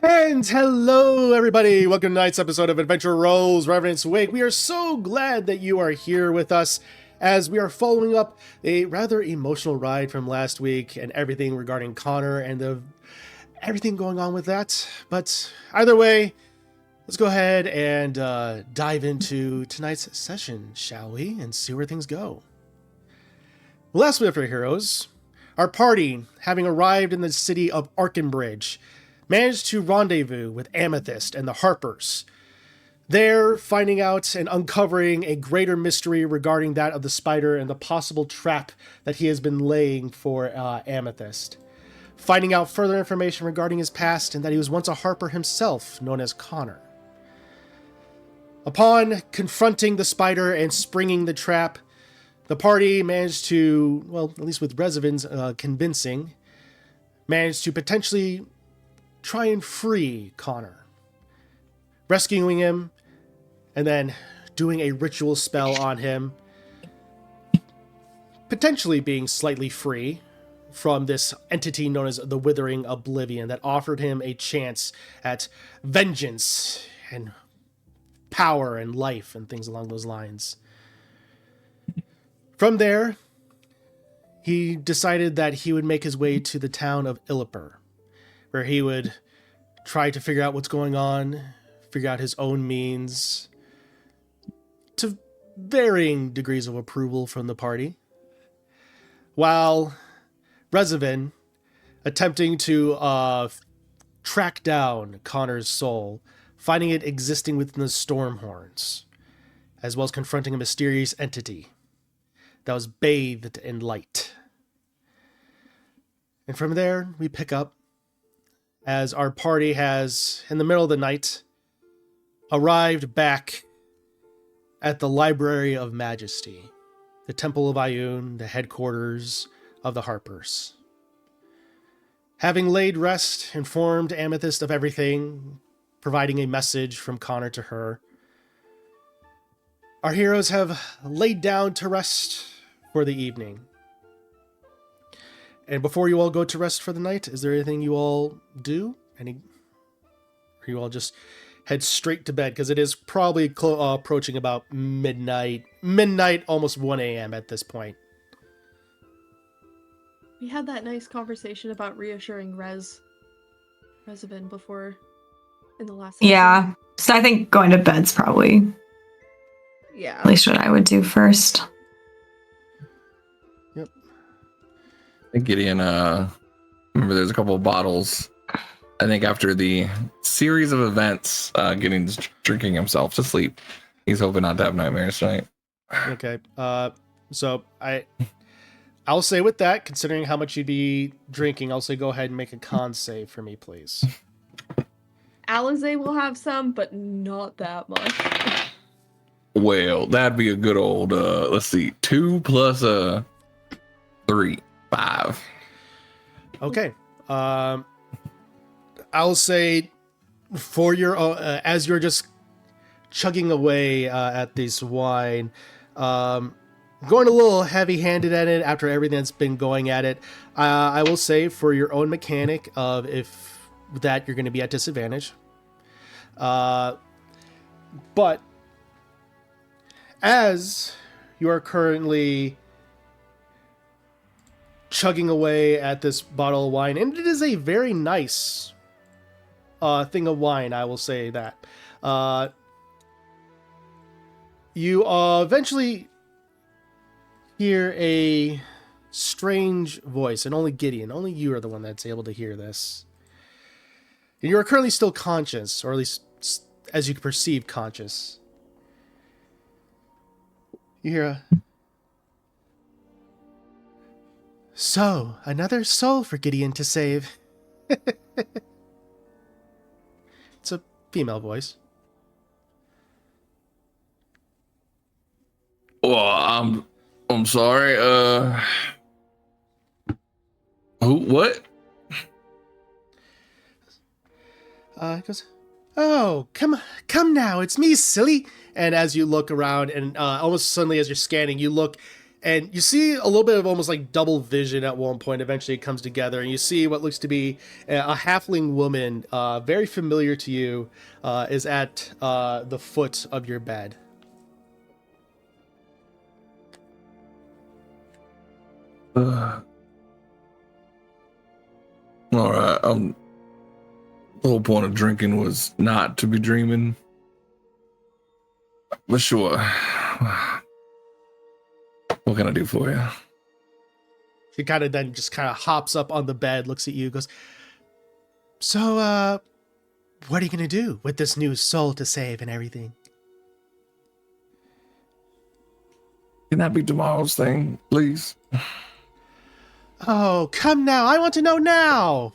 And hello, everybody. Welcome to tonight's episode of Adventure Rolls Revenants Wake. We are so glad that you are here with us as we are following up a rather emotional ride from last week and everything regarding Connor and everything going on with that. But either way, let's go ahead and dive into tonight's session, shall we? And see where things go. Last week after heroes, our party, having arrived in the city of Arkenbridge, managed to rendezvous with Amethyst and the Harpers. There, finding out and uncovering a greater mystery regarding that of the spider and the possible trap that he has been laying for Amethyst. Finding out further information regarding his past and that he was once a Harper himself, known as Connor. Upon confronting the spider and springing the trap, the party managed to, well, at least with Revenants convincing, managed to potentially try and free Connor, rescuing him, and then doing a ritual spell on him, potentially being slightly free from this entity known as the Withering Oblivion that offered him a chance at vengeance and power and life and things along those lines. From there, he decided that he would make his way to the town of Illipur, where he would try to figure out what's going on, figure out his own means, to varying degrees of approval from the party. While Rezavan, attempting to track down Connor's soul, finding it existing within the Stormhorns, as well as confronting a mysterious entity that was bathed in light. And from there, we pick up as our party has, in the middle of the night, arrived back at the Library of Majesty, the Temple of Ioun, the headquarters of the Harpers. Having laid rest, informed Amethyst of everything, providing a message from Connor to her, our heroes have laid down to rest for the evening. And before you all go to rest for the night, is there anything you all do? Or you all just head straight to bed? Because it is probably approaching about midnight, almost 1 a.m. at this point. We had that nice conversation about reassuring Rezavan before in the last session. Yeah, so I think going to bed's probably at least what I would do first. Yep. I think Gideon, remember there's a couple of bottles. I think after the series of events, Gideon's drinking himself to sleep. He's hoping not to have nightmares tonight. Okay. So I'll say with that, considering how much you'd be drinking, I'll say go ahead and make a con save for me, please. Alizé will have some, but not that much. Well, that'd be a good old, let's see, 2 plus 3, 5. Okay. I'll say for your as you're just chugging away at this wine, going a little heavy-handed at it after everything that's been going at it. I will say for your own mechanic of if that you're going to be at disadvantage. But as you are currently chugging away at this bottle of wine, and it is a very nice thing of wine, I will say that. You eventually hear a strange voice, and only Gideon, only you are the one that's able to hear this. And you are currently still conscious, or at least as you can perceive conscious. You hear a... So, another soul for Gideon to save. It's a female voice. Well, I'm sorry. Who? What? It goes, oh, come now, it's me, silly. And as you look around, and almost suddenly as you're scanning, you look And you see a little bit of almost like double vision at one point. Eventually it comes together, and you see what looks to be a halfling woman, very familiar to you, is at the foot of your bed. All right. The whole point of drinking was not to be dreaming. But sure. What can I do for you? She kind of then just kind of hops up on the bed, looks at you, goes, "So, what are you going to do with this new soul to save and everything?" Can that be tomorrow's thing, please? Oh, come now. I want to know now.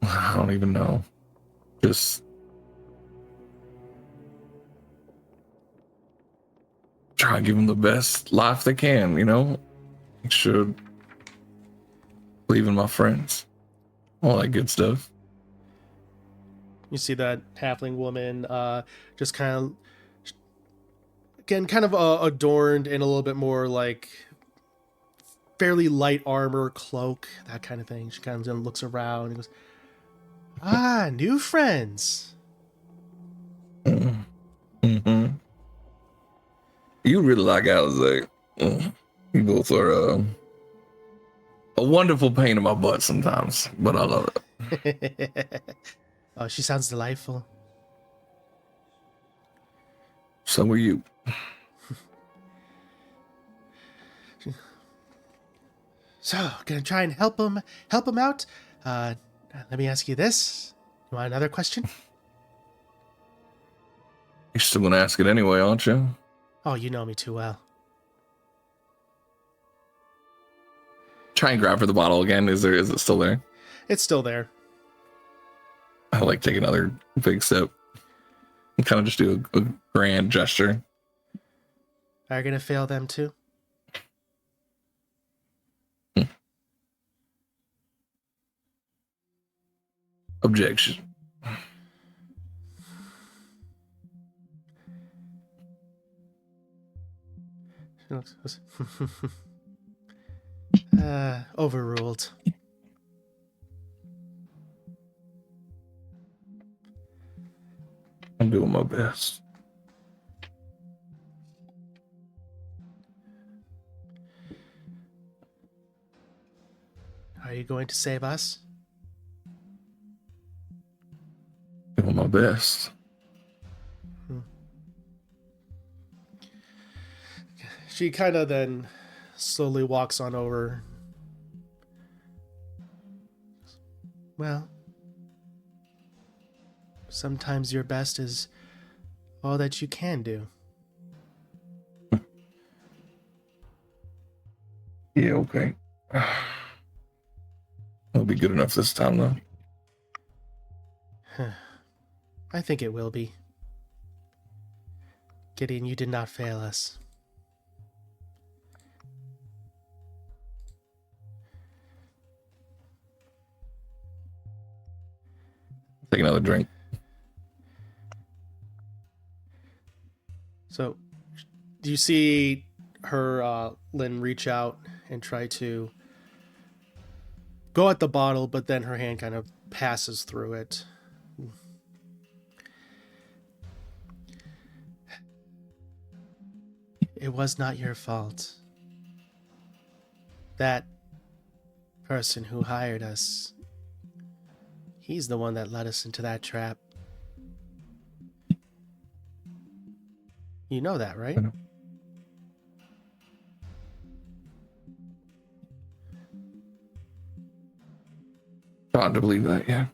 I don't even know. Just try and give them the best life they can, you know? Make sure believe in my friends. All that good stuff. You see that halfling woman just kind of, again, kind of adorned in a little bit more like fairly light armor, cloak, that kind of thing. She kind of looks around and goes, "Ah, new friends." Mm-hmm. You really like Alizé. You both are a wonderful pain in my butt sometimes, but I love it. Oh, she sounds delightful. So are you. So, gonna try and help him out. Let me ask you this. You want another question? You're still gonna ask it anyway, aren't you? Oh, you know me too well. Try and grab for the bottle again. Is it still there? It's still there. I like take another big sip and kind of just do a grand gesture. Are you gonna fail them too? Objection. Overruled. I'm doing my best. Are you going to save us? Doing my best. She kind of then slowly walks on over. Well, sometimes your best is all that you can do. Yeah, okay. It'll be good enough this time, though. I think it will be. Gideon, you did not fail us. Take another drink. So, do you see her, Lynn, reach out and try to go at the bottle, but then her hand kind of passes through it. It was not your fault. That person who hired us, he's the one that led us into that trap. You know that, right? I know. Hard to believe that, yeah.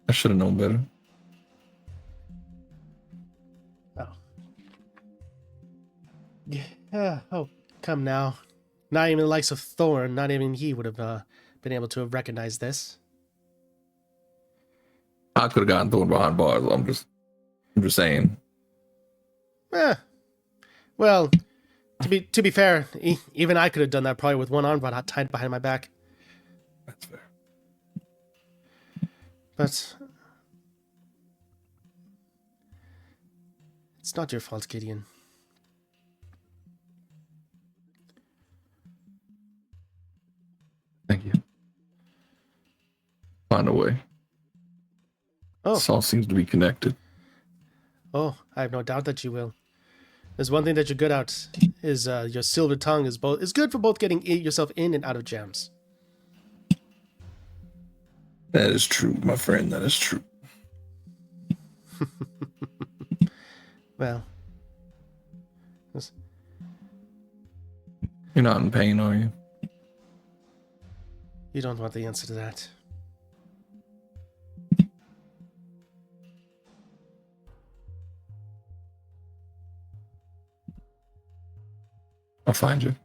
I should have known better. Oh. Yeah. Oh, come now. Not even the likes of Thorn, not even he would have been able to have recognized this. I could have gotten thrown behind bars. I'm just saying. Well, to be fair, even I could have done that probably with one arm tied behind my back. That's fair. But It's not your fault, Gideon. Thank you. Find a way. Oh. This all seems to be connected. Oh, I have no doubt that you will. There's one thing that you're good at, is your silver tongue is good for both getting yourself in and out of jams. That is true, my friend. That is true. Well. You're not in pain, are you? You don't want the answer to that. I'll find you.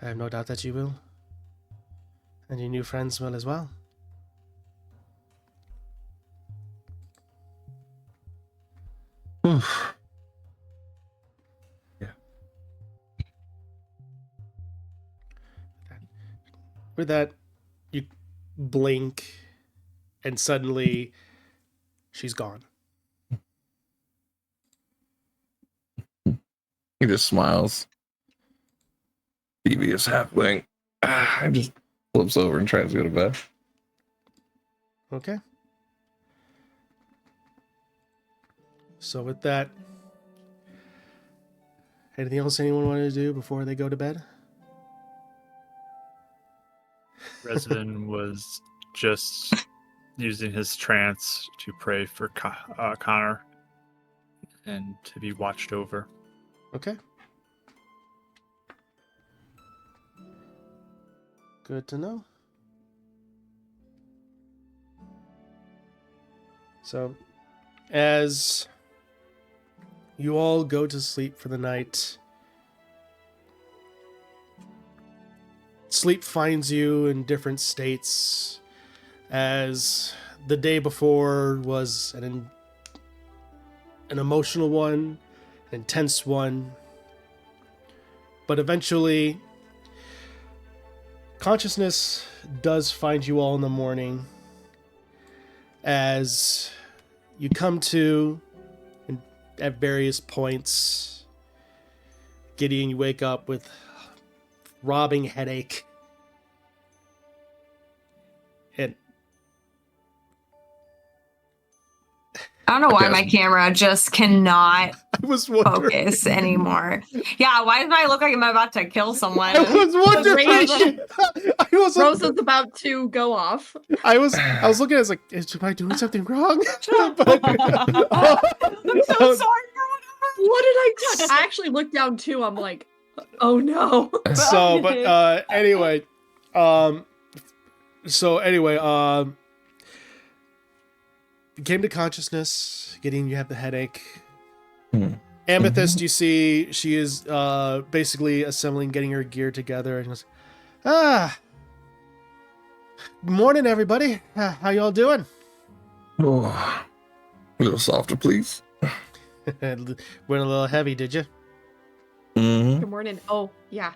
I have no doubt that you will. And your new friends will as well. Oof. Yeah. With that, you blink, and suddenly she's gone. He just smiles. Devious half wink. And just flips over and tries to go to bed. Okay. So with that, anything else anyone wanted to do before they go to bed? Resident was just using his trance to pray for Connor and to be watched over. Okay. Good to know. So, as you all go to sleep for the night, sleep finds you in different states, as the day before was an emotional one, an intense one, but eventually consciousness does find you all in the morning as you come to at various points. Gideon, you wake up with robbing headache. And I don't know why my camera just cannot I was wondering. focus anymore. Yeah, why does I look like I'm about to kill someone? I was wondering. I was Rose is about to go off. I was looking at it, like, am I doing something wrong? But, I'm so sorry for What did I touch? I actually looked down too. I'm like, oh no. So, but anyway, you came to consciousness. Gideon, you have the headache. Amethyst, you see, she is basically assembling, getting her gear together, and goes, morning, everybody. How y'all doing? Oh, a little softer, please. Went a little heavy, did you? Good morning. Oh, yeah.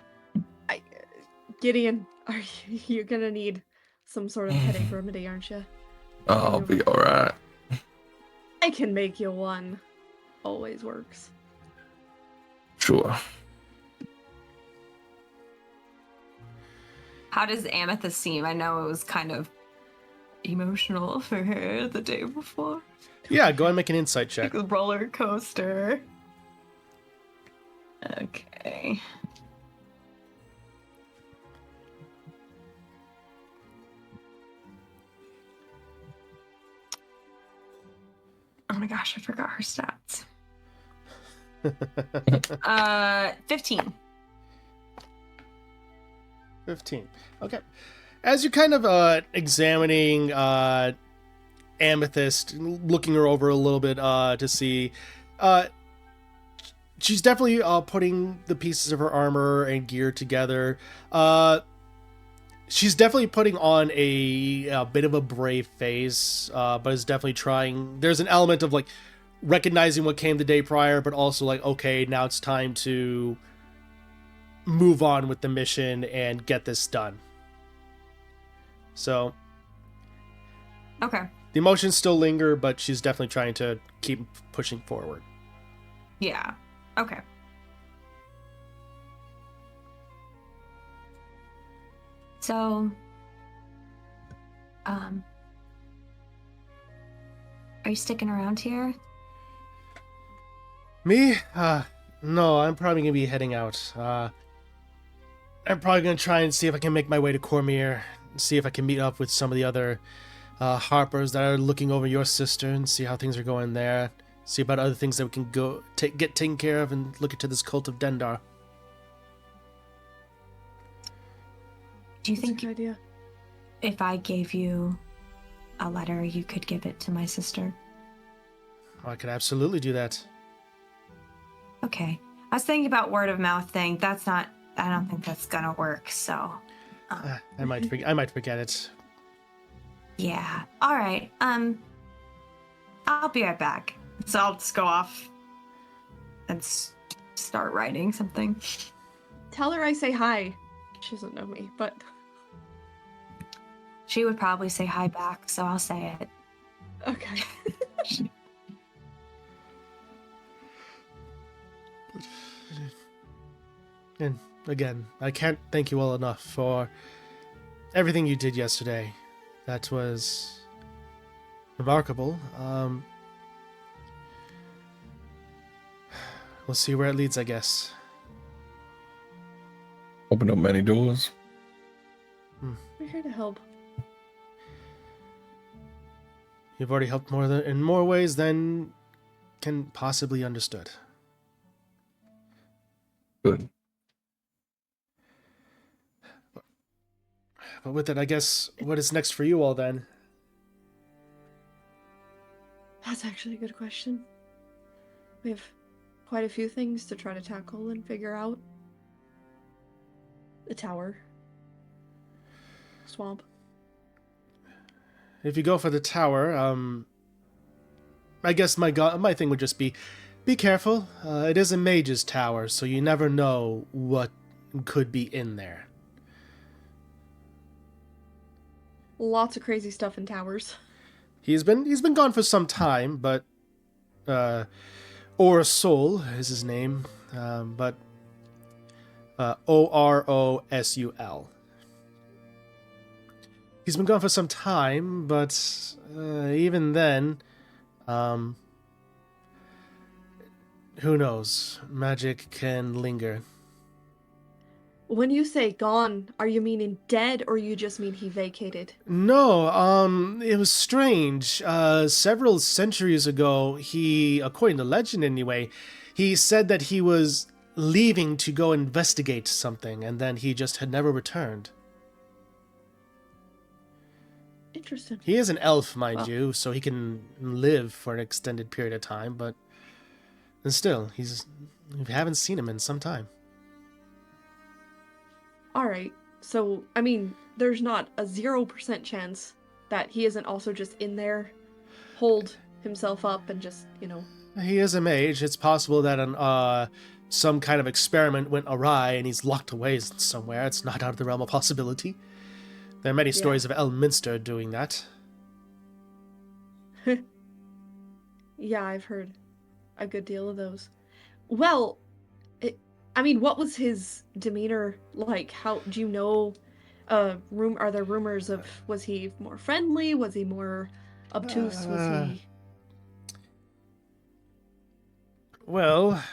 Gideon, are you gonna need some sort of headache remedy, aren't you? I'll be all right. I can make you one. Always works. Sure. How does Amethyst seem? I know it was kind of emotional for her the day before. Yeah, go ahead and make an insight check. Like a roller coaster. Okay. Oh my gosh, I forgot her stats. 15. 15. Okay. As you're kind of examining Amethyst, looking her over a little bit to see, she's definitely putting the pieces of her armor and gear together. She's definitely putting on a bit of a brave face, but is definitely trying. There's an element of like recognizing what came the day prior, but also like, okay, now it's time to move on with the mission and get this done. So, okay. The emotions still linger, but she's definitely trying to keep pushing forward. Yeah. Okay. So, are you sticking around here? Me? No, I'm probably gonna be heading out. I'm probably gonna try and see if I can make my way to Cormier, see if I can meet up with some of the other Harpers that are looking over your sister and see how things are going there. See about other things that we can go get taken care of and look into this cult of Dendar. Do you That's a think good idea. if I gave you a letter, you could give it to my sister? Oh, I could absolutely do that. Okay. I was thinking about word of mouth thing. I don't think that's gonna work, so. I might forget it. Yeah. All right. I'll be right back. So I'll just go off and start writing something. Tell her I say hi. She doesn't know me, but She would probably say hi back, so I'll say it. okay. And again, I can't thank you all enough for everything you did yesterday. That was remarkable. We'll see where it leads, I guess. Opened up many doors. We're here to help. You've already helped in more ways than can possibly understood. Good. But with it, I guess, what is next for you all then? That's actually a good question. We have quite a few things to try to tackle and figure out. The tower. Swamp. If you go for the tower, I guess my thing would just be careful. It is a mage's tower, so you never know what could be in there. Lots of crazy stuff in towers. He's been gone for some time, but Orosul is his name, but Orosul. He's been gone for some time, but even then, who knows? Magic can linger. When you say gone, are you meaning dead or you just mean he vacated? No, it was strange. Several centuries ago, according to legend anyway, he said that he was leaving to go investigate something, and then he just had never returned. Interesting. He is an elf, mind you, so he can live for an extended period of time, but still, we haven't seen him in some time. Alright, so, I mean, there's not a 0% chance that he isn't also just in there, hold himself up and just, He is a mage. It's possible that some kind of experiment went awry and he's locked away somewhere. It's not out of the realm of possibility. There are many stories of Elminster doing that. Yeah, I've heard a good deal of those. Well, what was his demeanor like? How do you know? Are there rumors of, was he more friendly? Was he more obtuse? Was he? Well,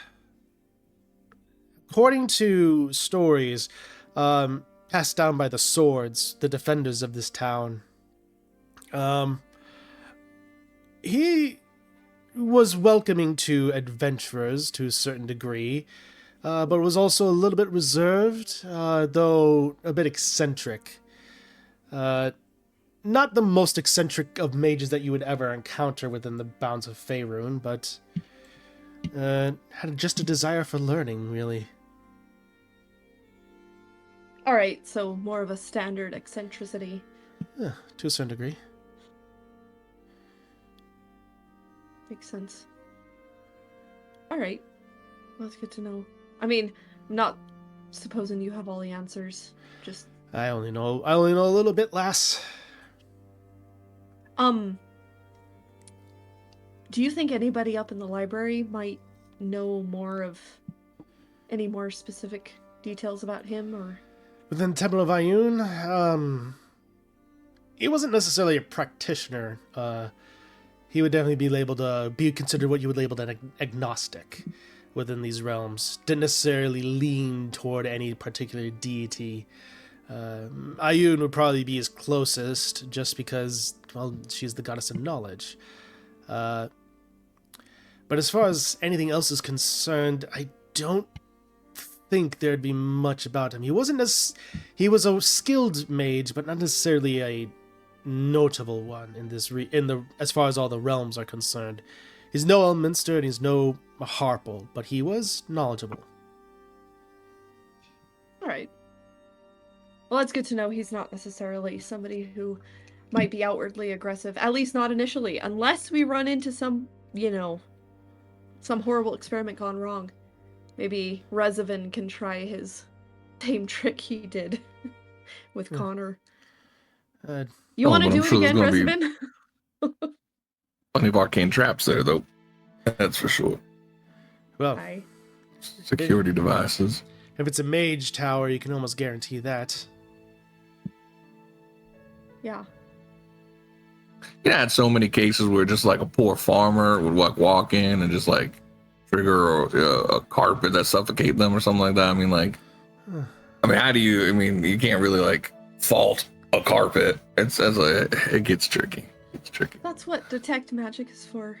according to stories passed down by the swords, the defenders of this town, he was welcoming to adventurers to a certain degree, but was also a little bit reserved, though a bit eccentric. Not the most eccentric of mages that you would ever encounter within the bounds of Faerun, but had just a desire for learning, really. Alright, so more of a standard eccentricity. Yeah, to a certain degree. Makes sense. Alright. Well, that's good to know. I mean, I'm not supposing you have all the answers. Just I only know a little bit, lass. do you think anybody up in the library might know any more specific details about him, or? Within the Temple of Ayun, he wasn't necessarily a practitioner. He would definitely be considered what you would label an agnostic within these realms. Didn't necessarily lean toward any particular deity. Ayun would probably be his closest, just because, well, she's the goddess of knowledge. But as far as anything else is concerned, I don't think there'd be much about him. He was a skilled mage, but not necessarily a notable one as far as all the realms are concerned. He's no Elminster and he's no Harple, but he was knowledgeable. All right. Well, that's good to know. He's not necessarily somebody who might be outwardly aggressive, at least not initially, unless we run into some horrible experiment gone wrong. Maybe Rezavan can try his same trick he did with Connor. You want to do it again, Rezavan? Plenty of arcane traps there, though. That's for sure. Well, security devices. If it's a mage tower, you can almost guarantee that. Yeah. You had so many cases where just like a poor farmer would walk in and just like trigger a carpet that suffocate them or something like that. I mean, like, you can't really like fault a carpet. It gets tricky. It's tricky. That's what detect magic is for.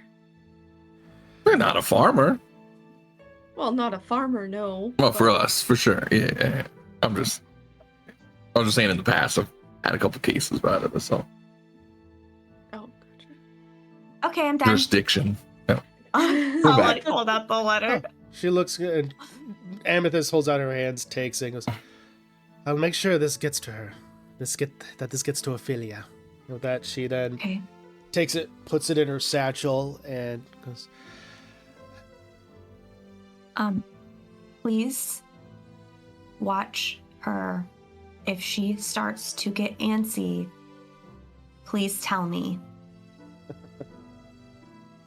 We're not a farmer. Well, not a farmer, no. Well, for us, for sure. Yeah. I was just saying in the past, I've had a couple cases about it, so. Oh, gotcha. Okay, I'm done. Jurisdiction. Yeah. I'll like hold out the letter. Oh, she looks good. Amethyst holds out her hands, takes it, and goes, I'll make sure this gets to her. This gets to Ophelia. With that, she then takes it, puts it in her satchel, and goes, please watch her. If she starts to get antsy, please tell me.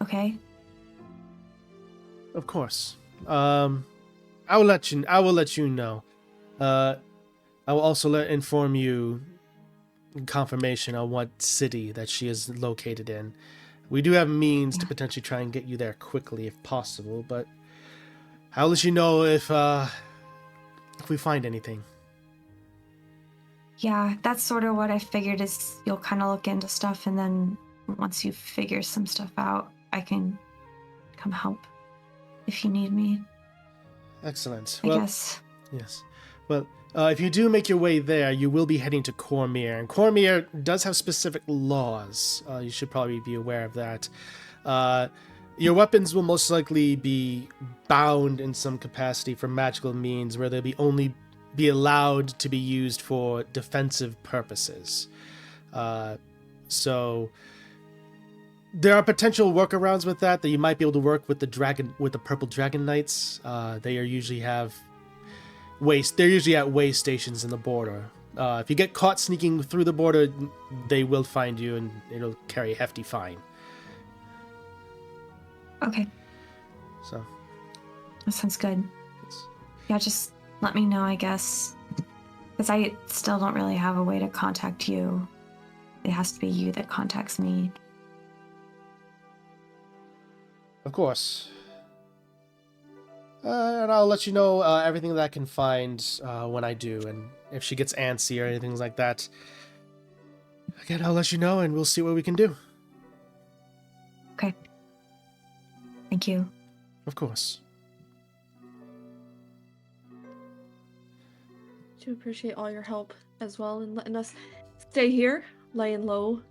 Okay? Of course. I will let you know. I will also inform you confirmation on what city that she is located in. We do have means to potentially try and get you there quickly if possible, but I'll let you know if we find anything. Yeah, that's sort of what I figured is you'll kind of look into stuff, and then once you figure some stuff out, I can come help if you need me. Excellent. I guess. Yes. Well, if you do make your way there, you will be heading to Cormier, and Cormier does have specific laws. You should probably be aware of that. Your weapons will most likely be bound in some capacity for magical means, where they'll only be allowed to be used for defensive purposes. So there are potential workarounds with that you might be able to work with the Purple Dragon Knights. They're usually at way stations in the border. If you get caught sneaking through the border, they will find you and it'll carry a hefty fine. Okay. So that sounds good. Yeah, just let me know, I guess. Because I still don't really have a way to contact you. It has to be you that contacts me. Of course. And I'll let you know everything that I can find when I do. And if she gets antsy or anything like that, again, I'll let you know and we'll see what we can do. Okay. Thank you. Of course. Do appreciate all your help as well in letting us stay here, laying low,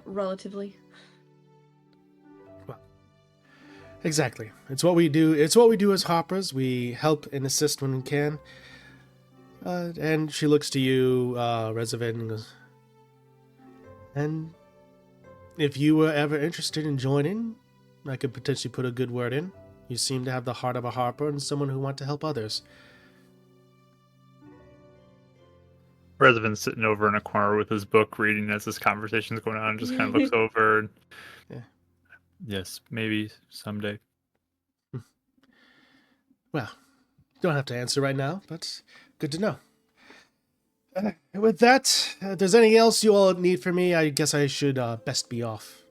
relatively. Well, exactly. It's what we do. It's what we do as Hoppers. We help and assist when we can. And she looks to you, Rezavan, and goes, and if you were ever interested in joining, I could potentially put a good word in. You seem to have the heart of a Harper and someone who wants to help others. Rezavan's sitting over in a corner with his book, reading as this conversation's going on, and just kind of looks over. And, Yeah. Yes, maybe someday. Well, don't have to answer right now, but good to know. With that, if there's anything else you all need from me, I guess I should best be off.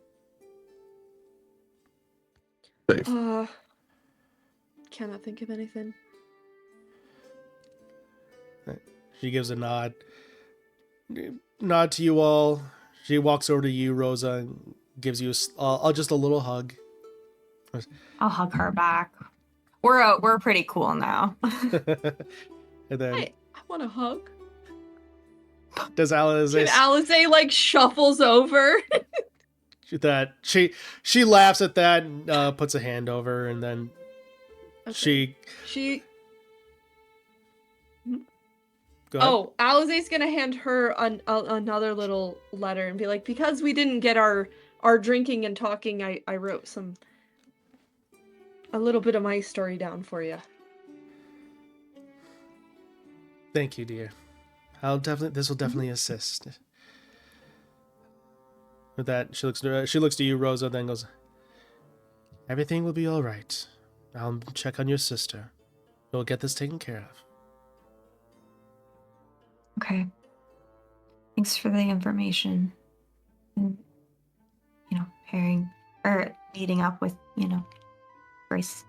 Safe. Cannot think of anything. She gives a nod. Nod to you all. She walks over to you, Rosa, and gives you just a little hug. I'll hug her back. We're pretty cool now. And then I want a hug. does Alice And Alize like shuffles over. that she laughs at that and puts a hand over, and then Okay. she go ahead. Oh, Alize's gonna hand her another little letter and be like, because we didn't get our drinking and talking, I wrote a little bit of my story down for you. Thank you, dear. This will definitely assist. With that, she looks to you, Rosa, then goes, everything will be all right. I'll check on your sister. We'll get this taken care of. Okay. Thanks for the information. And, meeting up with, Grace.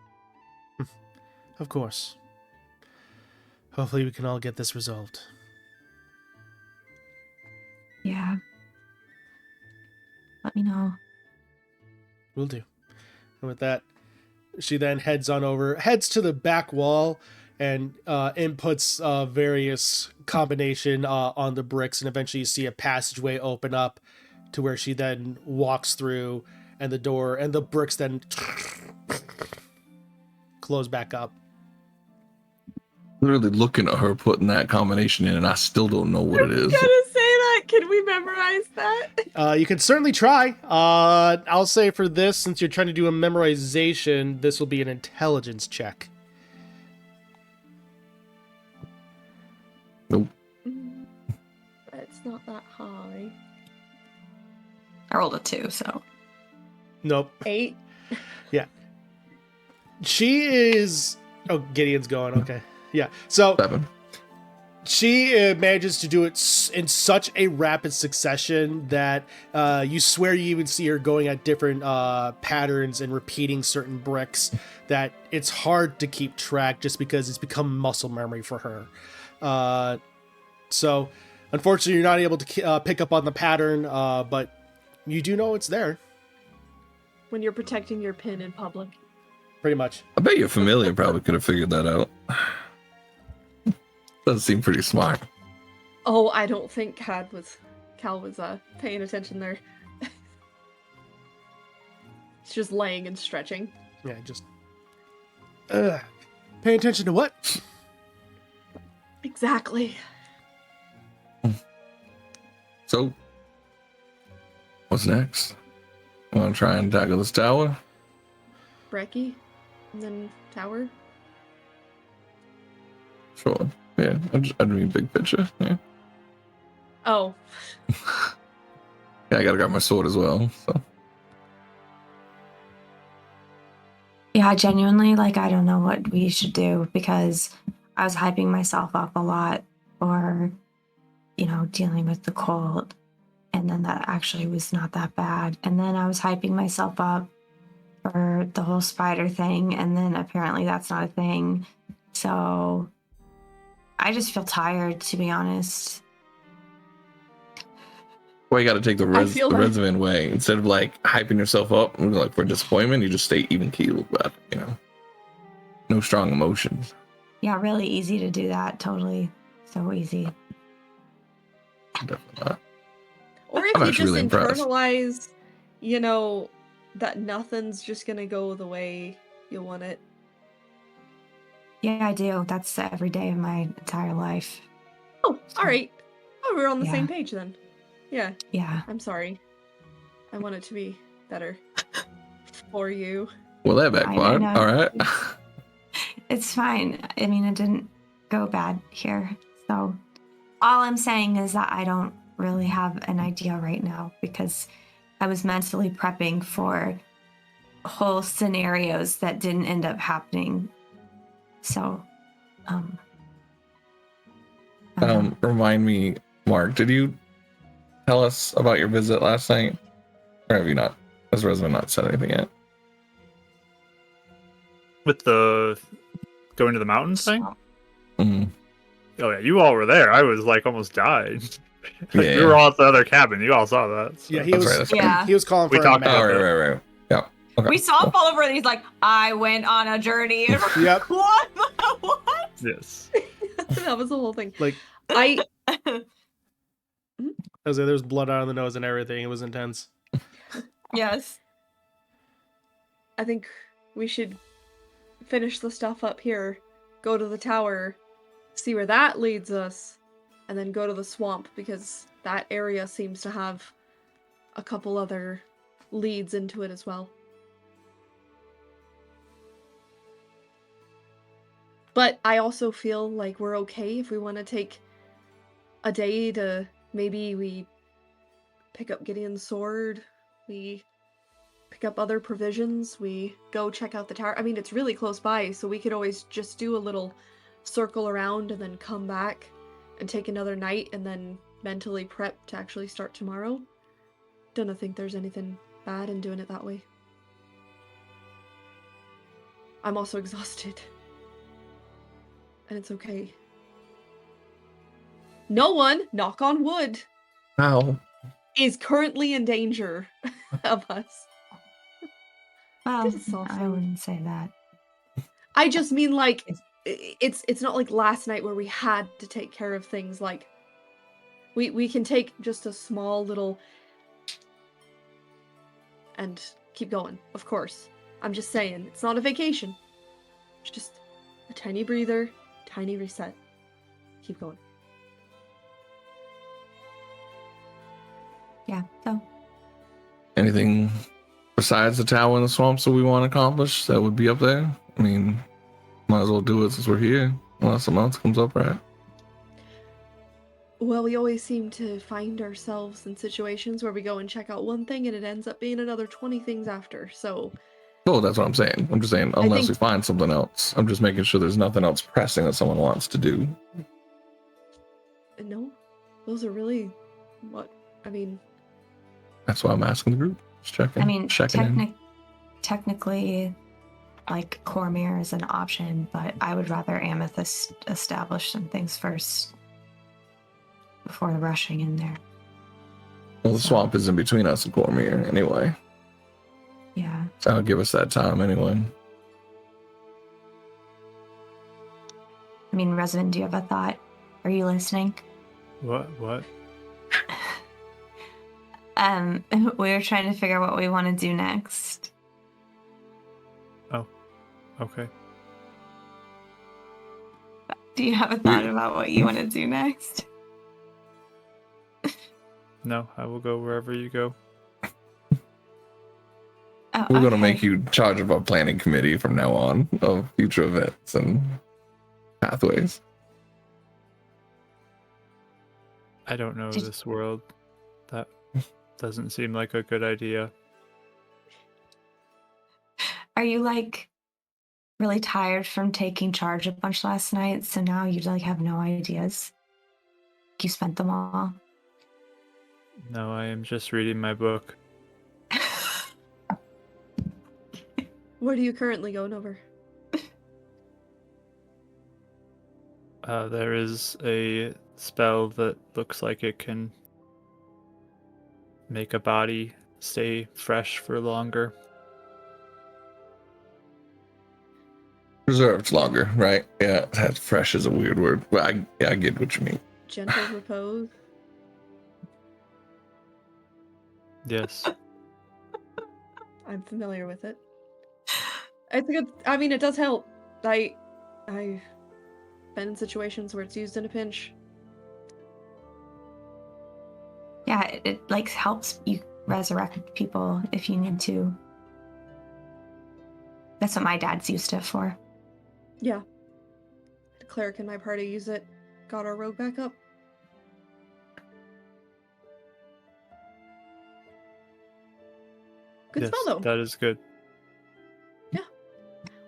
Of course. Hopefully we can all get this resolved. Yeah. Let me know. Will do. And with that, she then heads to the back wall and inputs various combination on the bricks, and eventually you see a passageway open up to where she then walks through, and the door and the bricks then close back up. Literally looking at her putting that combination in, and I still don't know what it is. Gonna say that. Can we memorize that? You can certainly try. I'll say for this, since you're trying to do a memorization, this will be an intelligence check. Nope. It's not that high. I rolled a 2, so. Nope. 8. Yeah. She is... Oh, Gideon's going. Okay. Yeah. So 7. she manages to do it in such a rapid succession that you swear you even see her going at different patterns and repeating certain bricks, that it's hard to keep track just because it's become muscle memory for her. So unfortunately, you're not able to pick up on the pattern, but you do know it's there. When you're protecting your pin in public. Pretty much. I bet your familiar probably could have figured that out. Doesn't seem pretty smart. Oh, I don't think Cal was paying attention there. He's just laying and stretching. Yeah, just... pay attention to what? Exactly. So, what's next? Want to try and tackle this tower? Brecky, and then Tower. Sure. Yeah, I mean big picture. Yeah. Oh. Yeah, I gotta grab my sword as well. So. Yeah, genuinely, I don't know what we should do, because I was hyping myself up a lot for, dealing with the cold. And then that actually was not that bad. And then I was hyping myself up for the whole spider thing. And then apparently that's not a thing. So I just feel tired, to be honest. Well, you got to take the feel like- resident way. Instead of hyping yourself up, for disappointment, you just stay even keeled. But no strong emotions. Yeah, really easy to do that. Totally. So easy. Definitely not. Or if I'm you actually just really impressed. internalize, that nothing's just gonna go the way you want it. Yeah, I do. That's every day of my entire life. Oh, all right. Oh, we're on the Yeah. same page then. Yeah, Yeah. I'm sorry. I want it to be better for you. Well, that backfired. know. All right. It's fine. I mean, it didn't go bad here. So all I'm saying is that I don't really have an idea right now, because I was mentally prepping for whole scenarios that didn't end up happening. So, I don't know. Remind me, Mark, did you tell us about your visit last night? Or have you not? Has Resident not said anything yet? With the going to the mountains thing? Mhm. Oh yeah, you all were there. I was like almost died. Like, Yeah. we were all at the other cabin. You all saw that. So. Yeah, he That's was. right, that's right. Yeah. He was calling We for a talked Oh, map. about right. Yeah. Okay. We saw cool. him fall over and he's like, I went on a journey. And we're Yep. like, what? Yes. That was the whole thing. Like, I I was like, there was blood on the nose and everything. It was intense. Yes. I think we should finish the stuff up here, go to the tower, see where that leads us, and then go to the swamp because that area seems to have a couple other leads into it as well. But I also feel like we're okay if we want to take a day to maybe we pick up Gideon's sword, we pick up other provisions, we go check out the tower. I mean, it's really close by, so we could always just do a little circle around and then come back and take another night and then mentally prep to actually start tomorrow. Don't think there's anything bad in doing it that way. I'm also exhausted. And it's okay. No one, knock on wood, Ow. is currently in danger of us. Well, This is so I funny. wouldn't say that. I just mean like it's not like last night where we had to take care of things. Like we can take just a small little and keep going, of course. I'm just saying, it's not a vacation. It's just a tiny breather, tiny reset. Keep going. Yeah, so Anything besides the tower and the swamps that we want to accomplish that would be up there? I mean, might as well do it since we're here. Unless something else comes up, right? Well, we always seem to find ourselves in situations where we go and check out one thing and it ends up being another 20 things after, so... Oh, that's what I'm saying. I'm just saying, unless think- we find something else. I'm just making sure there's nothing else pressing that someone wants to do. No, those are really what... I mean... That's why I'm asking the group. Just checking. I mean, checking in. technically, like Cormier is an option, but I would rather Amethyst establish some things first before rushing in there. Well, the swamp is in between us and Cormier anyway. Yeah. So that'll give us that time anyway. I mean, Resident, do you have a thought? Are you listening? What? We were trying to figure out what we want to do next. Oh, okay. Do you have a thought about what you want to do next? No, I will go wherever you go. Oh, We're going to okay. make you charge of our planning committee from now on of future events and pathways. I don't know Did- this world. That doesn't seem like a good idea. Are you like really tired from taking charge a bunch last night? So now you like have no ideas? You spent them all. No, I am just reading my book. What are you currently going over? There is a spell that looks like it can make a body stay fresh for longer. Preserved longer, right? Yeah, that fresh is a weird word. Well, I get what you mean. Gentle repose? Yes. I'm familiar with it. It's a good... I mean, it does help. I've been in situations where it's used in a pinch. Yeah, it like helps you resurrect people if you need to. That's what my dad's used it for. Yeah. The cleric in my party used it. Got our rogue back up. Good Yes, spell, though. that is good.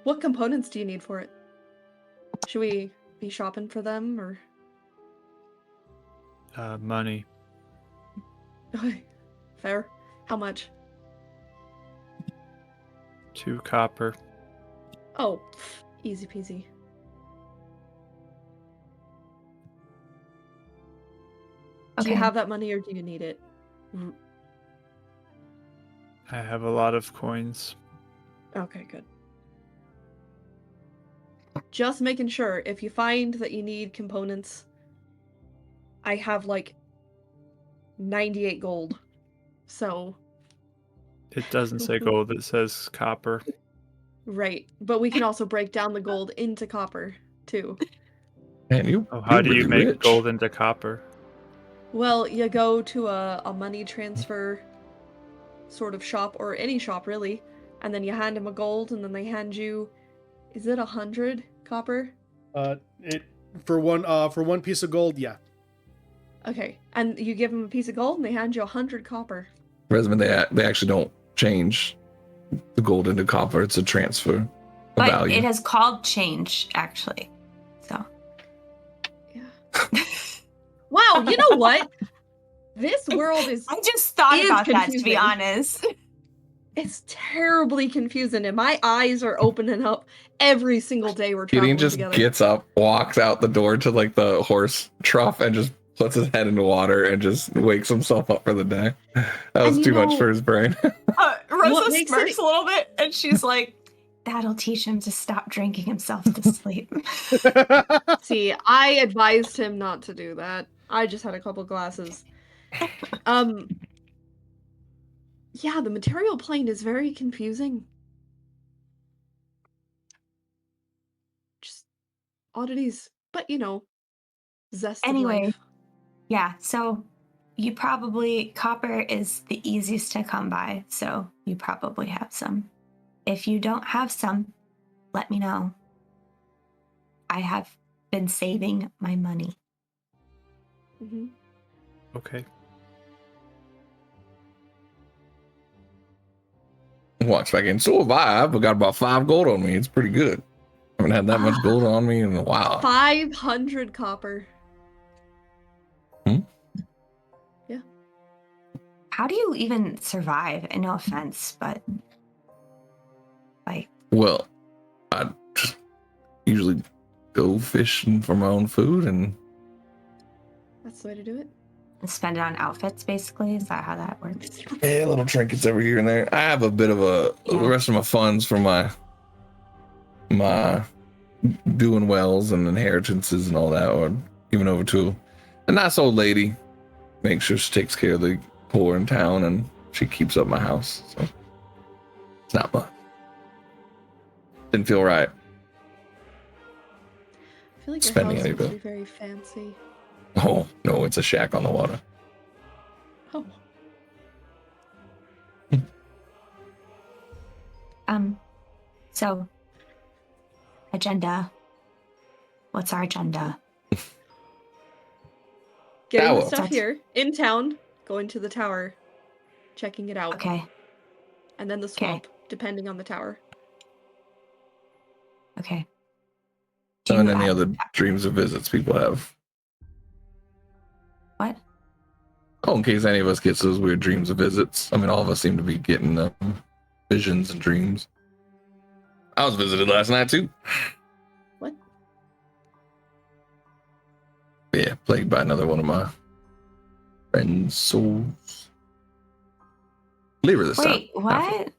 What components do you need for it? Should we be shopping for them or? Money. Fair. How much? 2 copper. Oh, easy peasy. Do you Okay. have that money or do you need it? I have a lot of coins. Okay, good. Just making sure, if you find that you need components, I have like 98 gold. So, It doesn't say gold, it says copper. right. But we can also break down the gold into copper, too. Man, you. Oh, how you're do you really make rich. gold into copper? Well, you go to a money transfer sort of shop, or any shop really, and then you hand them a gold, and then they hand you, is it 100 copper? It for one piece of gold, yeah. Okay, and you give them a piece of gold, and they hand you 100 copper. Resman, they actually don't change the gold into copper. It's a transfer of But value. it has called change, actually. So. Yeah. Wow, you know what? This world is I just thought is about that, to be confusing. honest. It's terribly confusing, and my eyes are opening up every single day we're traveling Gideon just together. gets up, walks out the door to like the horse trough, and just puts his head in the water and just wakes himself up for the day. That was And too you much know- for his brain. What Rosa makes smirks it- a little bit, and she's like, that'll teach him to stop drinking himself to sleep. See, I advised him not to do that. I just had a couple glasses. Yeah, the material plane is very confusing. Just oddities, but zest Anyway. of life. Yeah, so copper is the easiest to come by, so you probably have some. If you don't have some, let me know. I have been saving my money. Hmm. Okay. Walks back in. So have I. I've got about 5 gold on me. It's pretty good. I haven't had that much gold on me in a while. 500 copper. How do you even survive? And no offense, but like, Well, I just usually go fishing for my own food, and That's the way to do it. spend it on outfits, basically. Is that how that works? yeah, little trinkets every here and there. I have a bit of the rest of my funds for my doing wells and inheritances and all that, or giving over to a nice old lady. Make sure she takes care of the poor in town, and she keeps up my house. So it's not much. Didn't feel right. I feel like your Spending house any must of be it. very fancy. Oh no, it's a shack on the water. Oh. So agenda. What's our agenda? Getting the Tower. stuff here, in town, going to the tower, checking it out, Okay. and then the swamp, depending on the tower. Okay. And Do any I- other dreams or visits people have. What? Oh, in case any of us gets those weird dreams or visits. I mean, all of us seem to be getting visions and dreams. I was visited last night too. What? Yeah, plagued by another one of my friends' souls. Leave her this time. Wait, what?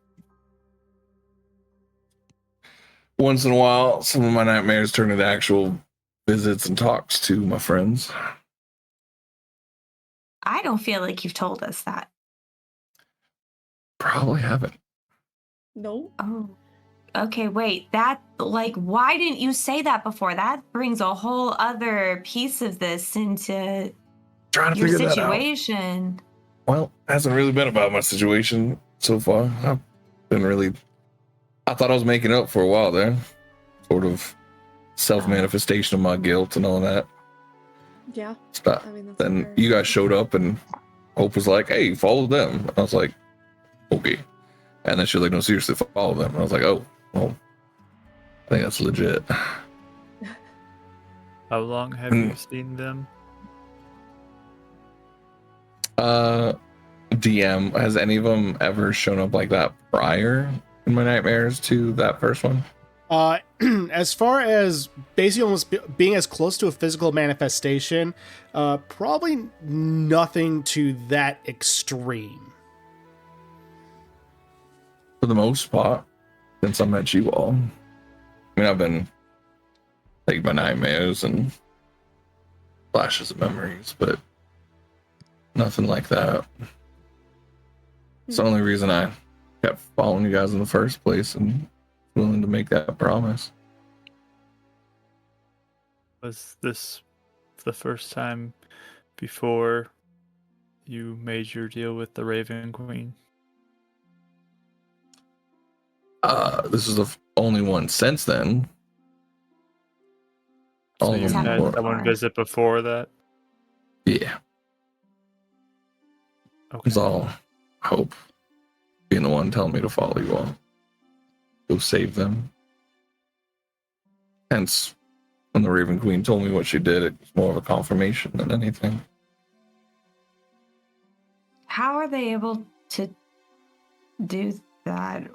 Once in a while, some of my nightmares turn into actual visits and talks to my friends. I don't feel like you've told us that. Probably haven't. No. Oh. Okay, wait. Why didn't you say that before? That brings a whole other piece of this into Trying to your figure that out. situation. Well, hasn't really been about my situation so far. I've been really. I thought I was making up for a while there. Sort of self-manifestation of my guilt and all that Yeah. stuff. I mean, that's Then fair. you guys showed up and Hope was like, hey, follow them. I was like, okay. And then she was like, no, seriously, follow them. And I was like, oh, well, I think that's legit. How long have you seen them? DM, has any of them ever shown up like that prior in my nightmares to that first one? As far as basically almost being as close to a physical manifestation, probably nothing to that extreme. For the most part, since I met you all. I mean, I've been plagued by nightmares and flashes of memories, but nothing like that. It's the only reason I kept following you guys in the first place and willing to make that promise. Was this the first time before you made your deal with the Raven Queen? This is the only one since then. So All of you them had were- someone visit before that? Yeah, Okay. it's all hope. Being the one telling me to follow you all. Go save them. Hence, when the Raven Queen told me what she did, it was more of a confirmation than anything. How are they able to do that?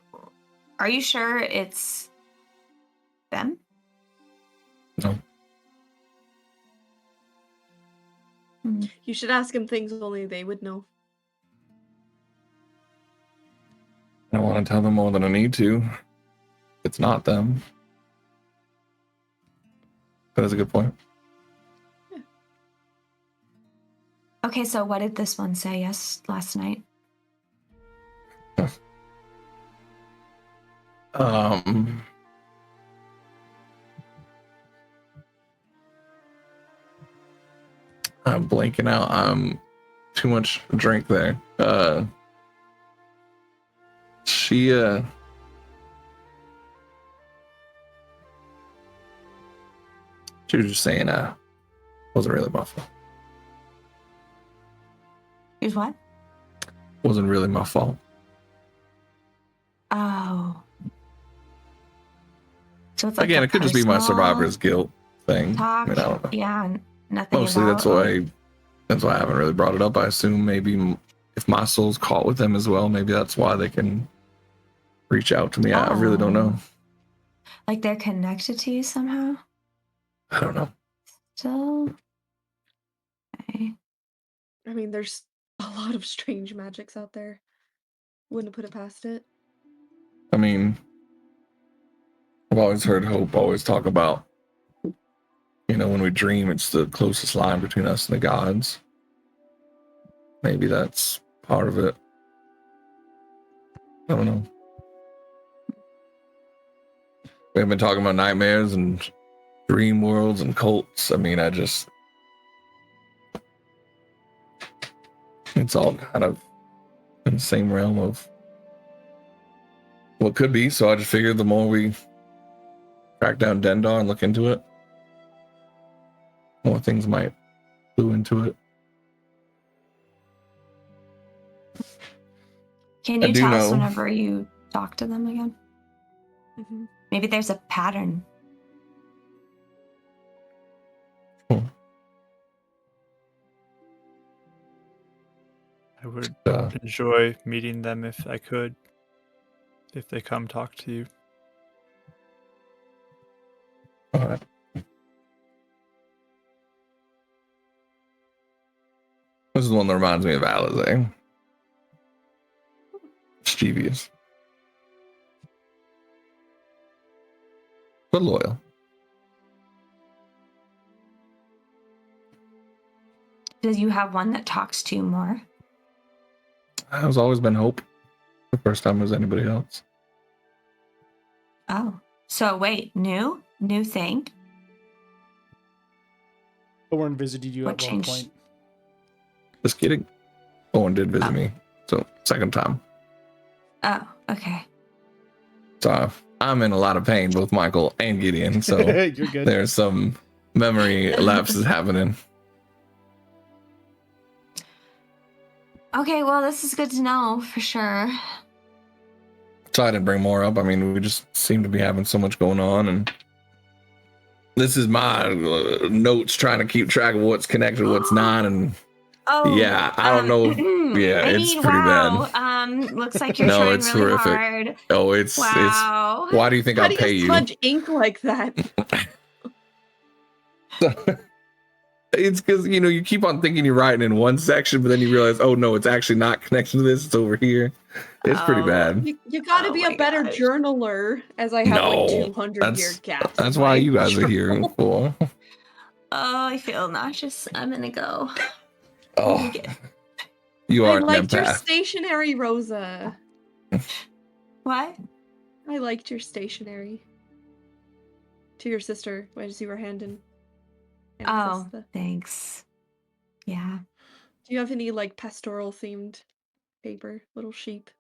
Are you sure it's them? No. You should ask him things only they would know. I don't want to tell them more than I need to. It's not them. But that's a good point. Okay, so what did this one say last night? I'm blanking out. Too much drink there. She was just saying wasn't really my fault. Is what? Wasn't really my fault. Oh. So it's like Again, a it could just be my personal survivor's guilt thing. talk. I mean, I don't know. Yeah, nothing Mostly about, that's why I haven't really brought it up. I assume maybe if my soul's caught with them as well, maybe that's why they can reach out to me. I really don't know. like they're connected to you somehow. I don't know. Still. Okay. I mean, there's a lot of strange magics out there. Wouldn't put it past it. I mean, I've always heard Hope always talk about, when we dream, it's the closest line between us and the gods. Maybe that's part of it. I don't know. We have been talking about nightmares and dream worlds and cults. I mean, it's all kind of in the same realm of what could be. So I just figured the more we track down Dendar and look into it, more things might clue into it. Can I you do tell us know- whenever you talk to them again? Mm-hmm. Maybe there's a pattern. I would Uh, enjoy meeting them if I could. If they come talk to you. all right. This is the one that reminds me of Alizé. Mischievous. But loyal. Do you have one that talks to you more? Has always been Hope. The first time was anybody else. Oh. So wait, new thing? Thorn visited you What at one changed? point. Just kidding. Owen did visit me. So, second time. Oh, okay. So, I'm in a lot of pain, both Michael and Gideon. So, You're good. there's some memory lapses happening. Okay, well, this is good to know for sure. So, I didn't bring more up. I mean, we just seem to be having so much going on. And This is my notes trying to keep track of what's connected, what's not, and Oh, yeah, I don't know. Yeah, I it's mean, pretty wow. bad. Looks like you're No, trying it's really horrific. hard. Oh, it's Wow. Why do you think How I'll do pay you you? smudge ink like that? It's because you keep on thinking you're writing in one section, but then you realize, oh no, it's actually not connected to this. It's over here. It's pretty Oh. bad. You got to Oh be my a better gosh. journaler, as I have like No, 200-year gaps. that's in why my you guys are journal. here for. Oh, I feel nauseous. I'm gonna go. Oh, you I are an liked your empath. stationery, Rosa. What? I liked your stationery. To your sister, as you were handing. Oh, Do thanks. Yeah. you have any like pastoral themed paper, little sheep?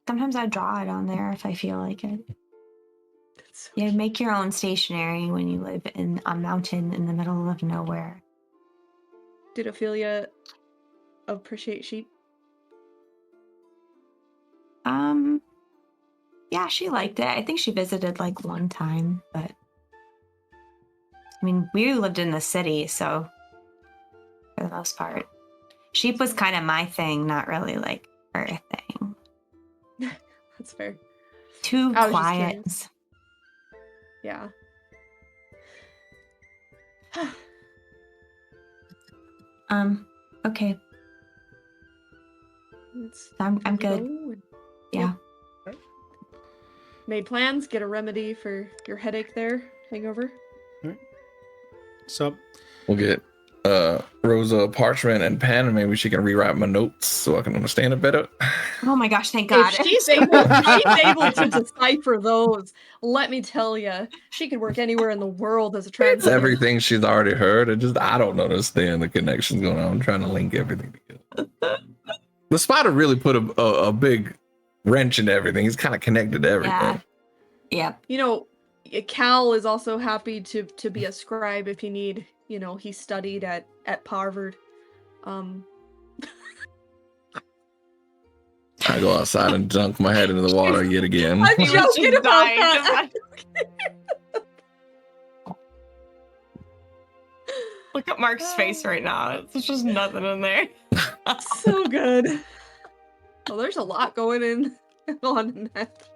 Sometimes I draw it on there if I feel like it. That's so You cute. make your own stationery when you live in a mountain in the middle of nowhere. Did Ophelia appreciate sheep? Yeah, she liked it. I think she visited like one time, but I mean, we lived in the city, so for the most part, sheep was kind of my thing, not really like her thing. That's fair. Too I was just quiet. curious. Yeah. Okay. It's I'm time to good. go and- Yeah. Made plans, get a remedy for your headache there, hangover. So, We'll get Rosa parchment and pen, and maybe she can rewrite my notes so I can understand it better. Oh my gosh, thank God. If she's able to decipher those, let me tell you, she could work anywhere in the world as a It's translator. everything she's already heard. I don't understand the connections going on. I'm trying to link everything together. The spider really put a big wrench into everything. He's kind of connected to everything. Yep. You know, Cal is also happy to be a scribe if you need. You know, he studied at Harvard. I go outside and dunk my head into the water yet again. I'm He was joking just about dying that. Look at Mark's face right now. There's just nothing in there. So good. Well, there's a lot going on in that.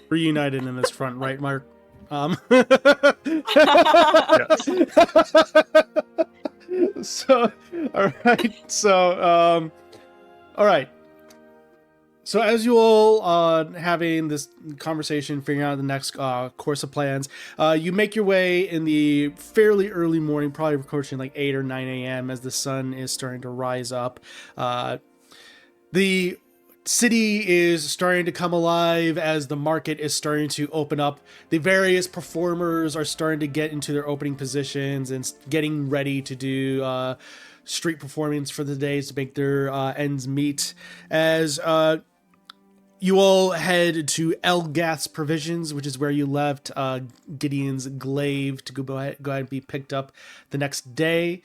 reunited in this front, right, Mark? So, all right. So, all right. So as you all having this conversation, figuring out the next course of plans, you make your way in the fairly early morning, probably approaching like 8 or 9 a.m. as the sun is starting to rise up. The city is starting to come alive as the market is starting to open up. The various performers are starting to get into their opening positions and getting ready to do street performance for the days to make their ends meet. As you all head to Elgath's Provisions, which is where you left Gideon's glaive to go ahead and be picked up the next day.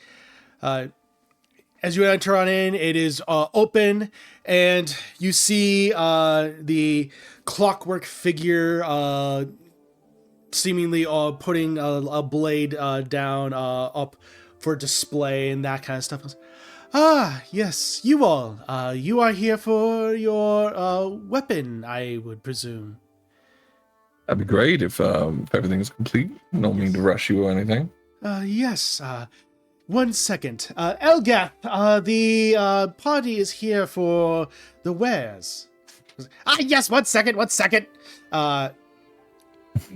As you enter on in, it is open, and you see the clockwork figure seemingly putting a blade down up for display and that kind of stuff. Ah, yes, you all. You are here for your weapon, I would presume. That'd be great if everything's complete. No mean to rush you or anything. Yes. 1 second. Elgath, the party is here for the wares. Yes, 1 second, 1 second.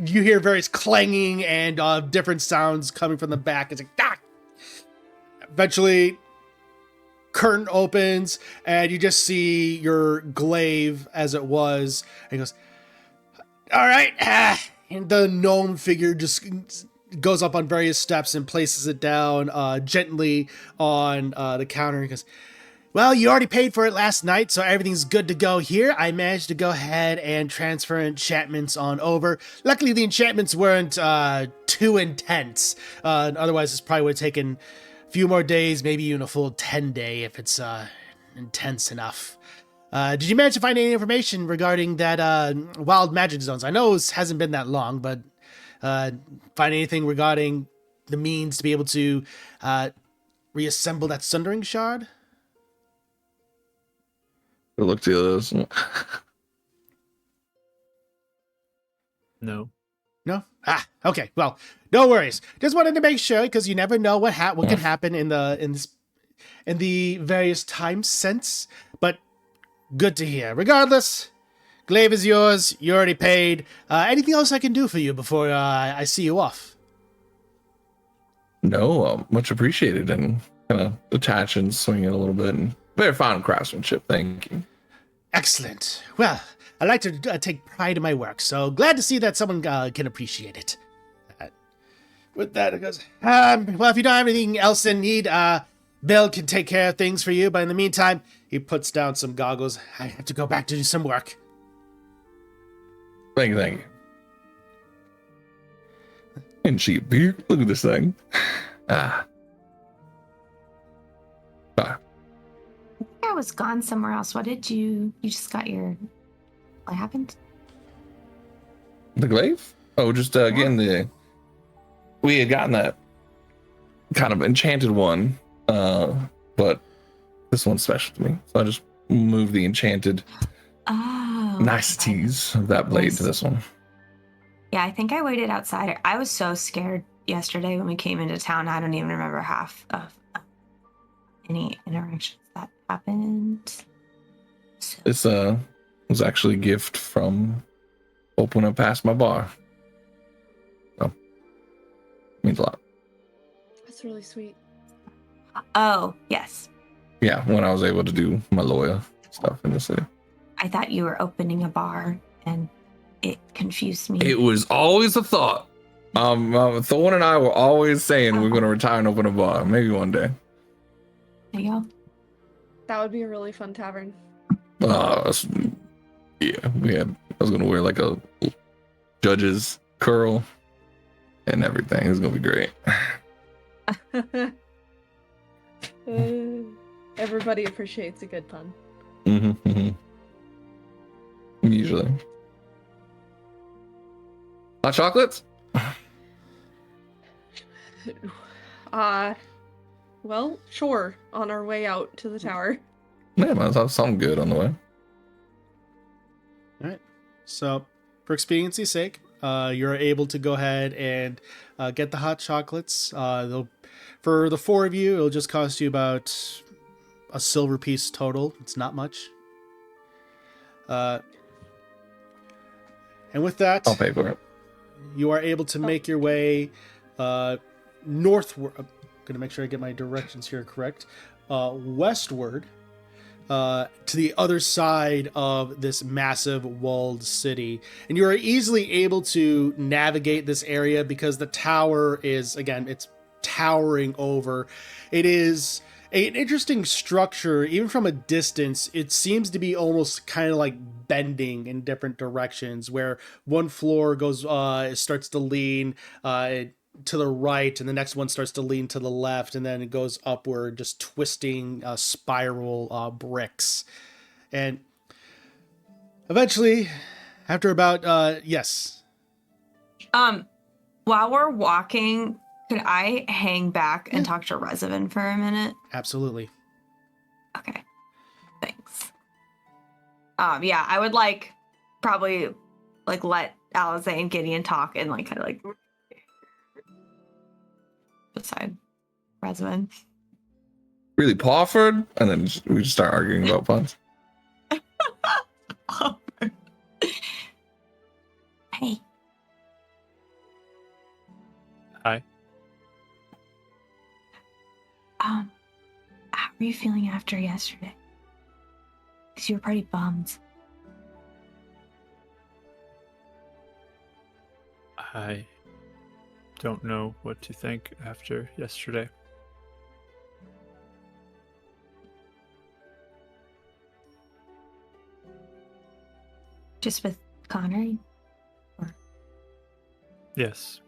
You hear various clanging and different sounds coming from the back. It's like, ah! Eventually, curtain opens, and you just see your glaive as it was. And he goes, all right. And the gnome figure just goes up on various steps and places it down gently on the counter. He goes, well, you already paid for it last night, so everything's good to go here. I managed to go ahead and transfer enchantments on over. Luckily, the enchantments weren't too intense. Otherwise, this probably would have taken a few more days, maybe even a full 10-day if it's intense enough. Did you manage to find any information regarding that wild magic zones? I know it hasn't been that long, but find anything regarding the means to be able to reassemble that Sundering Shard? Look to those. No. No? Ah, okay. Well, no worries. Just wanted to make sure because you never know what can happen in the various time since. But good to hear. Regardless, glaive is yours. You already paid. Anything else I can do for you before I see you off? No, much appreciated, and kind of attach and swing it a little bit. And very fine craftsmanship. Thank you. Excellent. Well, I like to take pride in my work, so glad to see that someone can appreciate it. With that, it goes, well, if you don't have anything else in need, Bill can take care of things for you, but in the meantime, he puts down some goggles. I have to go back to do some work. Thank you. And cheap beer. Look at this thing. Ah. I was gone somewhere else. What did you just got your, what happened? The glaive? Oh, just getting we had gotten that kind of enchanted one, but this one's special to me. So I just moved the enchanted niceties of that blade to this one. Yeah, I think I waited outside. I was so scared yesterday when we came into town. I don't even remember half of any interactions that happened. So. This was actually a gift from Hope when I passed my bar. So means a lot. That's really sweet. Oh, yes. Yeah, when I was able to do my lawyer stuff in the city. I thought you were opening a bar and it confused me. It was always a thought. Thorne and I were always saying we're going to retire and open a bar. Maybe one day. There you go. That would be a really fun tavern. Yeah, I was going to wear like a judge's curl and everything. It's going to be great. Everybody appreciates a good pun. Usually. Hot chocolates? Well, sure. On our way out to the tower. Yeah, man, that's something good on the way. All right. So, for expediency's sake, you're able to go ahead and get the hot chocolates. For the four of you, it'll just cost you about a silver piece total. It's not much. And with that, I'll pay for it. you are able to make your way northward. I'm going to make sure I get my directions here correct. Westward to the other side of this massive walled city. And you are easily able to navigate this area because the tower is, again, it's towering over. It is an interesting structure. Even from a distance, it seems to be almost kind of like bending in different directions, where one floor goes starts to lean to the right, and the next one starts to lean to the left, and then it goes upward, just twisting spiral bricks. And eventually, after about yes. While we're walking, could I hang back and talk to Revenant for a minute? Absolutely. Okay. Thanks. Yeah, I would probably let Alize and Gideon talk and kind of beside Revenant. Really, Pawford? And then we just start arguing about puns. Hey. Hi. How were you feeling after yesterday? Because you were pretty bummed. I don't know what to think after yesterday. Just with Connor? Yes.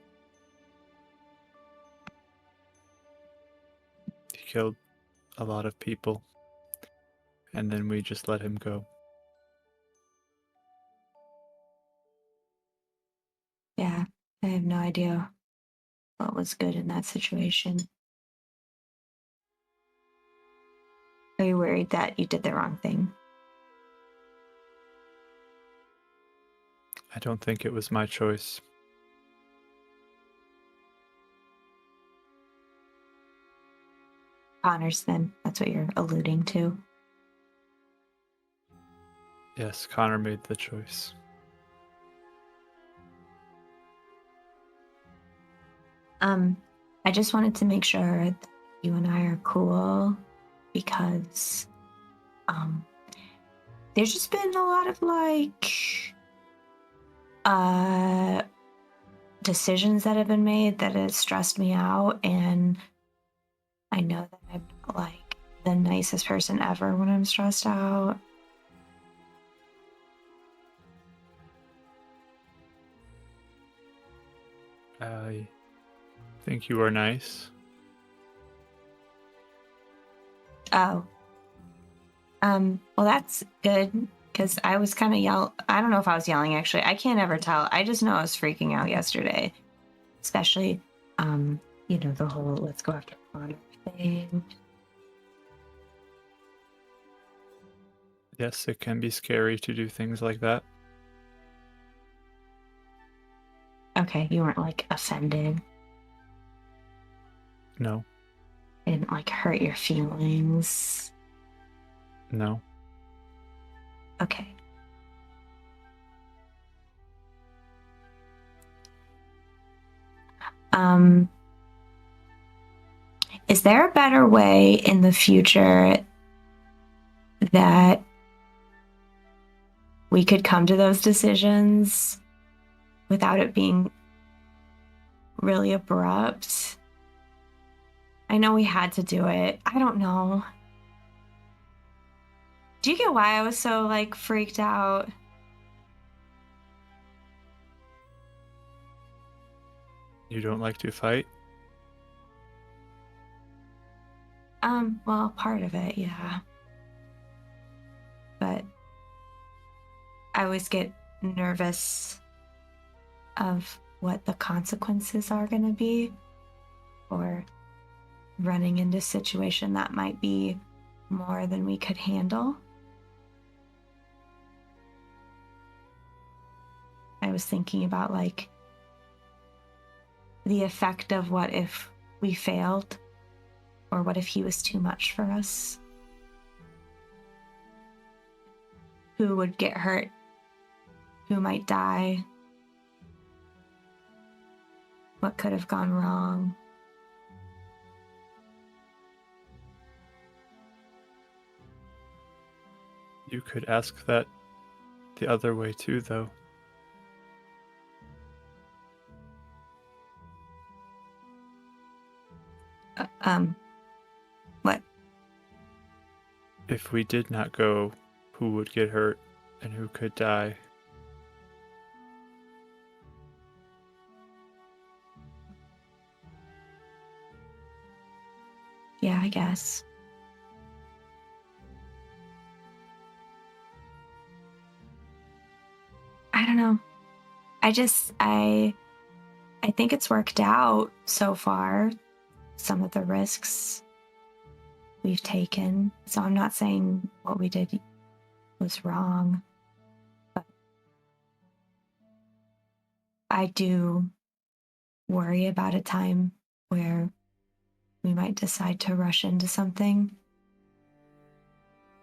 He killed a lot of people, and then we just let him go. Yeah, I have no idea what was good in that situation. Are you worried that you did the wrong thing? I don't think it was my choice. Connor's then. That's what you're alluding to. Yes, Connor made the choice. I just wanted to make sure that you and I are cool because there's just been a lot of decisions that have been made that have stressed me out, and I know that I'm not like the nicest person ever when I'm stressed out. I think you are nice. Oh. Well, that's good, because I was kind of I don't know if I was yelling, actually. I can't ever tell. I just know I was freaking out yesterday. Especially, the whole let's go after Connor thing. Yes, it can be scary to do things like that. Okay, you weren't, like, offended. No, It didn't, like, hurt your feelings. no. Okay. Is there a better way in the future that we could come to those decisions without it being really abrupt? I know we had to do it. I don't know. Do you get why I was so, like, freaked out? You don't like to fight? Well, part of it, yeah. But I always get nervous of what the consequences are going to be, or running into a situation that might be more than we could handle. I was thinking about, like, the effect of what if we failed, or what if he was too much for us? Who would get hurt? Who might die? What could have gone wrong? You could ask that the other way too, though. What? If we did not go, who would get hurt and who could die? Yeah, I guess. I don't know. I think it's worked out so far, some of the risks we've taken. So I'm not saying what we did was wrong, but I do worry about a time where we might decide to rush into something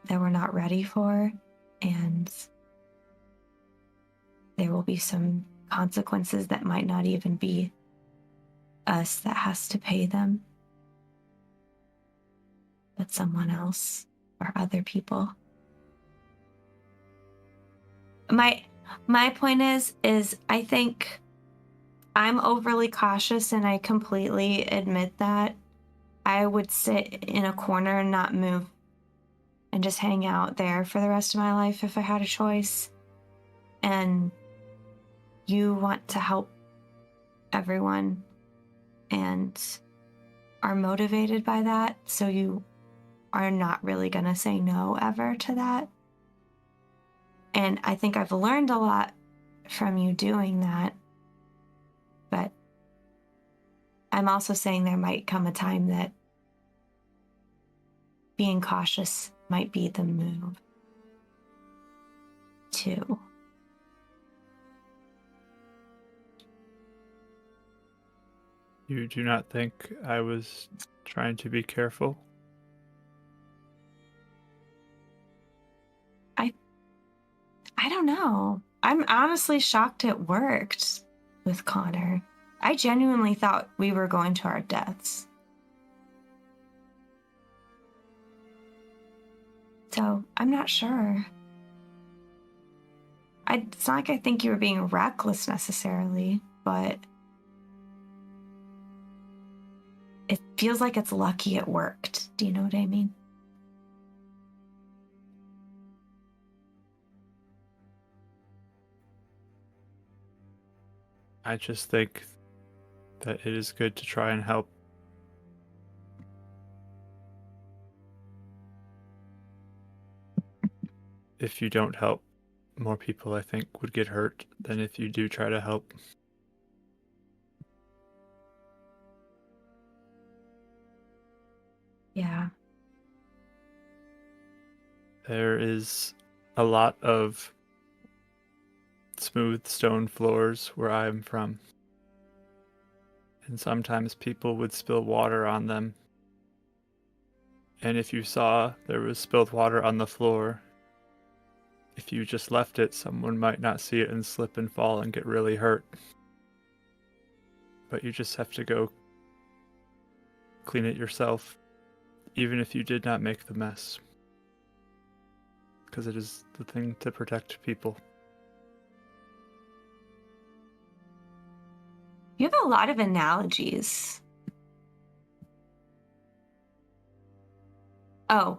that we're not ready for, and there will be some consequences that might not even be us that has to pay them, but someone else or other people. My point is I think I'm overly cautious, and I completely admit that. I would sit in a corner and not move and just hang out there for the rest of my life if I had a choice. And you want to help everyone and are motivated by that, so you are not really going to say no ever to that. And I think I've learned a lot from you doing that, but I'm also saying there might come a time that being cautious might be the move, too. You do not think I was trying to be careful? I don't know. I'm honestly shocked it worked with Connor. I genuinely thought we were going to our deaths. So, I'm not sure. It's not like I think you were being reckless necessarily, but it feels like it's lucky it worked. Do you know what I mean? I just think that it is good to try and help. If you don't help, more people, I think, would get hurt than if you do try to help. Yeah. There is a lot of smooth stone floors where I'm from. And sometimes people would spill water on them. And if you saw there was spilled water on the floor, if you just left it, someone might not see it and slip and fall and get really hurt. But you just have to go clean it yourself, even if you did not make the mess. Because it is the thing to protect people. You have a lot of analogies. Oh,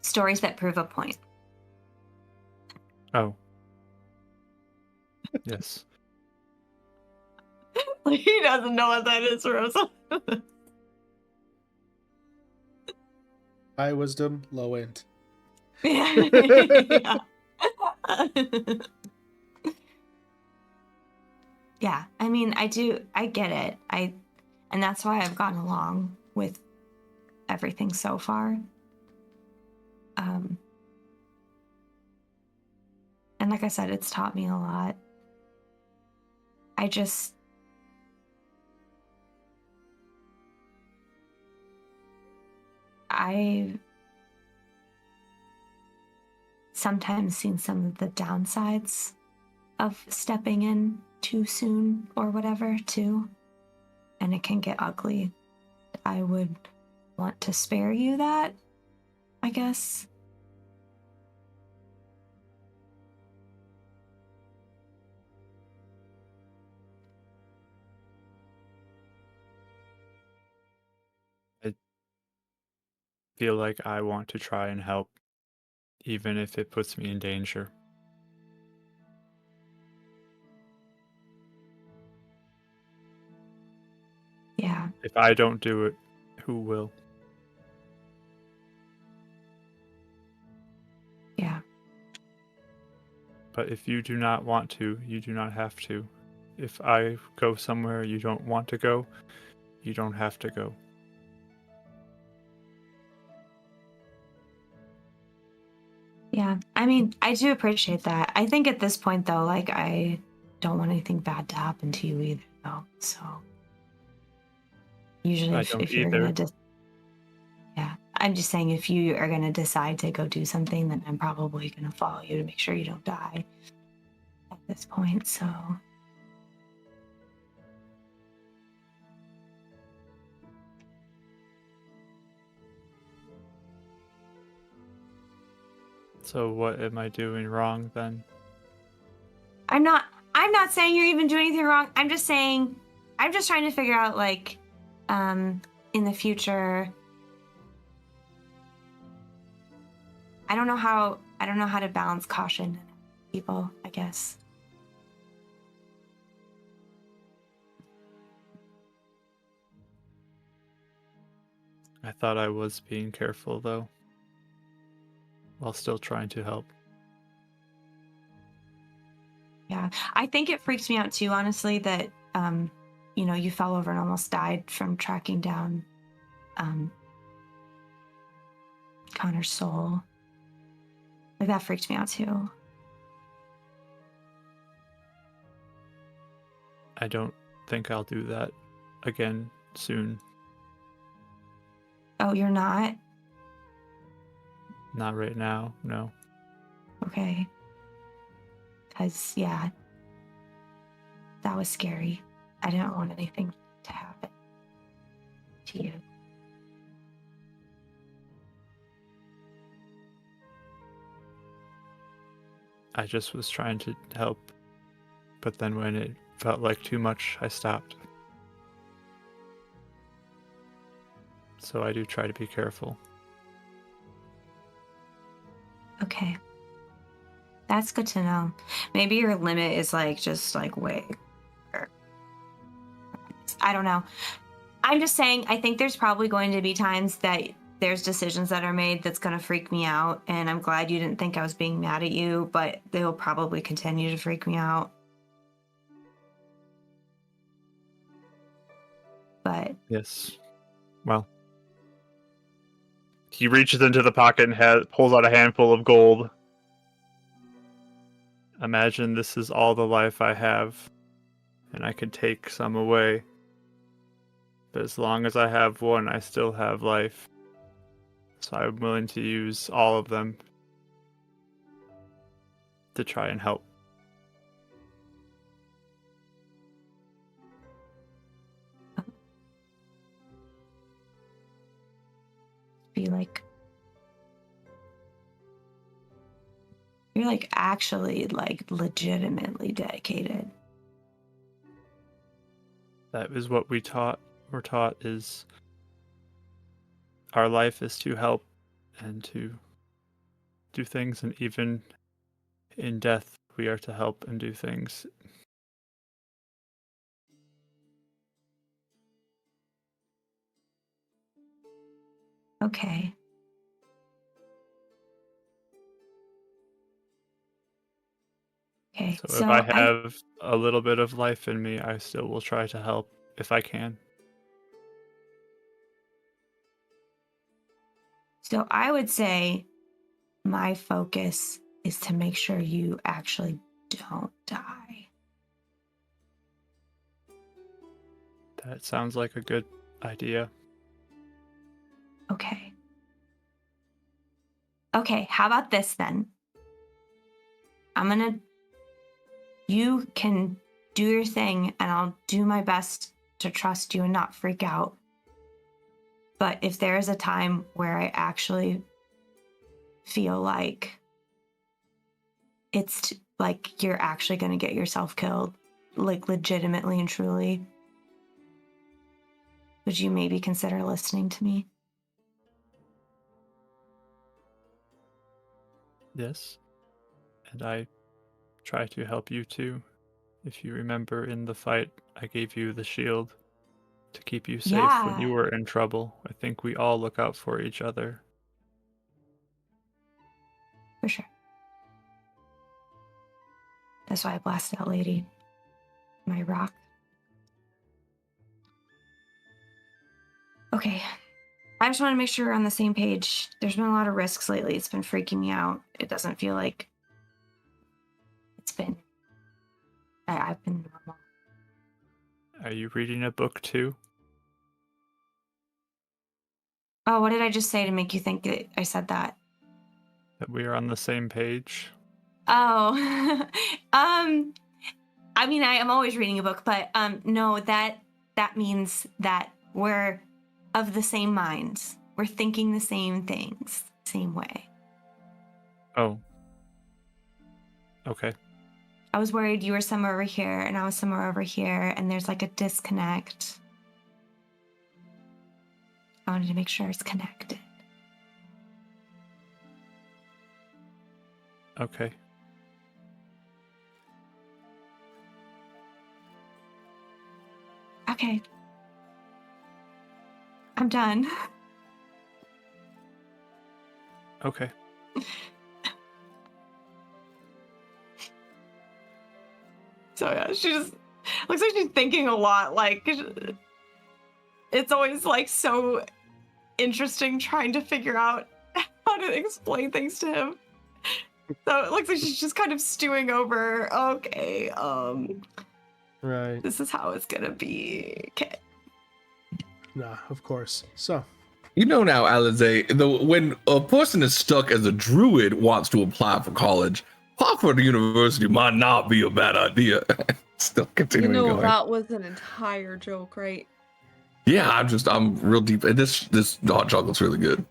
stories that prove a point. Oh. Yes. He doesn't know what that is, Rosa. High wisdom, low end. Yeah. Yeah, I mean, I get it. And that's why I've gone along with everything so far. And like I said, it's taught me a lot. I've sometimes seen some of the downsides of stepping in too soon or whatever, too. And it can get ugly. I would want to spare you that, I guess. I feel like I want to try and help, even if it puts me in danger. Yeah. If I don't do it, who will? Yeah. But if you do not want to, you do not have to. If I go somewhere you don't want to go, you don't have to go. Yeah. I mean, I do appreciate that. I think at this point, though, like, I don't want anything bad to happen to you either, though. So usually I if don't you're either. gonna yeah, I'm just saying if you are gonna decide to go do something, then I'm probably gonna follow you to make sure you don't die at this point. So So what am I doing wrong then? I'm not saying you're even doing anything wrong. I'm just saying I'm just trying to figure out, like, in the future, I don't know how to balance caution and people, I guess. I thought I was being careful though, while still trying to help. Yeah, I think it freaks me out too, honestly, that you fell over and almost died from tracking down Connor's soul. Like, that freaked me out too. I don't think I'll do that again soon. Oh, you're not? Not right now, no. Okay. Because, yeah, that was scary. I didn't want anything to happen to you. I just was trying to help, but then when it felt like too much, I stopped. So I do try to be careful. Okay. That's good to know. Maybe your limit is like just like way. I don't know. I'm just saying, I think there's probably going to be times that there's decisions that are made that's going to freak me out. And I'm glad you didn't think I was being mad at you, but they will probably continue to freak me out. But Yes. Well. He reaches into the pocket and pulls out a handful of gold. Imagine this is all the life I have, and I could take some away. But as long as I have one, I still have life. So I'm willing to use all of them to try and help. be like, you're like actually like legitimately dedicated. That is what we're taught is our life is to help and to do things, and even in death we are to help and do things. Okay. Okay. So if I have a little bit of life in me, I still will try to help if I can. So I would say my focus is to make sure you actually don't die. That sounds like a good idea. Okay. Okay, how about this then? You can do your thing and I'll do my best to trust you and not freak out. But if there is a time where I actually feel like it's like you're actually going to get yourself killed, like legitimately and truly, would you maybe consider listening to me? Yes. And I try to help you too. If you remember in the fight, I gave you the shield to keep you safe when you were in trouble. I think we all look out for each other. For sure. That's why I blasted that lady. My rock. Okay. I just want to make sure we're on the same page. There's been a lot of risks lately. It's been freaking me out. It doesn't feel like it's been... I've been normal. Are you reading a book too? Oh, what did I just say to make you think that I said that? That we are on the same page? Oh, I mean, I am always reading a book, but no, that means that we're of the same minds. We're thinking the same things, same way. Oh. Okay. I was worried you were somewhere over here and I was somewhere over here, and there's like a disconnect. I wanted to make sure it's connected. Okay. Okay. I'm done. Okay. So yeah, she just Looks like she's thinking a lot. Like, it's always like so interesting trying to figure out how to explain things to him. So it looks like she's just kind of stewing over. Okay, Right. this is how it's gonna be. Okay. Nah, of course. So, You know now, Alize, when a person is stuck as a druid wants to apply for college, Harvard University might not be a bad idea. Still You continuing know going. that was an entire joke, right? Yeah, I'm real deep. This hot chocolate's really good.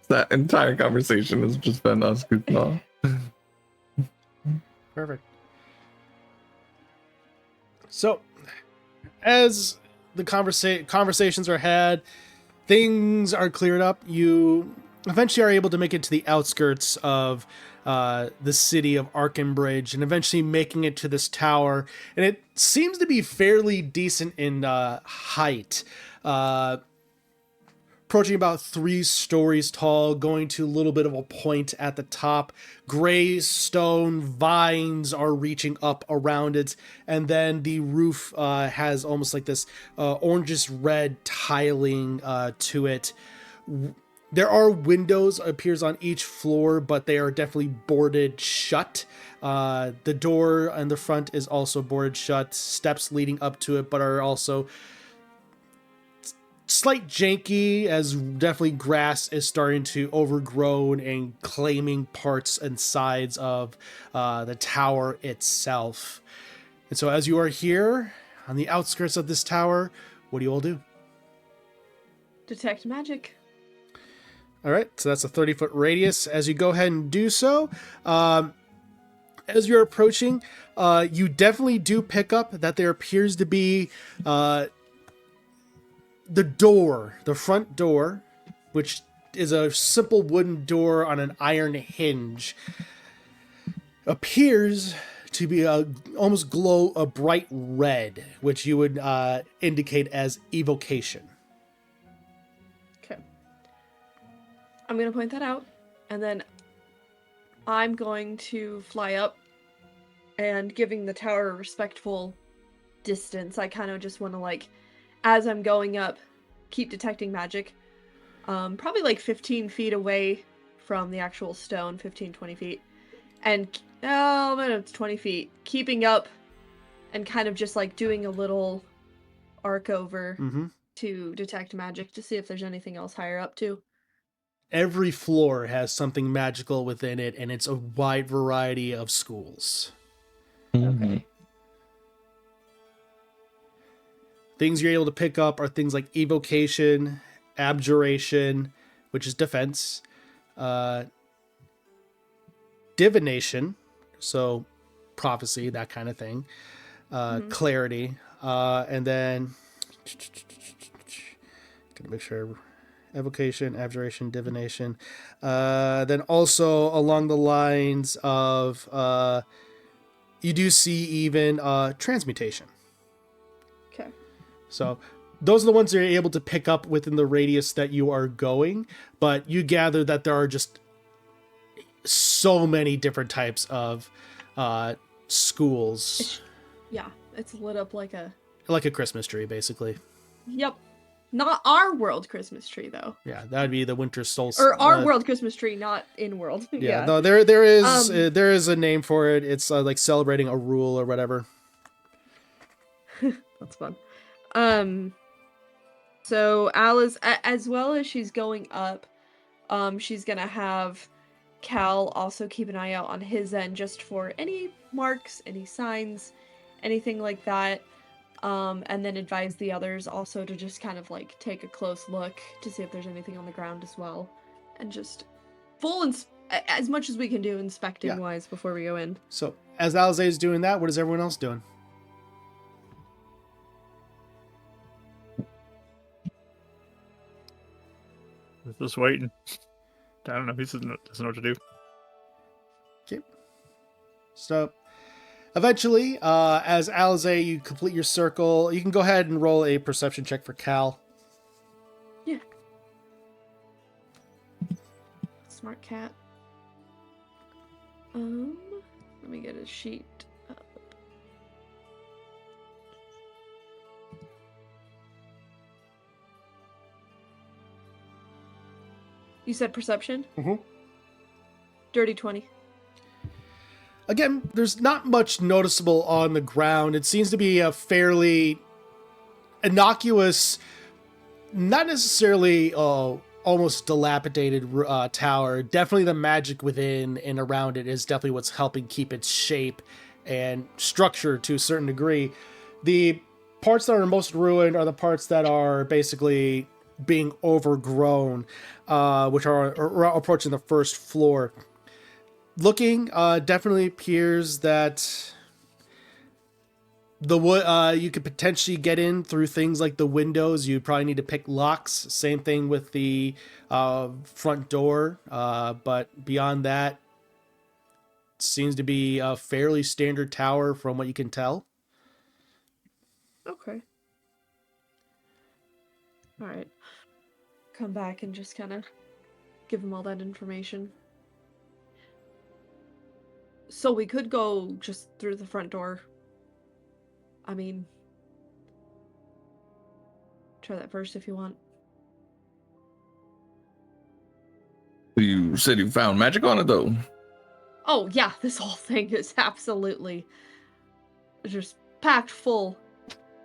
That entire conversation has just been us goofing off. perfect. So, as the conversations are had, things are cleared up. You eventually are able to make it to the outskirts of the city of Arkenbridge, and eventually making it to this tower. And it seems to be fairly decent in height. Approaching about 3 stories tall, going to a little bit of a point at the top. Gray stone vines are reaching up around it, and then the roof has almost like this orangish red tiling to it. There are windows, appears, on each floor, but they are definitely boarded shut. The door in the front is also boarded shut. Steps leading up to it, but are also slight janky, as definitely grass is starting to overgrown and claiming parts and sides of the tower itself. And so as you are here on the outskirts of this tower, what do you all do? Detect magic. All right, so that's a 30-foot radius. As you go ahead and do so, as you're approaching, you definitely do pick up that there appears to be the front door, which is a simple wooden door on an iron hinge, appears to be almost glow a bright red, which you would indicate as evocation. Okay. I'm going to point that out, and then I'm going to fly up, and giving the tower a respectful distance, I kind of just want to, like, as I'm going up, keep detecting magic. Probably like 15 feet away from the actual stone, 15, 20 feet. And, it's 20 feet. Keeping up and kind of just like doing a little arc over to detect magic to see if there's anything else higher up too. Every floor has something magical within it, and it's a wide variety of schools. Okay. Things you're able to pick up are things like evocation, abjuration, which is defense, divination, so prophecy, that kind of thing, clarity, and then gonna make sure evocation, abjuration, divination. Then also along the lines of you do see even transmutation. Okay. So those are the ones that you're able to pick up within the radius that you are going, but you gather that there are just so many different types of schools. It's lit up like a Christmas tree, basically. Yep. Not our world Christmas tree though. Yeah, that would be the winter solstice. Or our world Christmas tree, not in world. Yeah, no, there is a name for it. It's like celebrating a rule or whatever. That's fun. So Alice, as well as she's going up, she's gonna have Cal also keep an eye out on his end just for any marks, any signs, anything like that. And then advise the others also to just kind of like take a close look to see if there's anything on the ground as well, and just as much as we can do inspecting wise before we go in. So as Alize is doing that, what is everyone else doing? Just waiting. I don't know. He doesn't know what to do. Okay. So eventually, as Alize, you complete your circle. You can go ahead and roll a perception check for Cal. Yeah. Smart cat. Let me get his sheet up. You said perception? Mhm. Dirty 20. Again, there's not much noticeable on the ground. It seems to be a fairly innocuous, not necessarily almost dilapidated tower. Definitely the magic within and around it is definitely what's helping keep its shape and structure to a certain degree. The parts that are most ruined are the parts that are basically being overgrown, which are approaching the first floor. Looking, definitely appears that the wood, you could potentially get in through things like the windows. You probably need to pick locks. Same thing with the front door. But beyond that, seems to be a fairly standard tower from what you can tell. Okay. Alright. Come back and just kind of give him all that information. So we could go just through the front door. I mean, try that first if you want. You said you found magic on it, though. Oh, yeah, this whole thing is absolutely just packed full.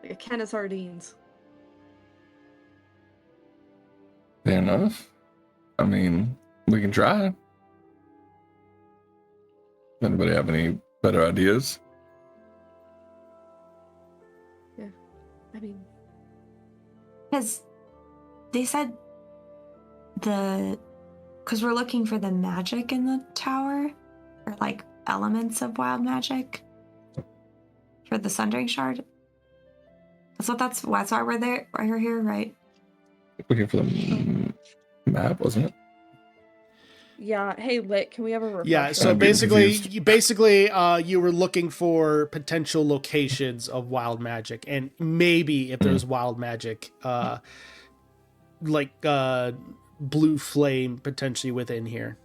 Like a can of sardines. Fair enough. I mean, we can try. Anybody have any better ideas? I mean, Because they said because we're looking for the magic in the tower, or like elements of wild magic for the Sundering Shard. That's why we're there. We're here, right? Looking for the map, wasn't it? yeah. Hey, Lit, can we have a refresher? Yeah, so I'm getting basically, you were looking for potential locations of wild magic, and maybe if there's wild magic, like blue flame potentially within here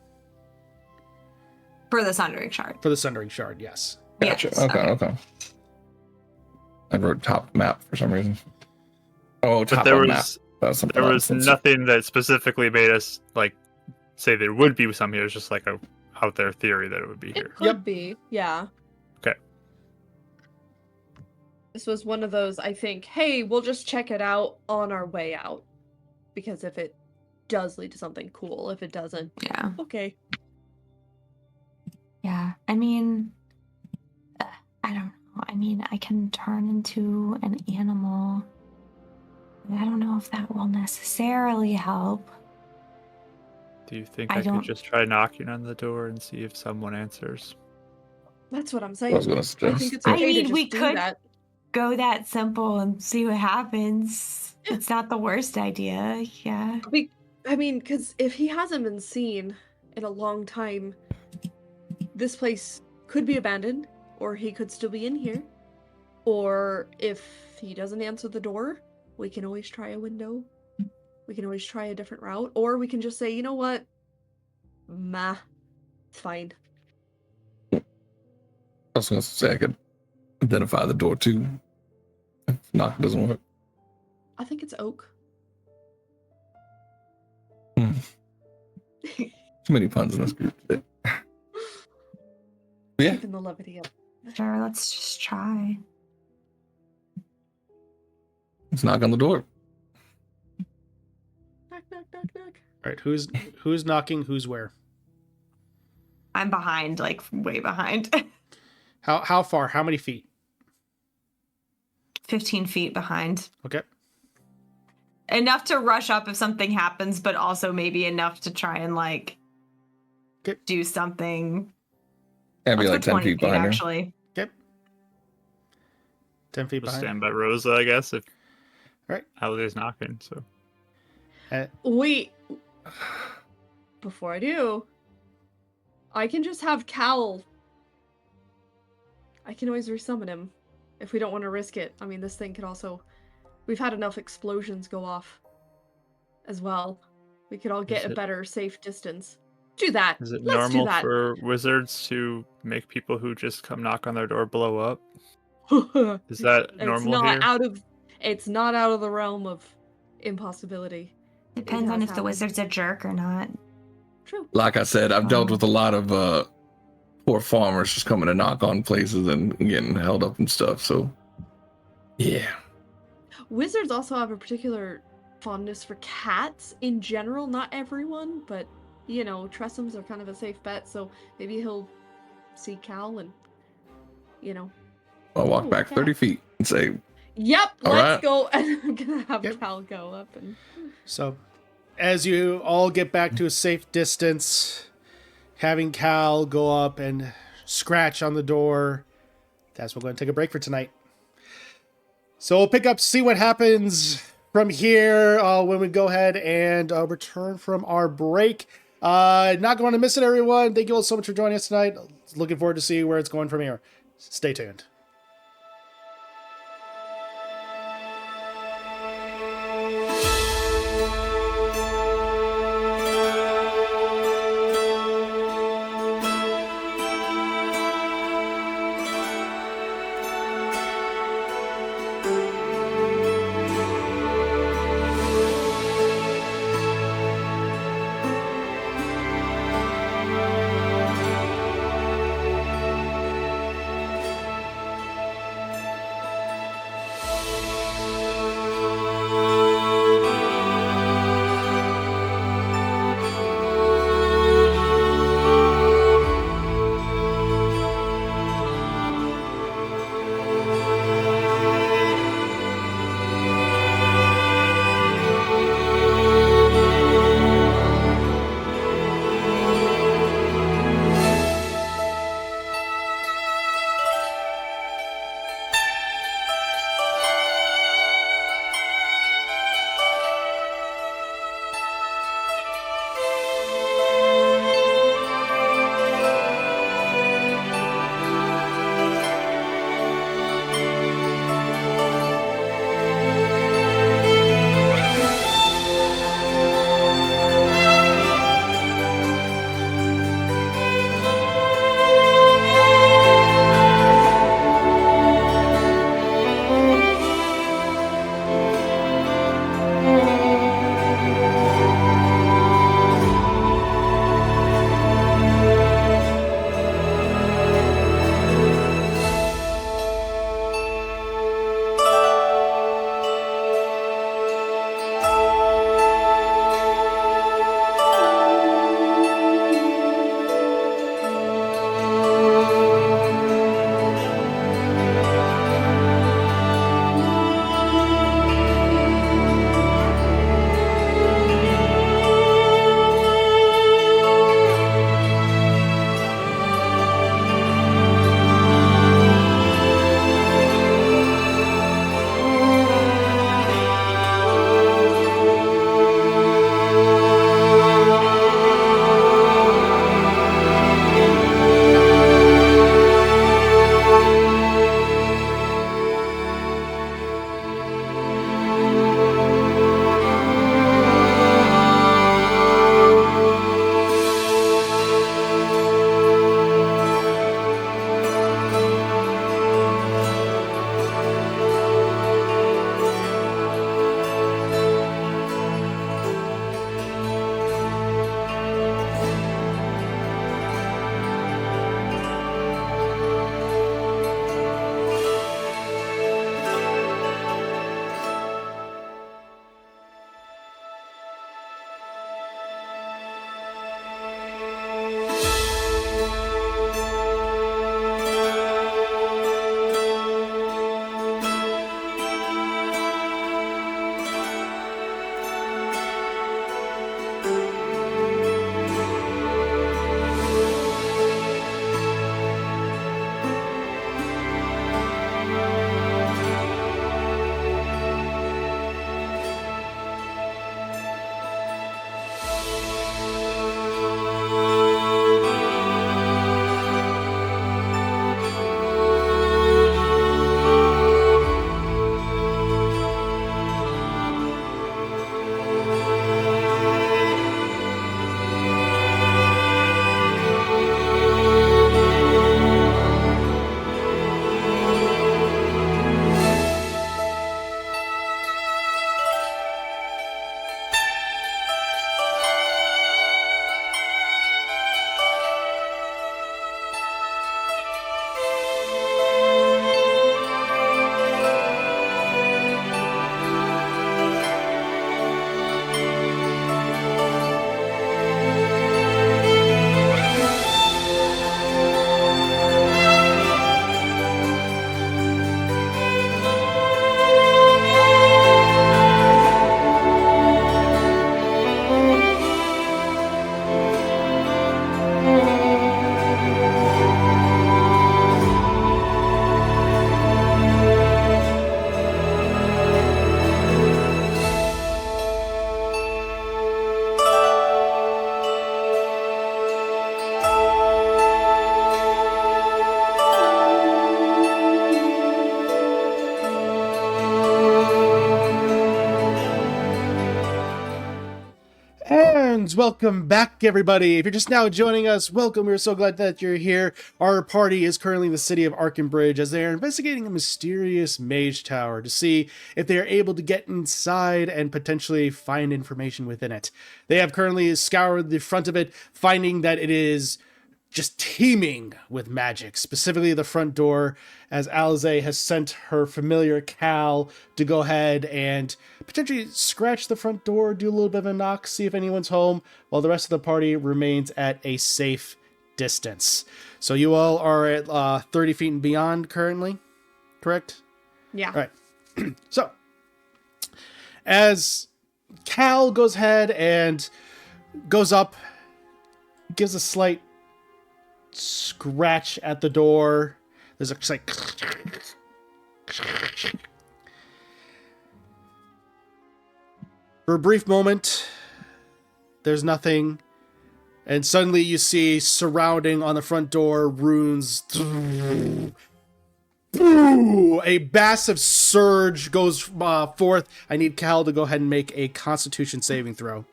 For the Sundering Shard. for the Sundering Shard. Yes. Gotcha. Yes, Okay. I wrote top map for some reason. Oh, top But there of map. was That's something there was else. nothing that specifically made us like say there would be some here. It's just like a out there theory that it would be here. It could be, yeah. Okay. This was one of those, I think, hey, we'll just check it out on our way out. Because if it does lead to something cool, if it doesn't, Yeah. okay. Yeah. I mean, I don't know. I mean, I can turn into an animal. I don't know if that will necessarily help. Do you think I I don't- could just try knocking on the door and see if someone answers? That's what I'm I saying. was gonna I suggest. think it's I okay to mean, just we do could- that. Go that simple and see what happens. Yeah. It's not the worst idea. Yeah. I mean, because if he hasn't been seen in a long time, this place could be abandoned, or he could still be in here. Or if he doesn't answer the door, we can always try a window. We can always try a different route. Or we can just say, you know what? It's fine. I was gonna say I could identify the door too. If knock doesn't work. I think it's oak. Too many puns in this group today. Yeah. Keeping the levity up. Sure, let's just try. Let's knock on the door. Knock, knock, knock, knock. All right, who's knocking? Who's where? I'm behind, like way behind. How far? How many feet? 15 feet behind. Okay. Enough to rush up if something happens, but also maybe enough to try and like Okay. do something. Can't be Let's like go 10 feet behind her. actually. Okay. 10 feet Just behind. stand by Rosa, I guess, if Right. Halliday's knocking. So Wait. Before I do, I can just have Cal. I can always resummon him if we don't want to risk it. I mean, this thing could also. We've had enough explosions go off as well. We could all get Is a it- better safe distance. Do that. is it Let's do normal that. for wizards to make people who just come knock on their door blow up? Is that it's normal not here? out of. It's not out of the realm of impossibility. Depends on has if the happened. wizard's a jerk or not. True. Like I said, I've dealt with a lot of poor farmers just coming to knock on places and getting held up and stuff. So, yeah. Wizards also have a particular fondness for cats in general. Not everyone, but you know, Tressums are kind of a safe bet. So maybe he'll see Cal and, you know. I'll walk back 30 feet and say, "Yep, all let's right. go." And I'm gonna have Yep. Cal go up and. So, as you all get back to a safe distance, having Cal go up and scratch on the door, that's what we're going to take a break for tonight. So we'll pick up, see what happens from here when we go ahead and return from our break. Not going to miss it, everyone. Thank you all so much for joining us tonight. Looking forward to see where it's going from here. Stay tuned. Greetings, welcome back, everybody. If you're just now joining us, welcome. We're so glad that you're here. Our party is currently in the city of Arkenbridge as they are investigating a mysterious mage tower to see if they are able to get inside and potentially find information within it. They have currently scoured the front of it, finding that it is just teeming with magic, specifically the front door, as Alize has sent her familiar Cal to go ahead and potentially scratch the front door, do a little bit of a knock, see if anyone's home, while the rest of the party remains at a safe distance. So you all are at 30 feet and beyond currently, correct? Yeah. All right. So, as Cal goes ahead and goes up, gives a slight scratch at the door. There's a like for a brief moment there's nothing, and suddenly you see surrounding on the front door runes. A massive surge goes forth. I need Cal to go ahead and make a Constitution saving throw.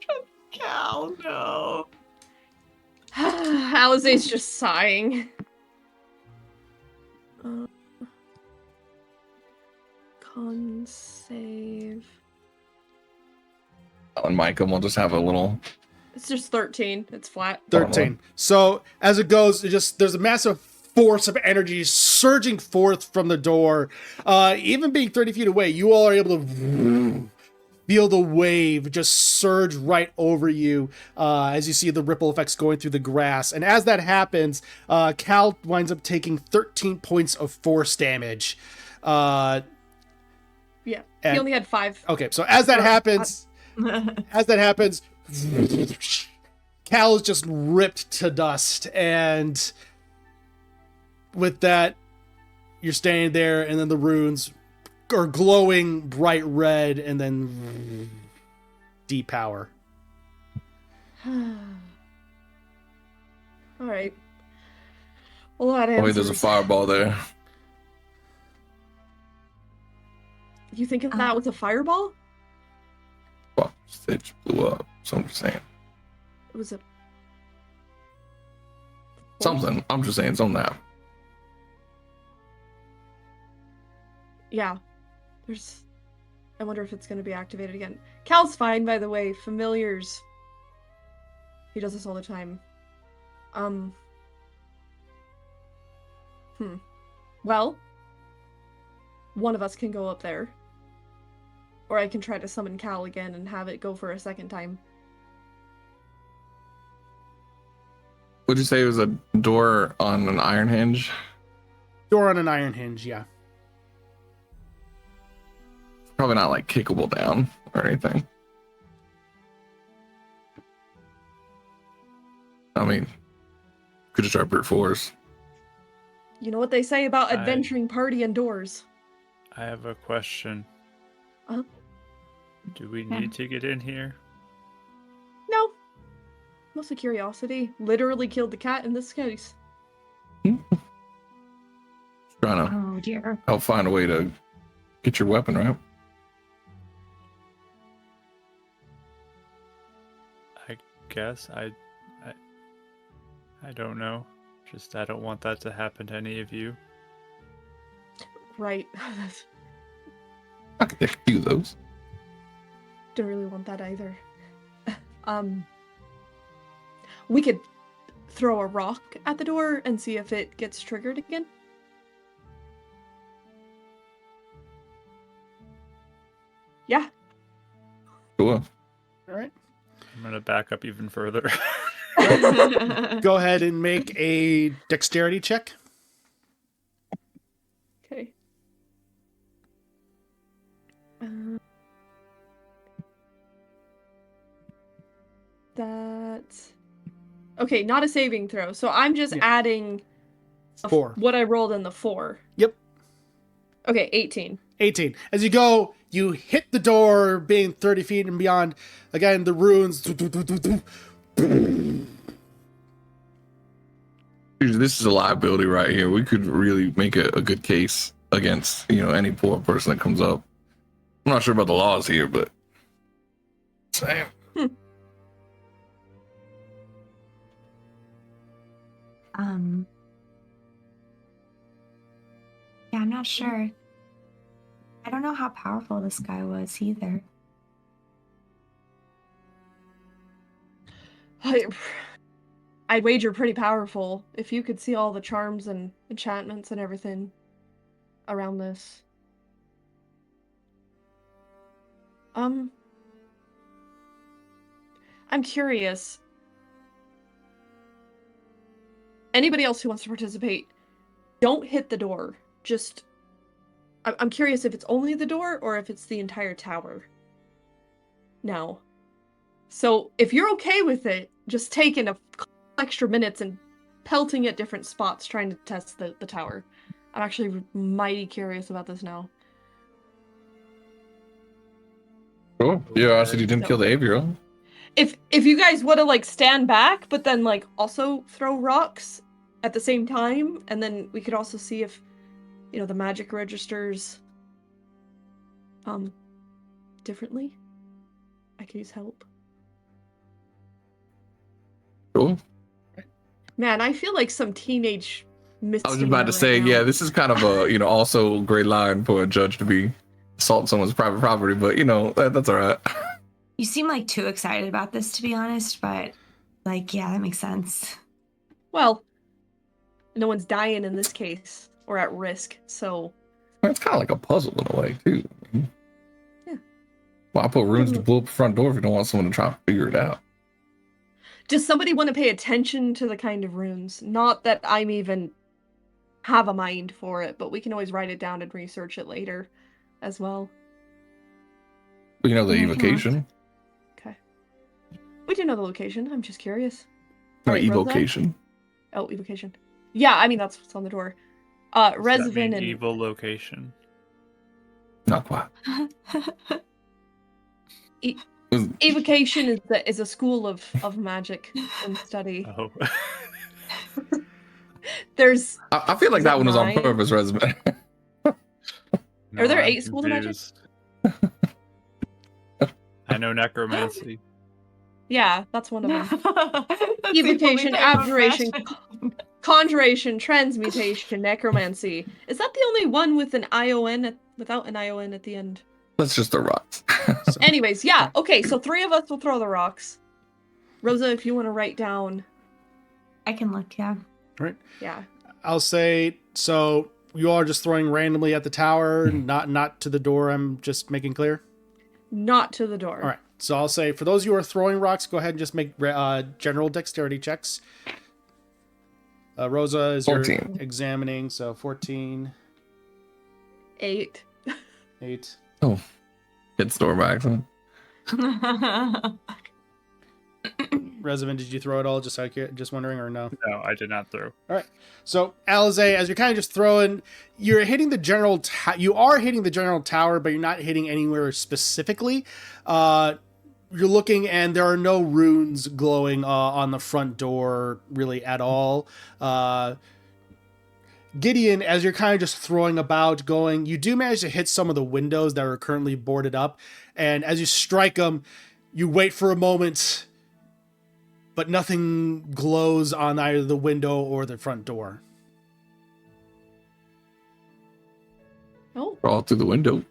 Cal, no. Alize's just sighing. Con save. And Micah will just have a little. It's just 13. It's flat. 13. So as it goes, there's a massive force of energy surging forth from the door. Even being 30 feet away, you all are able to feel the wave just surge right over you as you see the ripple effects going through the grass. And as that happens, Cal winds up taking 13 points of force damage. Yeah. He only had 5. Okay, so as that happens, Cal is just ripped to dust, and with that, you're standing there, and then the runes are glowing bright red, and then depower. All right. A lot of Oh, wait, there's a answers. fireball there. You thinking that was a fireball? Well, it blew up. So I'm just saying. It was a Something. I'm just saying something happened. Yeah. I wonder if it's going to be activated again. Cal's fine, by the way. Familiars. He does this all the time. Well, one of us can go up there. Or I can try to summon Cal again and have it go for a second time. Would you say it was a door on an iron hinge? Door on an iron hinge, yeah. Probably not like kickable down or anything. I mean, could just try brute force. You know what they say about adventuring party indoors? I have a question. Do we need to get in here? No. Mostly curiosity. Literally killed the cat in this case. Trying to Oh dear. help find a way to get your weapon, right? I guess I don't know. Just I don't want that to happen to any of you. Right. I could take a few of those. Don't really want that either. We could throw a rock at the door and see if it gets triggered again. Yeah. Cool. All right. I'm gonna back up even further. Go ahead and make a dexterity check. Okay. That's okay. Not a saving throw. So I'm just Yeah. adding 4. what I rolled in the 4. Yep. Okay, 18. 18. As you go, you hit the door, being 30 feet and beyond. Again, the runes. Dude, this is a liability right here. We could really make a good case against, any poor person that comes up. I'm not sure about the laws here, but same. Yeah, I'm not sure. I don't know how powerful this guy was either. I'd wager pretty powerful if you could see all the charms and enchantments and everything around this. I'm curious. Anybody else who wants to participate, don't hit the door. Just, I'm curious if it's only the door or if it's the entire tower. No. So if you're okay with it, just taking a couple extra minutes and pelting at different spots trying to test the tower. I'm actually mighty curious about this now. Cool. Yeah, I said you didn't kill the aviary. If you guys want to like stand back, but then like also throw rocks at the same time, and then we could also see if the magic registers differently. I could use help. Cool. Man, I feel like some teenage misdemeanor. I was just about to say, right now. yeah, this is kind of a also a great line for a judge to be assaulting someone's private property, but that's all right. You seem like too excited about this, to be honest, but like, yeah, that makes sense. Well, no one's dying in this case or at risk, so It's kind of like a puzzle in a way too. Yeah. Well, I put runes to blow up the front door if you don't want someone to try and figure it out. does somebody want to pay attention to the kind of runes? Not that I'm even have a mind for it, but we can always write it down and research it later as well. The Yeah, I can evocation. Okay. We do know the location. I'm just curious. No, Alright, Rosa? evocation. Oh, evocation. Yeah, I mean, that's what's on the door. Does that Resvin mean and... evil location. Not quite. Evocation is a school of magic and study. Oh. There's... I feel like Is that that one was on 9? purpose, resume. Are there I'm 8 schools of magic? confused. I know necromancy. Yeah, that's one of them. That's the Evocation, only type of abjuration, magic. conjuration, transmutation, necromancy. Is that the only one with an ION without an ION at the end? That's just the rocks. Anyways, yeah. Okay, so 3 of us will throw the rocks. Rosa, if you want to write down. I can look, yeah. Right. Yeah. I'll say, so you all are just throwing randomly at the tower, not to the door. I'm just making clear. Not to the door. All right. So I'll say, for those of you who are throwing rocks, go ahead and just make general dexterity checks. Rosa is 14. your examining, so 14, 8. 8. Oh, hit store by accident. Resident, did you throw it all? Just wondering, or no? No, I did not throw. All right. So Alize, as you're kind of just throwing, you're hitting the general. You are hitting the general tower, but you're not hitting anywhere specifically. You're looking, and there are no runes glowing on the front door really at all. Gideon, as you're kind of just throwing about, going, you do manage to hit some of the windows that are currently boarded up, and as you strike them, you wait for a moment, but nothing glows on either the window or the front door. Oh, Crawl through the window.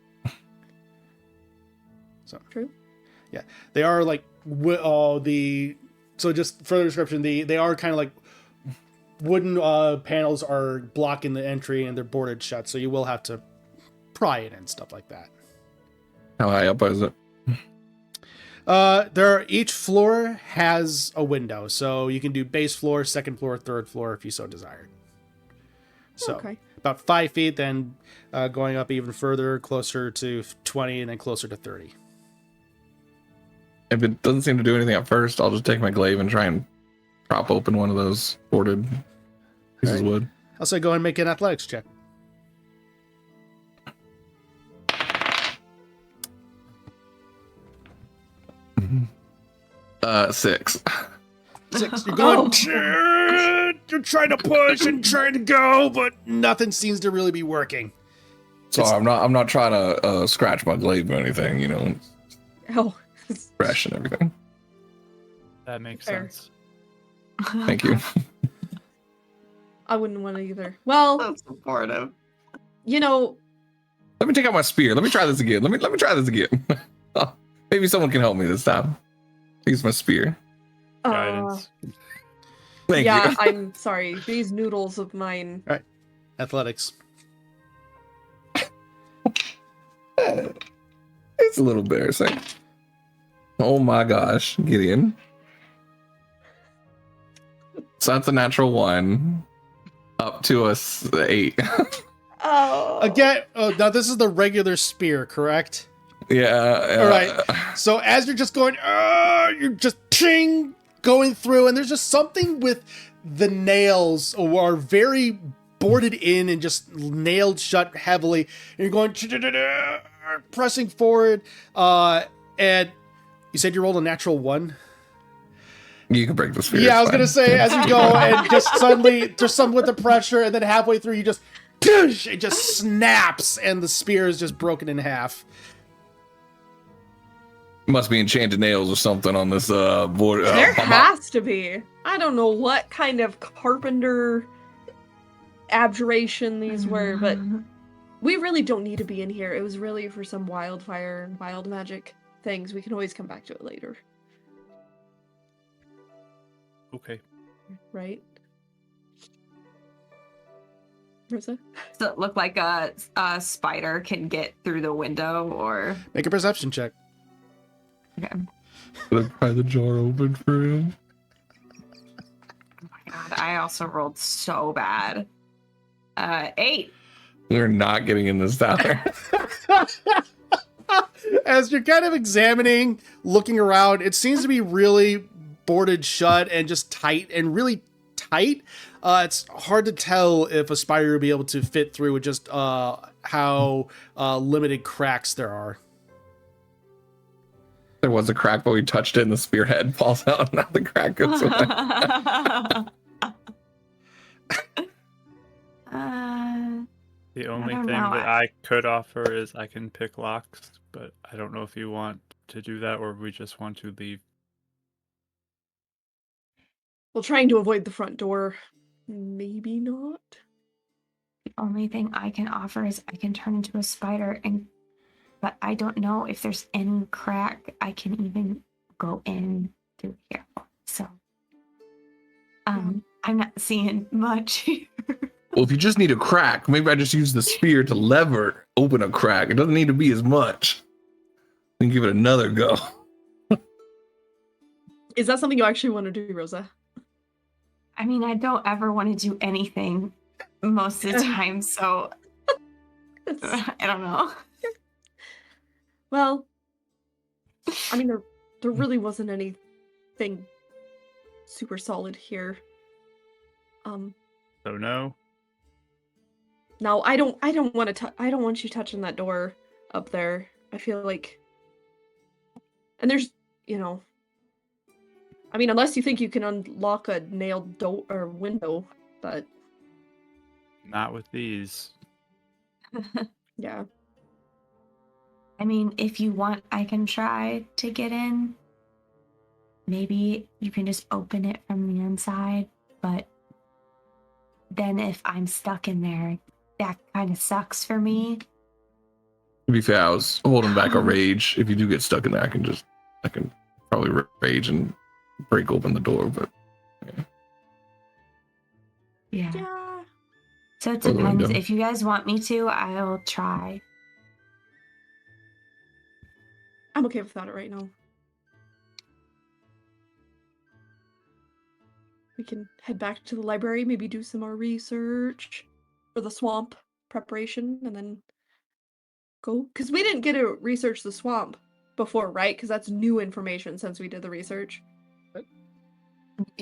So true. yeah, they are like so just further description, they are kind of like wooden panels are blocking the entry and they're boarded shut, so you will have to pry it and stuff like that. How high up is it? Each floor has a window, so you can do base floor, second floor, third floor if you so desired. So Okay. about 5 feet, then going up even further, closer to 20, and then closer to 30. If it doesn't seem to do anything at first, I'll just take my glaive and try and prop open one of those boarded pieces of wood. I'll say go ahead and make an athletics check. Mm-hmm. 6. 6. You're going. You're trying to push and trying to go, but nothing seems to really be working. So I'm not trying to scratch my glaive or anything, Oh. fresh and everything. That makes Fair. sense. Thank you. I wouldn't want to either. Well, So supportive. you know, Let me take out my spear. Let me try this again. Let me try this again. Maybe someone can help me this time. Use my spear. Guidance. Thank yeah, you. I'm sorry. These noodles of mine. Athletics. It's a little embarrassing. Oh my gosh, Gideon. So that's a natural 1. Up to a 8. Oh. Again, now this is the regular spear, correct? Yeah. All right. So as you're just going, you're just ching going through, and there's just something with the nails are very boarded in and just nailed shut heavily. And you're going pressing forward, and you said you rolled a natural 1. You can break the spear. Yeah, I was it's gonna fine. say as you go and just suddenly there's some with the pressure, and then halfway through you just it just snaps, and the spear is just broken in half. Must be enchanted nails or something on this board. There has to be. I don't know what kind of carpenter abjuration these were, but we really don't need to be in here. It was really for some wildfire and wild magic things. We can always come back to it later, Okay. right? Rosa? Does it look like a spider can get through the window, or Make a perception check. okay. Let's pry the jar open for him. Oh my god, I also rolled so bad. 8. We're not getting in this tower. As you're kind of examining, looking around, it seems to be really boarded shut and just tight and really tight. It's hard to tell if a spider would be able to fit through with just how limited cracks there are. There was a crack, but we touched it and the spearhead falls out. Now the crack goes away. The only don't thing know. that I could offer is I can pick locks, but I don't know if you want to do that or we just want to leave. Well, trying to avoid the front door. Maybe not. The only thing I can offer is I can turn into a spider, but I don't know if there's any crack I can even go in through here. So I'm not seeing much here. Well, if you just need a crack, maybe I just use the spear to lever open a crack. It doesn't need to be as much. We can give it another go. Is that something you actually want to do, Rosa? I mean, I don't ever want to do anything most of the time, so I don't know. Well, I mean, there really wasn't anything super solid here. So no. No, I don't want to. I don't want you touching that door up there. I feel like, and there's, I mean, unless you think you can unlock a nailed door or window, but Not with these. yeah. I mean, if you want, I can try to get in. Maybe you can just open it from the inside, but then if I'm stuck in there, that kind of sucks for me. To be fair, I was holding back a rage. If you do get stuck in there, I can probably rage and break open the door, but Yeah. Yeah. So it Or the depends. window. If you guys want me to, I'll try. I'm okay without it right now. We can head back to the library, maybe do some more research for the swamp preparation, and then go. Because we didn't get to research the swamp before, right? Because that's new information since we did the research. Do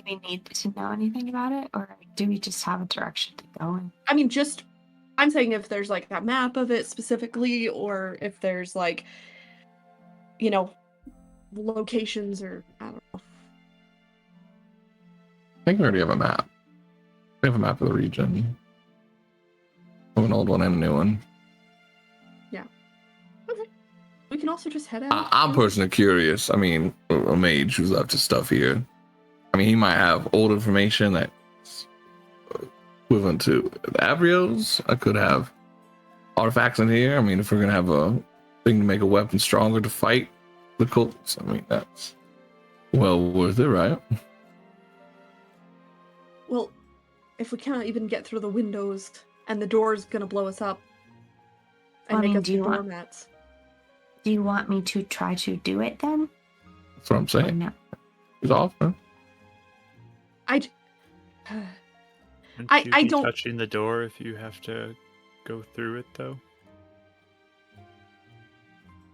we need to know anything about it, or do we just have a direction to go in? I mean, I'm saying if there's like a map of it specifically, or if there's like, locations, or I don't know. I think we already have a map. We have a map of the region. Of an old one and a new one. Okay. We can also just head out. I'm personally curious. I mean, a mage who's left his stuff here. I mean, he might have old information that's equivalent to the Abrios. I could have artifacts in here. I mean, if we're gonna have a thing to make a weapon stronger to fight the cults, I mean, that's well worth it, right? Well, if we can't even get through the windows and the door's gonna blow us up and I make mean, us do you want- doormats. Do you want me to try to do it then? That's what I'm Or saying. no? It's off, huh? I Wouldn't you I be don't- touching the door if you have to go through it, though.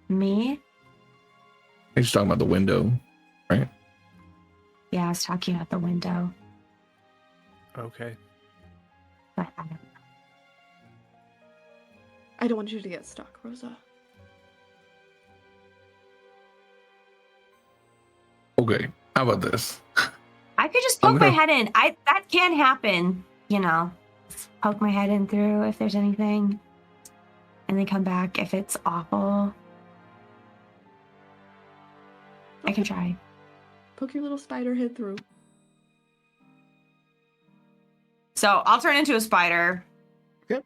Me? He's talking about the window, right? Yeah, I was talking about the window. Okay. But I don't. I don't want you to get stuck, Rosa. Okay. How about this? I could just I'm poke my gonna- head in. That can happen, you know. Just poke my head in through if there's anything, and then come back if it's awful. I can try. Poke your little spider head through. So I'll turn into a spider. Yep.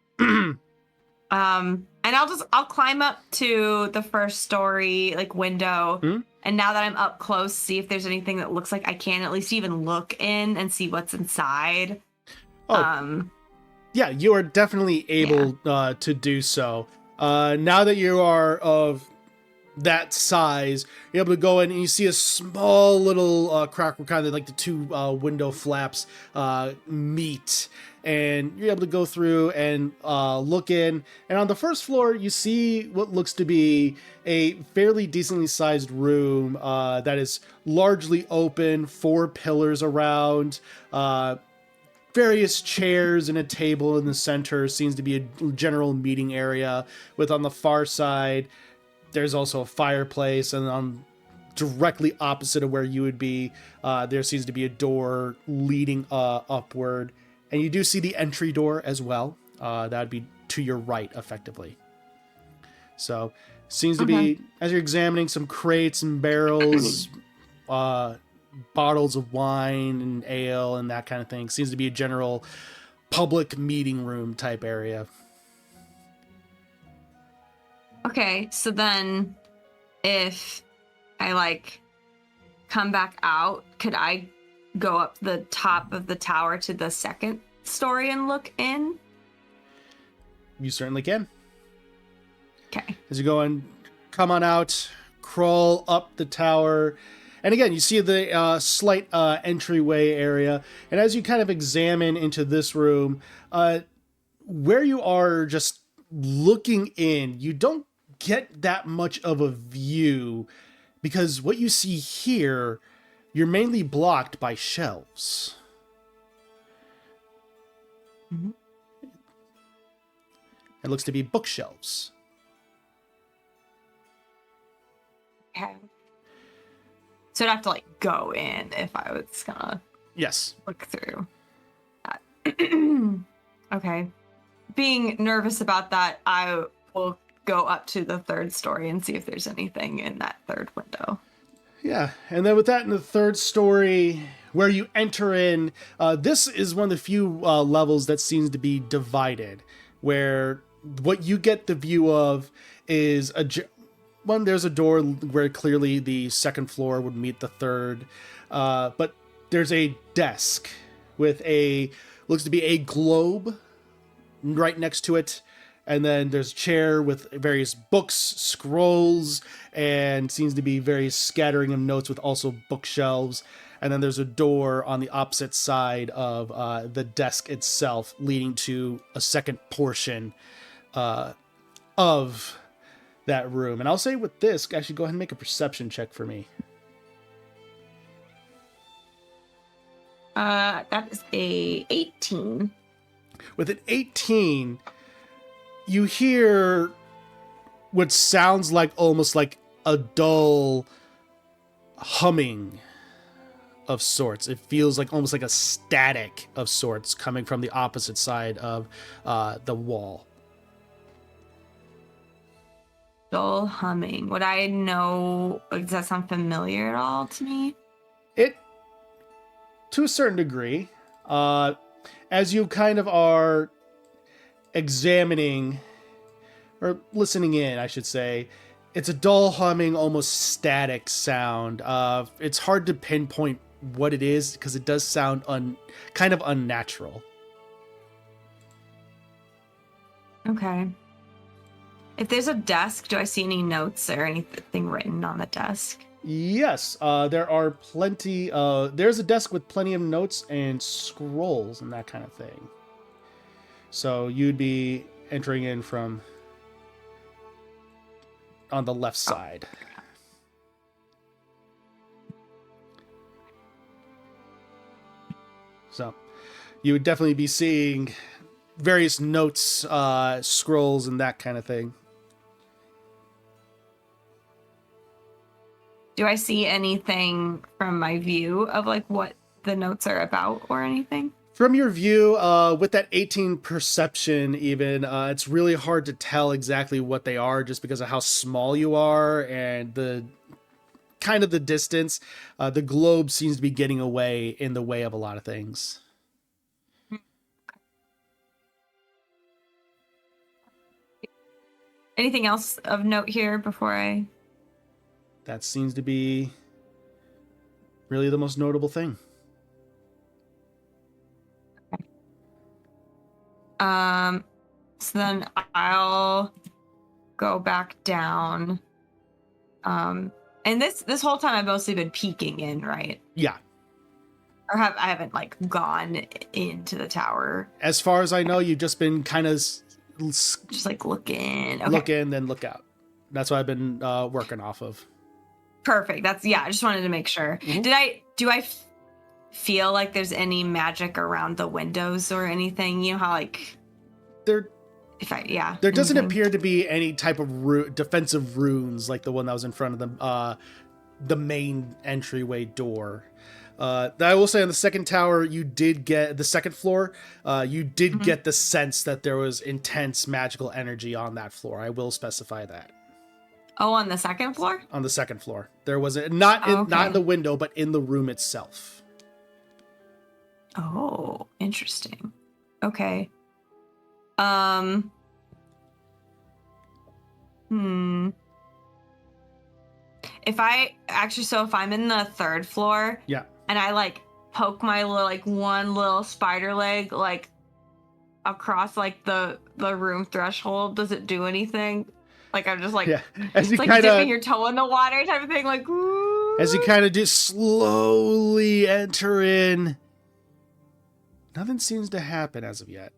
And I'll climb up to the first story like window. Hmm? And now that I'm up close, see if there's anything that looks like I can at least even look in and see what's inside. Oh, yeah, you are definitely able to do so. Now that you are of that size, you're able to go in and you see a small little crack where kind of like the two window flaps meet. And you're able to go through and look in. And on the first floor, you see what looks to be a fairly decently sized room that is largely open, 4 pillars around, various chairs and a table in the center. Seems to be a general meeting area, with on the far side, there's also a fireplace, and on directly opposite of where you would be, there seems to be a door leading upward. And you do see the entry door as well. That would be to your right, effectively. So, seems to be, as you're examining some crates and barrels, bottles of wine and ale and that kind of thing, seems to be a general public meeting room type area. Okay, so then if I come back out, could I go up the top of the tower to the second story and look in? You certainly can. Okay. As you go and come on out, crawl up the tower, and again, you see the slight entryway area. And as you kind of examine into this room, where you are just looking in, you don't get that much of a view, because what you see here, you're mainly blocked by shelves. Mhm. It looks to be bookshelves. Okay. So I'd have to go in if I was gonna Yes. look through that. Okay. Being nervous about that, I will go up to the third story and see if there's anything in that third window. Yeah, and then with that in the third story, where you enter in, this is one of the few levels that seems to be divided, where what you get the view of is there's a door where clearly the second floor would meet the third, but there's a desk with looks to be a globe right next to it. And then there's a chair with various books, scrolls, and seems to be various scattering of notes with also bookshelves. And then there's a door on the opposite side of the desk itself, leading to a second portion of that room. And I'll say with this, actually go ahead and make a perception check for me. That is a 18. With an 18, you hear what sounds like almost like a dull humming of sorts. It feels like almost like a static of sorts coming from the opposite side of the wall. Dull humming. Would I know? Does that sound familiar at all to me? It, to a certain degree, as you kind of are examining, or listening in, I should say, it's a dull humming, almost static sound. It's hard to pinpoint what it is because it does sound kind of unnatural. Okay. If there's a desk, do I see any notes or anything written on the desk? Yes, there are plenty. There's a desk with plenty of notes and scrolls and that kind of thing. So you'd be entering in from on the left side. So you would definitely be seeing various notes, scrolls, and that kind of thing. Do I see anything from my view of like what the notes are about or anything? From your view, with that 18 perception even, it's really hard to tell exactly what they are just because of how small you are and the kind of the distance. The globe seems to be getting away in the way of a lot of things. Anything else of note here before I... That seems to be really the most notable thing. So then I'll go back down. And this whole time I've mostly been peeking in, right? Yeah. Or I haven't like gone into the tower. As far as I know, you've just been kind of Just like looking. Okay. look in, then look out. That's what I've been working off of. Perfect. I just wanted to make sure. Mhm. Do I feel like there's any magic around the windows or anything? You know how like There doesn't anything? appear to be any type of defensive runes like the one that was in front of the main entryway door. I will say on the second tower, you did get the second floor. You did get the sense that there was intense magical energy on that floor. I will specify that. Oh, on the second floor? On the second floor, there was not in the window, but in the room itself. Oh, interesting. Okay. If I'm in the third floor, Yeah. and I like poke my one little spider leg like across like the room threshold, does it do anything? Like I'm just like, Yeah. As you it's like kind dipping of your toe in the water type of thing, like ooh. as you kind of just slowly enter in, nothing seems to happen as of yet.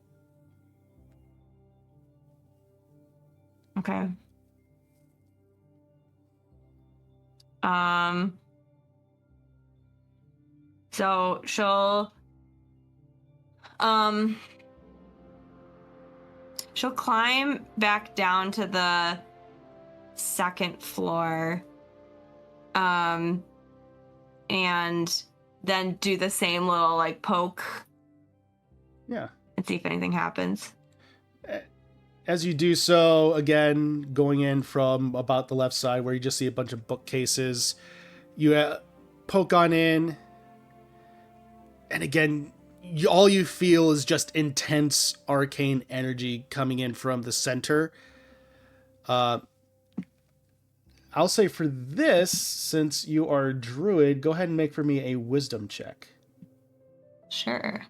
Okay. So she'll climb back down to the second floor, and then do the same little like poke. Yeah. And see if anything happens. As you do so, again, going in from about the left side where you just see a bunch of bookcases, you poke on in, and again, all you feel is just intense arcane energy coming in from the center. I'll say for this, since you are a druid, go ahead and make for me a wisdom check. Sure.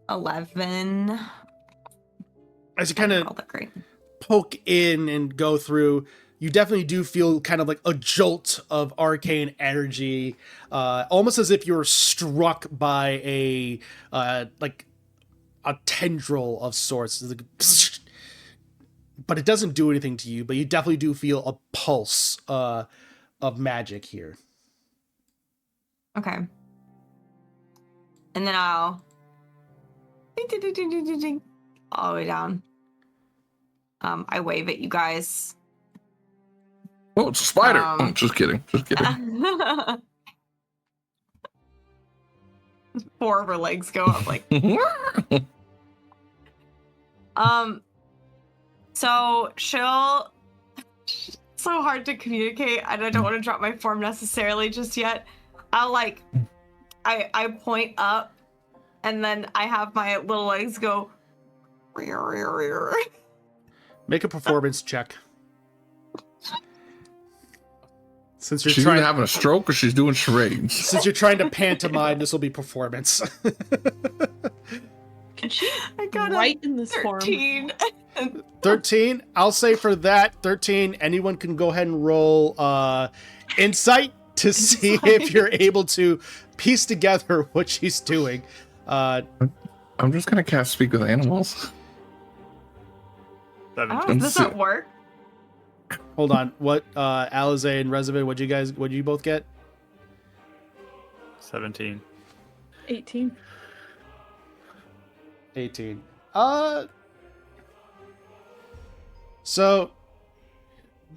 11. As you kind of Rolled it great. poke in and go through, you definitely do feel kind of like a jolt of arcane energy, almost as if you were struck by a tendril of sorts. But it doesn't do anything to you, but you definitely do feel a pulse of magic here. Okay. And then I'll all the way down. I wave at you guys. Oh, it's a spider. Just kidding. Just kidding. 4 of her legs go up like. So she'll so hard to communicate, and I don't want to drop my form necessarily just yet. I'll like, I point up, and then I have my little legs go. Make a performance check. Since you're She's trying, either having a stroke or she's doing charades. since you're trying to pantomime, this will be performance. Can she I got write a in this form? 13. 13. I'll say for that 13, anyone can go ahead and roll insight to see if you're able to piece together what she's doing. I'm just gonna cast Speak with Animals. Oh, 17. does that work? Hold on. What Alize and Resident, what'd you both get? 17. 18. 18. So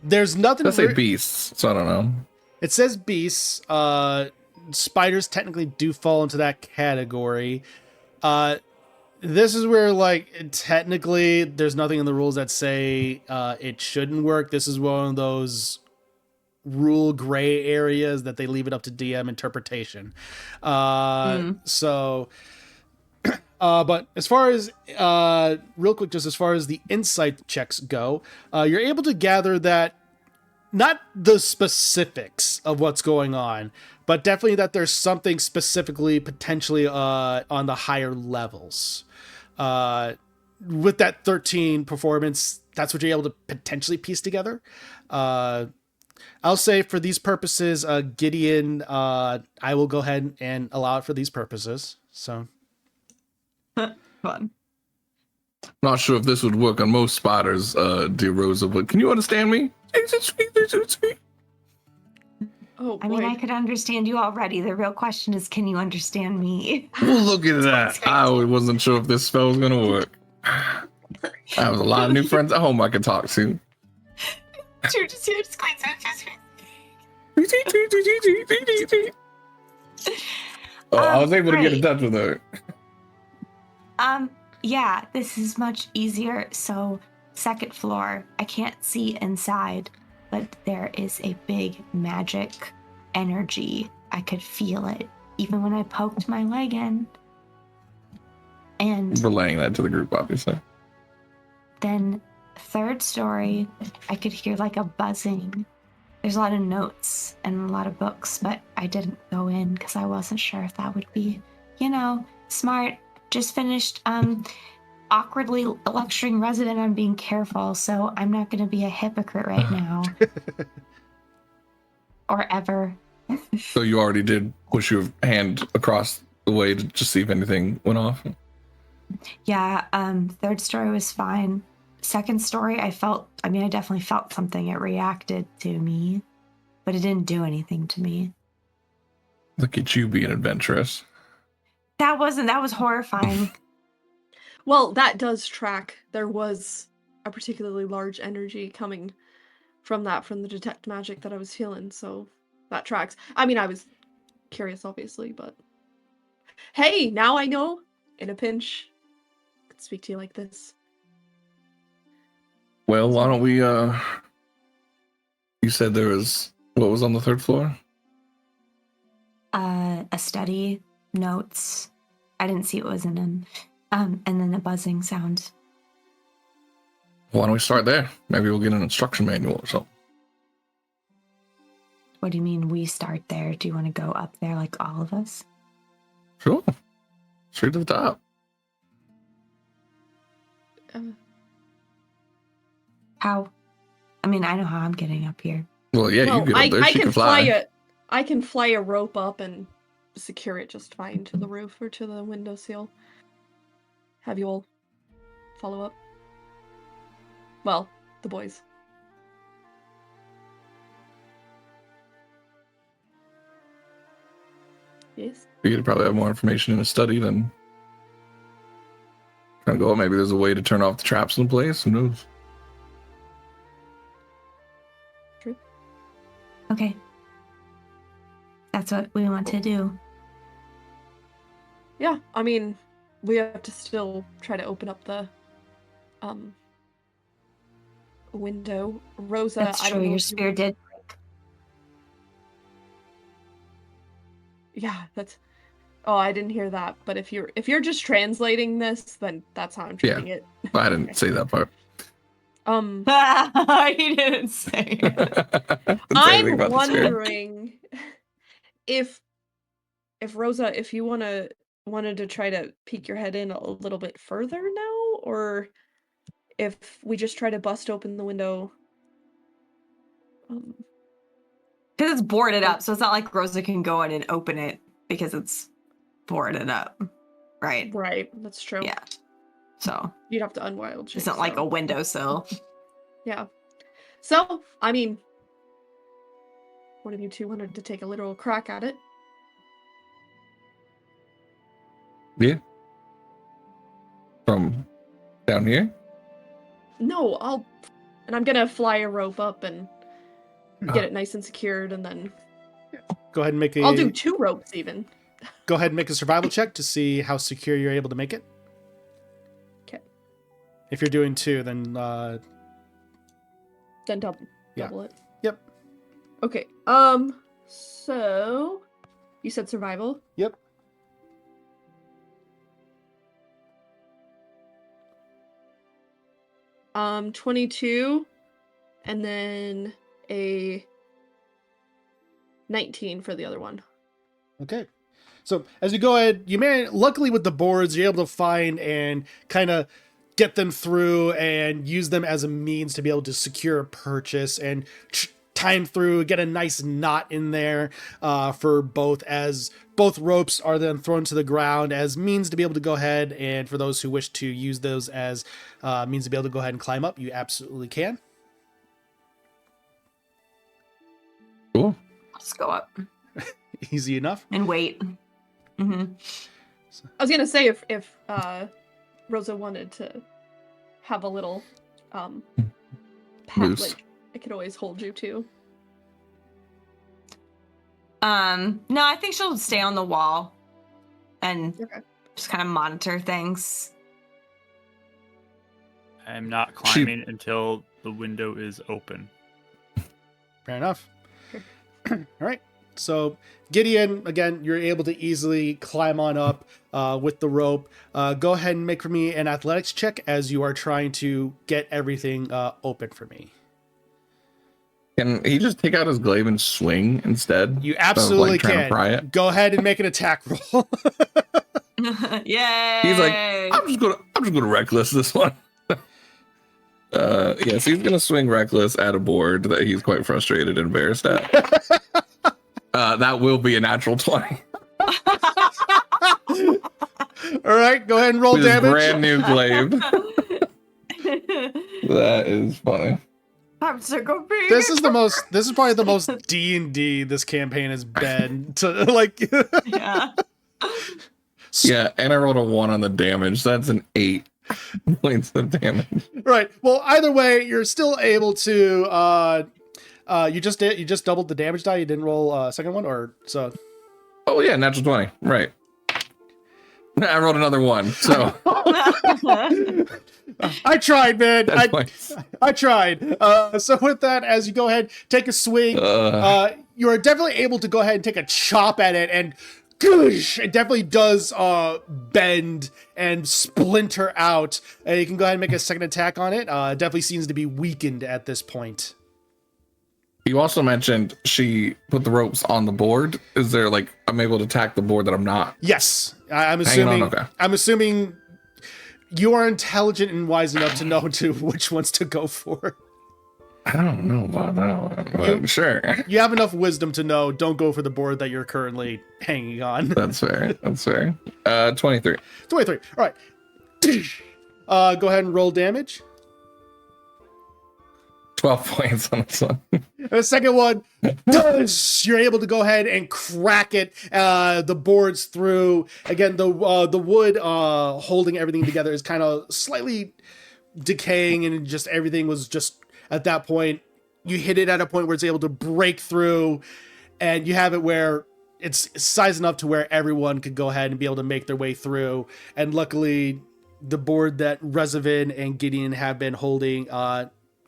there's nothing. Let's say beasts, so I don't know. It says beasts. Spiders technically do fall into that category. This is where, like, technically there's nothing in the rules that say it shouldn't work. This is one of those rule gray areas that they leave it up to DM interpretation. So, but as far as, real quick, just as far as the insight checks go, you're able to gather that not the specifics of what's going on, but definitely that there's something specifically potentially on the higher levels. With that 13 performance, that's what you're able to potentially piece together. I'll say for these purposes, Gideon, I will go ahead and allow it for these purposes. So Fun. Not sure if this would work on most spiders, dear Rosa, but can you understand me? Oh, I mean, I could understand you already. The real question is, can you understand me? Well, look at that. I wasn't sure if this spell was going to work. I have a lot of new friends at home I can talk to. I was able to get in touch with her. Yeah, this is much easier. So, second floor, I can't see inside, but there is a big magic energy. I could feel it even when I poked my leg in. And Relaying that to the group, obviously. then third story, I could hear like a buzzing. There's a lot of notes and a lot of books, but I didn't go in because I wasn't sure if that would be, smart. Just finished awkwardly lecturing Resident on being careful, so I'm not going to be a hypocrite right now. Or ever. So you already did push your hand across the way to just see if anything went off? Yeah, third story was fine. Second story, I definitely felt something. It reacted to me, but it didn't do anything to me. Look at you being adventurous. That was horrifying. Well, that does track. There was a particularly large energy coming from the detect magic that I was feeling, so that tracks. I mean, I was curious, obviously, but hey, now I know. In a pinch, I could speak to you like this. Well, why don't we, you said there was, what was on the third floor? A study, notes. I didn't see what was in them. And then a buzzing sound. Why don't we start there? Maybe we'll get an instruction manual or something. What do you mean we start there? Do you want to go up there like all of us? Sure. Straight to the top. How? I mean, I know how I'm getting up here. Well, yeah, you get up there. I She can can fly. I can fly a rope up and secure it just fine to the roof or to the windowsill. Have you all follow up? Well, the boys. Yes. You could probably have more information in a study than trying to go. Maybe there's a way to turn off the traps in the place. Who knows? True. Okay. That's what we want to do. Yeah, I mean, we have to still try to open up the window. Rosa, That's I true. don't know Your if you- spear did. Yeah, that's. Oh, I didn't hear that. But if you're just translating this, then that's how I'm Yeah. treating it. I didn't say that part. He didn't say it. Didn't say anything I'm about the spear. wondering if Rosa, if you wanted to try to peek your head in a little bit further now, or if we just try to bust open the window. Because it's boarded up, so it's not like Rosa can go in and open it because it's boarded up, right? Right, that's true. Yeah. So You'd have to unwild shape. it's not like a windowsill. Yeah. So, I mean, one of you two wanted to take a literal crack at it. Yeah. From down here? No, I'm gonna fly a rope up and get it nice and secured, and then Go ahead and make I'll do 2 ropes even. Go ahead and make a survival check to see how secure you're able to make it. Okay. If you're doing 2, then Then double Yeah. it. Yep. Okay. So you said survival? Yep. Um, 22, and then a 19 for the other one. Okay. So as you go ahead, luckily with the boards, you're able to find and kind of get them through and use them as a means to be able to secure a purchase and time through, get a nice knot in there for both, as both ropes are then thrown to the ground as means to be able to go ahead, and for those who wish to use those as means to be able to go ahead and climb up, you absolutely can. Cool. Let's go up Easy enough. and wait. Mm-hmm. I was gonna say if Rosa wanted to have a little pat, Loose. like I could always hold you too. No, I think she'll stay on the wall and Okay. just kind of monitor things. I'm not climbing until the window is open. Fair enough. All right. So Gideon, again, you're able to easily climb on up with the rope. Go ahead and make for me an athletics check as you are trying to get everything open for me. Can he just take out his glaive and swing instead? You instead of, absolutely like, trying to can. pry it? Go ahead and make an attack roll. Yay! He's like, I'm just gonna reckless this one. Yes, he's gonna swing reckless at a board that he's quite frustrated and embarrassed at. That will be a natural 20. All right, go ahead and roll With his damage. brand new glaive. That is funny. I'm so confused. This is probably the most D&D this campaign has been to like. Yeah. Yeah, and I rolled a 1 on the damage. So that's an 8 points of damage. Right. Well, either way, you're still able to. You just doubled the damage die. You didn't roll a second one, or so. Oh yeah, natural 20. Right. I rolled another 1. So I tried, man. that's points. I tried. So with that, as you go ahead, take a swing, you are definitely able to go ahead and take a chop at it, and goosh, it definitely does bend and splinter out. You can go ahead and make a second attack on it. It definitely seems to be weakened at this point. You also mentioned she put the ropes on the board. Is there like I'm able to attack the board that I'm not? Yes, I'm Hang assuming. on, okay. I'm assuming you are intelligent and wise enough to know which ones to go for. I don't know about that one, but sure. You have enough wisdom to know don't go for the board that you're currently hanging on. That's fair. That's fair. 23. 23. All right. Go ahead and roll damage. 12 points on this one. And the second one, you're able to go ahead and crack it. The boards through. Again, the wood holding everything together is kind of slightly decaying, and just everything was just at that point. You hit it at a point where it's able to break through, and you have it where it's size enough to where everyone could go ahead and be able to make their way through. And luckily, the board that Revenant and Gideon have been holding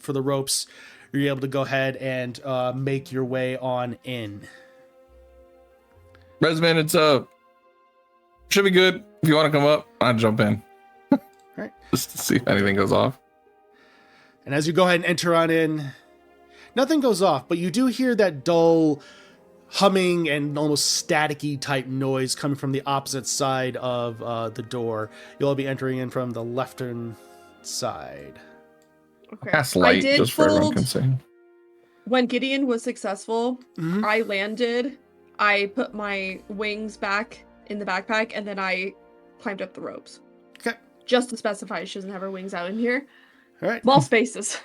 for the ropes, you're able to go ahead and make your way on in. Resman, it's should be good. If you want to come up, I'll jump in. Right. Just to see if anything goes off. And as you go ahead and enter on in, nothing goes off, but you do hear that dull humming and almost staticky type noise coming from the opposite side of the door. You'll be entering in from the left-hand side. Okay. Cast light, I did just for everyone fold can see. when Gideon was successful. Mhm. I landed. I put my wings back in the backpack, and then I climbed up the ropes. Okay. Just to specify, she doesn't have her wings out in here. All right. Small spaces.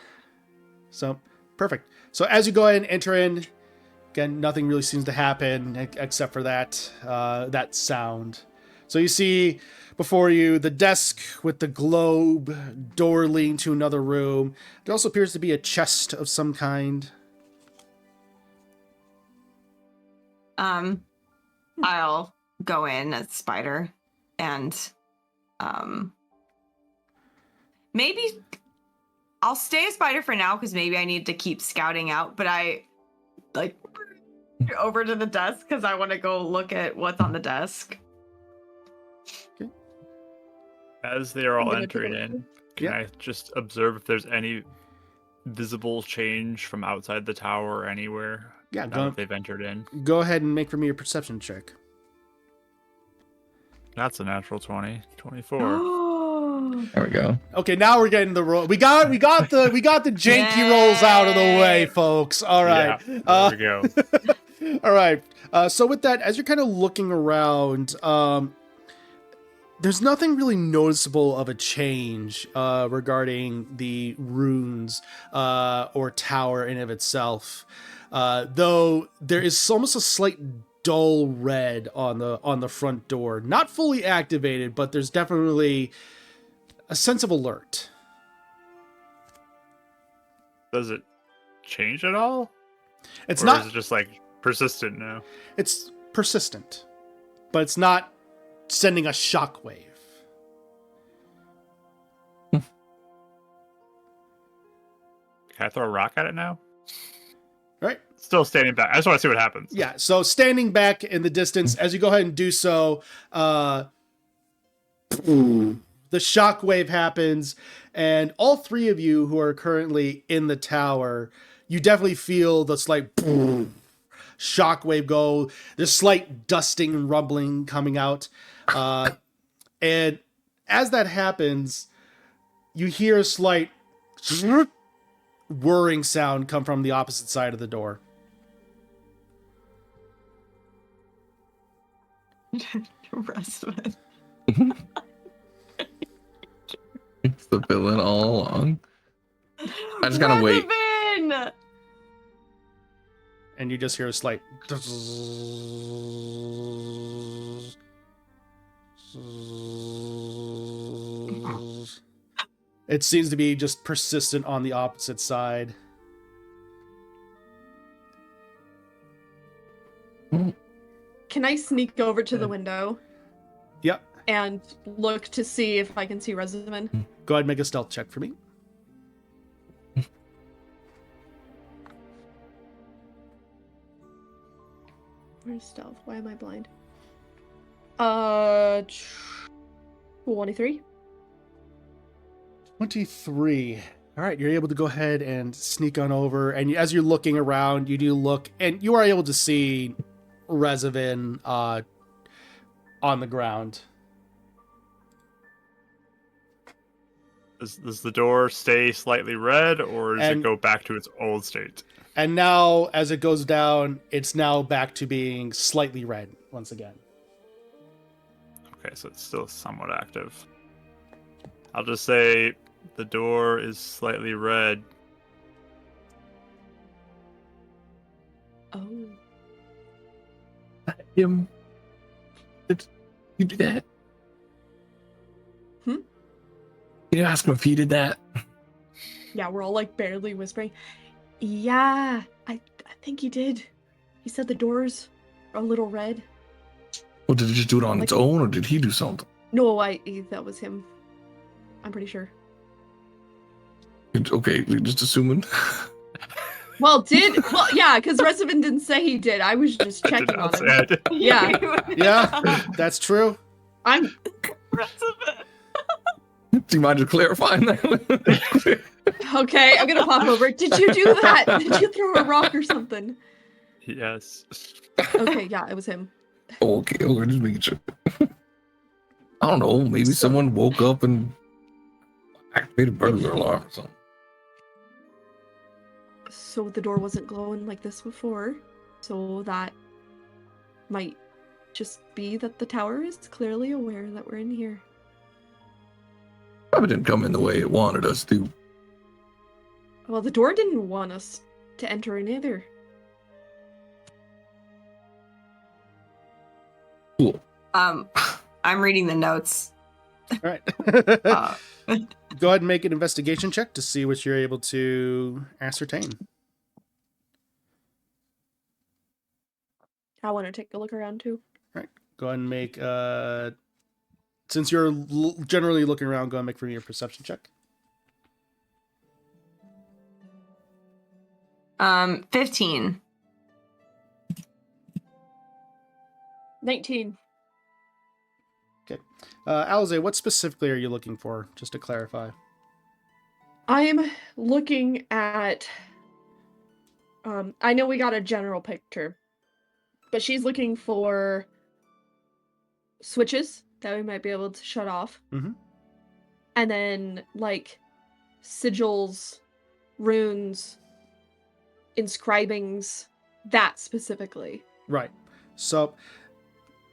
So, perfect. So as you go ahead and enter in, again, nothing really seems to happen except for that that sound. So you see before you the desk with the globe, door leading to another room. There also appears to be a chest of some kind. I'll go in as Spider and maybe I'll stay a Spider for now because maybe I need to keep scouting out, but I like over to the desk because I want to go look at what's on the desk. As they are all I'm gonna take a entering look. in, can I just observe if there's any visible change from outside the tower or anywhere Yeah, now that they've entered in? go ahead and make for me a perception check. That's a natural 20. 24. There we go. Okay, now we're getting the roll. We got the janky rolls out of the way, folks. All right. Yeah, there we go. All right. So with that, as you're kind of looking around, there's nothing really noticeable of a change regarding the runes or tower in of itself. Though there is almost a slight dull red on the front door. Not fully activated, but there's definitely a sense of alert. Does it change at all? It's Or not. is it just like persistent now? It's persistent, but it's not sending a shockwave. Can I throw a rock at it now? Right? Still standing back. I just want to see what happens. Yeah. So standing back in the distance, as you go ahead and do so, the shockwave happens, and all three of you who are currently in the tower, you definitely feel the slight shockwave go. There's slight dusting and rumbling coming out. And as that happens, you hear a slight whirring sound come from the opposite side of the door. Rest of it. It's the villain all along. I just gotta wait. Revenant! And you just hear a slight it seems to be just persistent on the opposite side. Can I sneak over to the window Yep. and look to see if I can see Resident? Go ahead and make a stealth check for me. Where's stealth? Why am I blind? 23. 23. All right, you're able to go ahead and sneak on over. And as you're looking around, you do look, and you are able to see Resivin on the ground. Does the door stay slightly red, or does And- it go back to its old state? And now, as it goes down, it's now back to being slightly red once again. Okay, so it's still somewhat active. I'll just say the door is slightly red. Oh. Him. Did you do that? Hmm? Can you ask him if he did that? Yeah, we're all like barely whispering. Yeah, I think he did. He said the doors are a little red. Or did he just do it on Like- its own, or did he do something? No, that was him. I'm pretty sure. Okay, we're just assuming. Well, yeah, because Resident didn't say he did. I was just I did checking not on say I him. did. Yeah. Yeah, that's true. I'm Do you mind just clarifying that? okay. I'm gonna pop over. Did you do that? Did you throw a rock or something? Yes. Okay, yeah, it was him. Okay, we're just making sure. I don't know. Maybe So- someone woke up and activated a burglar alarm or something. So the door wasn't glowing like this before. So that might just be that the tower is clearly aware that we're in here. Probably didn't come in the way it wanted us to. Well, the door didn't want us to enter in either. Cool. I'm reading the notes. All right. Uh, Go ahead and make an investigation check to see what you're able to ascertain. I want to take a look around too. Go ahead and make, since you're generally looking around, go ahead and make for me a perception check. 15. 19. Alize, what specifically are you looking for, just to clarify? I'm looking at. I know we got a general picture, but she's looking for switches that we might be able to shut off. Mm-hmm. And then, like, sigils, runes, inscribings, that specifically. Right. So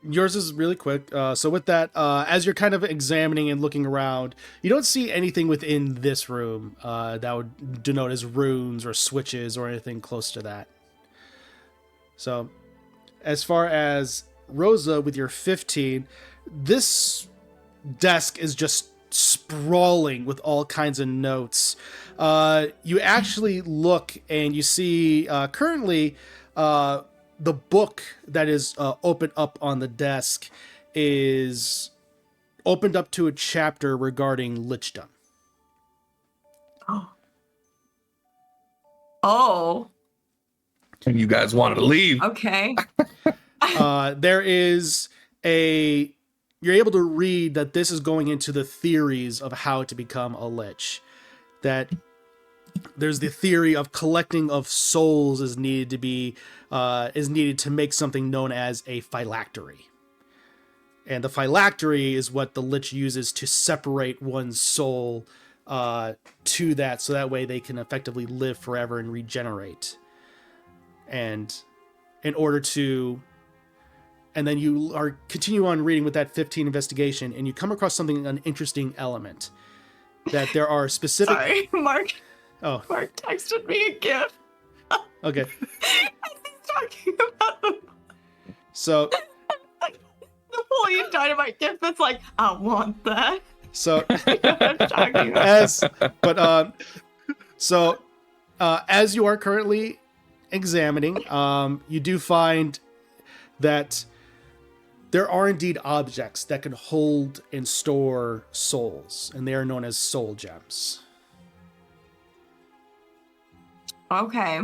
yours is really quick. So with that, as you're kind of examining and looking around, you don't see anything within this room that would denote as runes or switches or anything close to that. So as far as Rosa, with your 15, this desk is just sprawling with all kinds of notes. You actually look and you see currently the book that is open up on the desk is opened up to a chapter regarding lichdom. Oh, And you guys wanted to leave. okay. There is you're able to read that this is going into the theories of how to become a lich. That there's the theory of collecting of souls is needed to make something known as a phylactery. And the phylactery is what the lich uses to separate one's soul to that, so that way they can effectively live forever and regenerate. And in order to... And then you continue on reading with that 15 investigation, and you come across an interesting element. That there are specific... Sorry, Mark. Oh, Mark texted me a gift. okay. He's talking about the So... Napoleon Dynamite gift that's like, I want that. So... I'm talking about. As you are currently examining, you do find that there are indeed objects that can hold and store souls, and they are known as soul gems. Okay.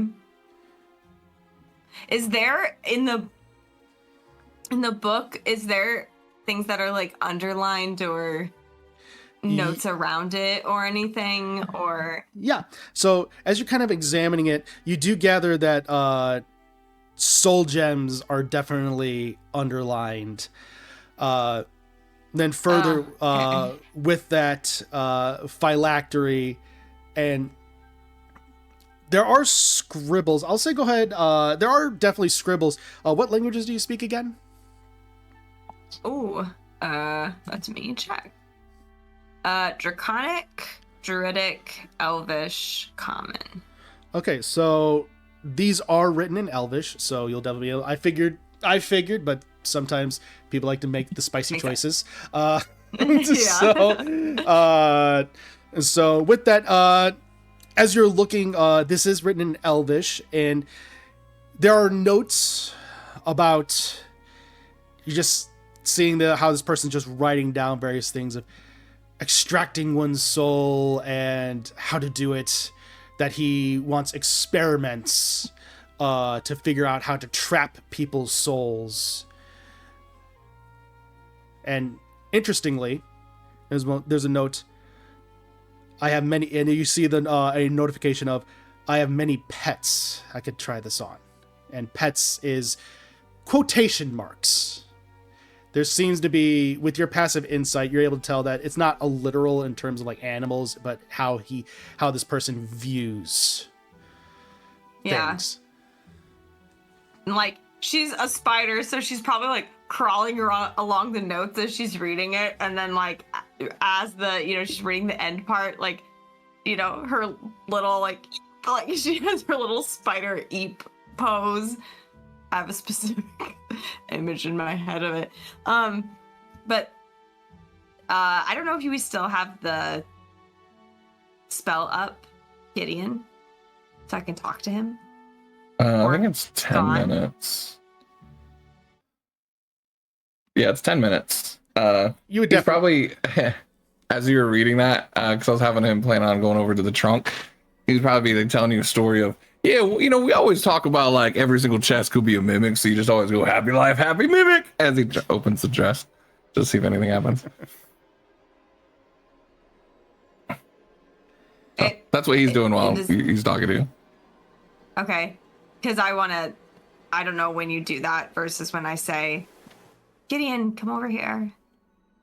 Is there in the book, is there things that are like underlined or notes around it or anything, or... Yeah. So as you're kind of examining it, you do gather that soul gems are definitely underlined. Then further, with that phylactery, and there are scribbles. I'll say go ahead. There are definitely scribbles. What languages do you speak again? Ooh, let me check. Draconic, Druidic, Elvish, Common. Okay, so these are written in Elvish, so you'll definitely be able... I figured, but sometimes people like to make the spicy choices. So with that, as you're looking, this is written in Elvish, and there are notes about you just seeing how this person's just writing down various things of extracting one's soul and how to do it, that he wants experiments to figure out how to trap people's souls. And interestingly, there's a note. I have many, and you see a notification of, I have many pets I could try this on. And pets is quotation marks. There seems to be, with your passive insight, you're able to tell that it's not a literal in terms of like animals, but how this person views things. And like, she's a spider, so she's probably like crawling along the notes as she's reading it. And then like, as she's reading the end part, like, her little like she has her little spider eep pose. I have a specific image in my head of it. But I don't know if you still have the spell up, Gideon, so I can talk to him. I think it's 10 minutes. Yeah, it's 10 minutes. You would he's definitely probably, as you were reading that, because I was having him plan on going over to the trunk, he's probably like, telling you a story of, yeah, we always talk about like every single chest could be a mimic, so you just always go happy life, happy mimic, as he opens the chest to see if anything happens. That's what he's doing while he's talking to you. Okay, because I don't know when you do that versus when I say, Gideon, come over here.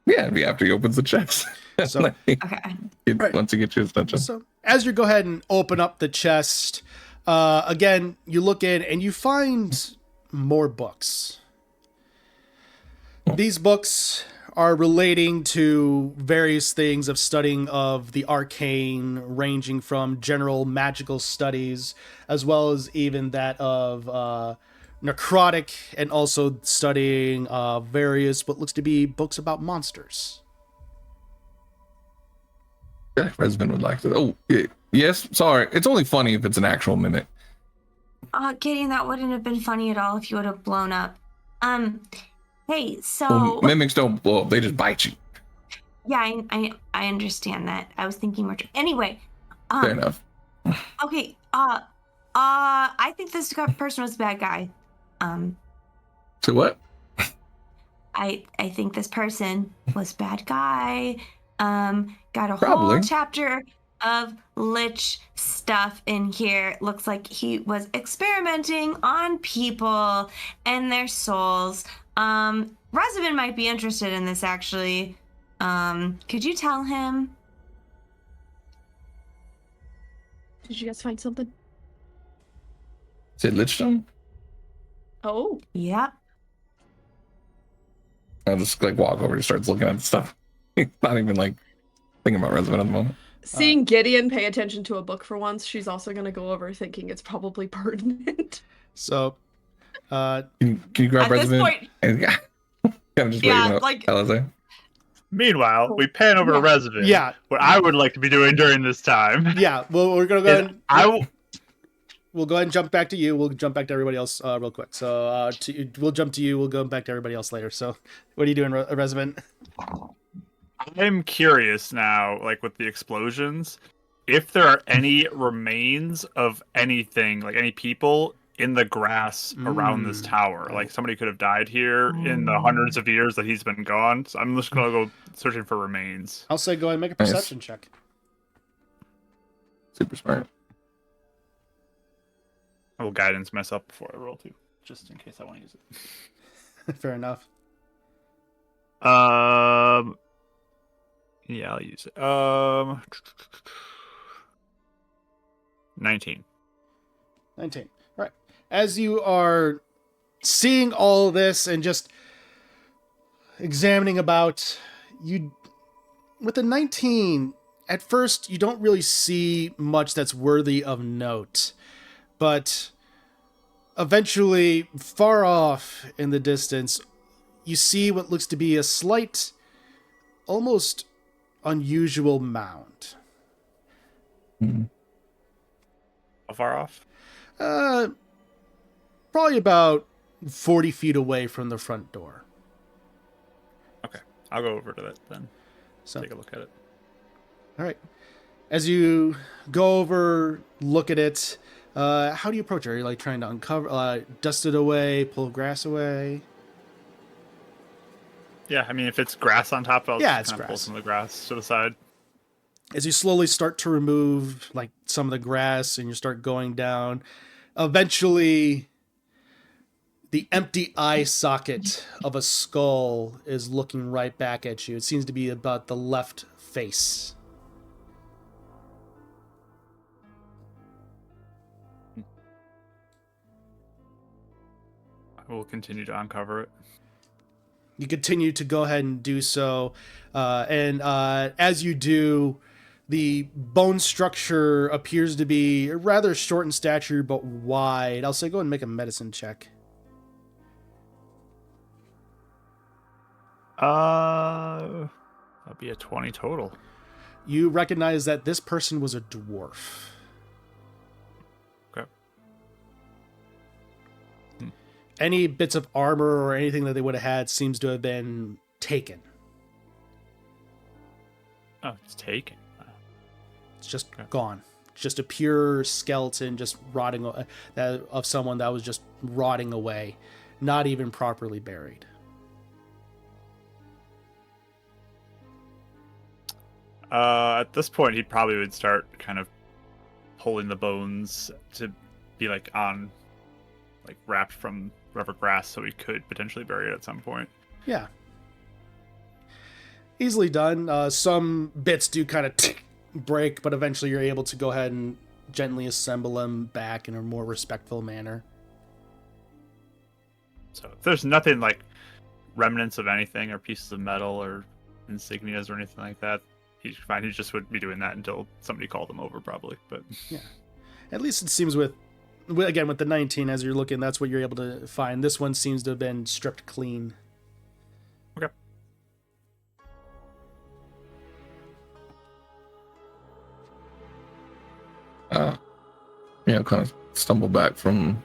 Yeah, it'd be after he opens the chest. So, okay. Once he gets your attention. So as you go ahead and open up the chest, again, you look in and you find more books. These books are relating to various things of studying of the arcane, ranging from general magical studies, as well as even that of necrotic, and also studying various what looks to be books about monsters. Yeah, Resvin would like to. Oh, yeah. Yes, sorry. It's only funny if it's an actual mimic. Gideon, that wouldn't have been funny at all if you would have blown up. Hey, so... Well, mimics don't blow up. They just bite you. Yeah, I understand that. I was thinking more... Anyway. Fair enough. Okay, I think this person was a bad guy. So what? I think this person was a bad guy. Got a Probably. whole chapter of lich stuff in here. Looks like he was experimenting on people and their souls. Resident might be interested in this, actually. Could you tell him? Did you guys find something? Is it Lichstone? Oh. Yep. I'll just like walk over and starts looking at the stuff. He's not even like thinking about Resident at the moment. Seeing Gideon pay attention to a book for once, she's also going to go over thinking it's probably pertinent. So, can you grab At this Resident? point, And kind of just yeah, waving like Alize. Meanwhile, we pan over to Resident. yeah, What I would like to be doing during this time. yeah. Well, we're gonna go ahead. We'll go ahead and jump back to you. We'll jump back to everybody else real quick. So we'll jump to you. We'll go back to everybody else later. So what are you doing, Resident? I'm curious now, like with the explosions, if there are any remains of anything, like any people in the grass around this tower. Like somebody could have died here in the hundreds of years that he's been gone. So I'm just gonna go searching for remains. I'll say go ahead and make a perception check. Super smart. I will guidance myself before I roll too, just in case I want to use it. Fair enough. Yeah, I'll use it. 19. 19. Right. As you are seeing all this and just examining about, you with a 19, at first you don't really see much that's worthy of note. But eventually, far off in the distance, you see what looks to be a slight, almost unusual mound. Mm-hmm. How far off? Probably about 40 feet away from the front door. Okay, I'll go over to that then. So, Take a look at it. All right. As you go over, look at it, how do you approach it? Are you like trying to uncover, dust it away, pull grass away? Yeah, I mean, if it's grass on top, I'll Yeah, just it's kind of pull grass. some of the grass to the side. As you slowly start to remove like some of the grass and you start going down, eventually the empty eye socket of a skull is looking right back at you. It seems to be about the left face. I will continue to uncover it. You continue to go ahead and do so, and as you do, the bone structure appears to be rather short in stature but wide. I'll say go ahead and make a medicine check. That'll be a 20 total. You recognize that this person was a dwarf. Okay. Any bits of armor or anything that they would have had seems to have been taken. Oh, it's taken. It's just Okay. gone. Just a pure skeleton, just rotting of someone that was just rotting away, not even properly buried. At this point, he probably would start kind of pulling the bones to be like wrapped from whatever grass, so he could potentially bury it at some point. Yeah. Easily done. Some bits do kind of break, but eventually you're able to go ahead and gently assemble them back in a more respectful manner. So if there's nothing like remnants of anything or pieces of metal or insignias or anything like that, he's fine. He just would be doing that until somebody called him over, probably. But Yeah. At least it seems with the 19, as you're looking, that's what you're able to find. This one seems to have been stripped clean. okay. Kind of stumble back from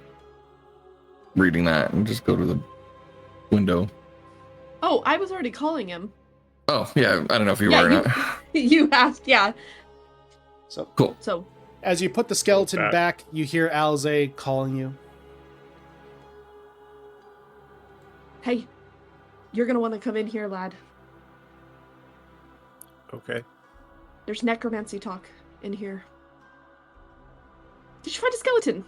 reading that and just go to the window. Oh, I was already calling him. Oh, yeah, I don't know if you Yeah, were or you- not. You asked, yeah. So Cool. So, as you put the skeleton Okay. back, you hear Alze calling you. hey, you're gonna want to come in here, lad. Okay. There's necromancy talk in here. Did you find a skeleton?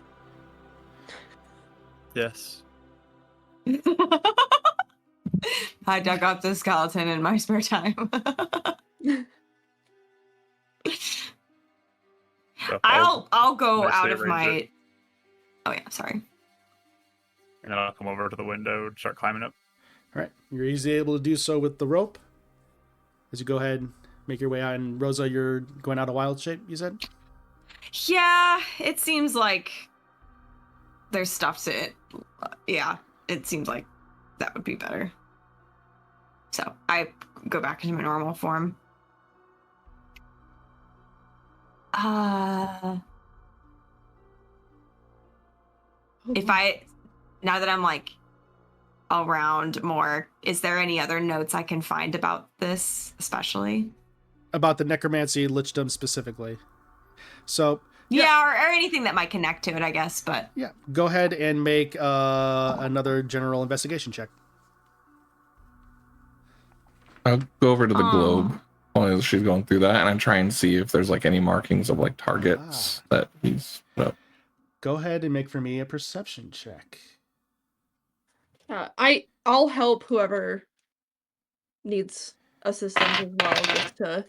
Yes. I dug up the skeleton in my spare time. So I'll go nicely out of arrange my. it. Oh yeah, sorry. And then I'll come over to the window and start climbing up. All right. You're easily able to do so with the rope. As you go ahead and make your way out. And Rosa, you're going out of wild shape, you said? Yeah, it seems like there's stuff to it. Yeah, it seems like that would be better. So I go back into my normal form. If now that I'm like around more, is there any other notes I can find about this, especially? About the necromancy lichdom specifically. So, Yeah, or anything that might connect to it, I guess. But yeah, go ahead and make another general investigation check. I'll go over to the Oh. globe while as she's going through that, and I try and see if there's like any markings of like targets that he's put up. Go ahead and make for me a perception check. I'll help whoever needs assistance as well, just to.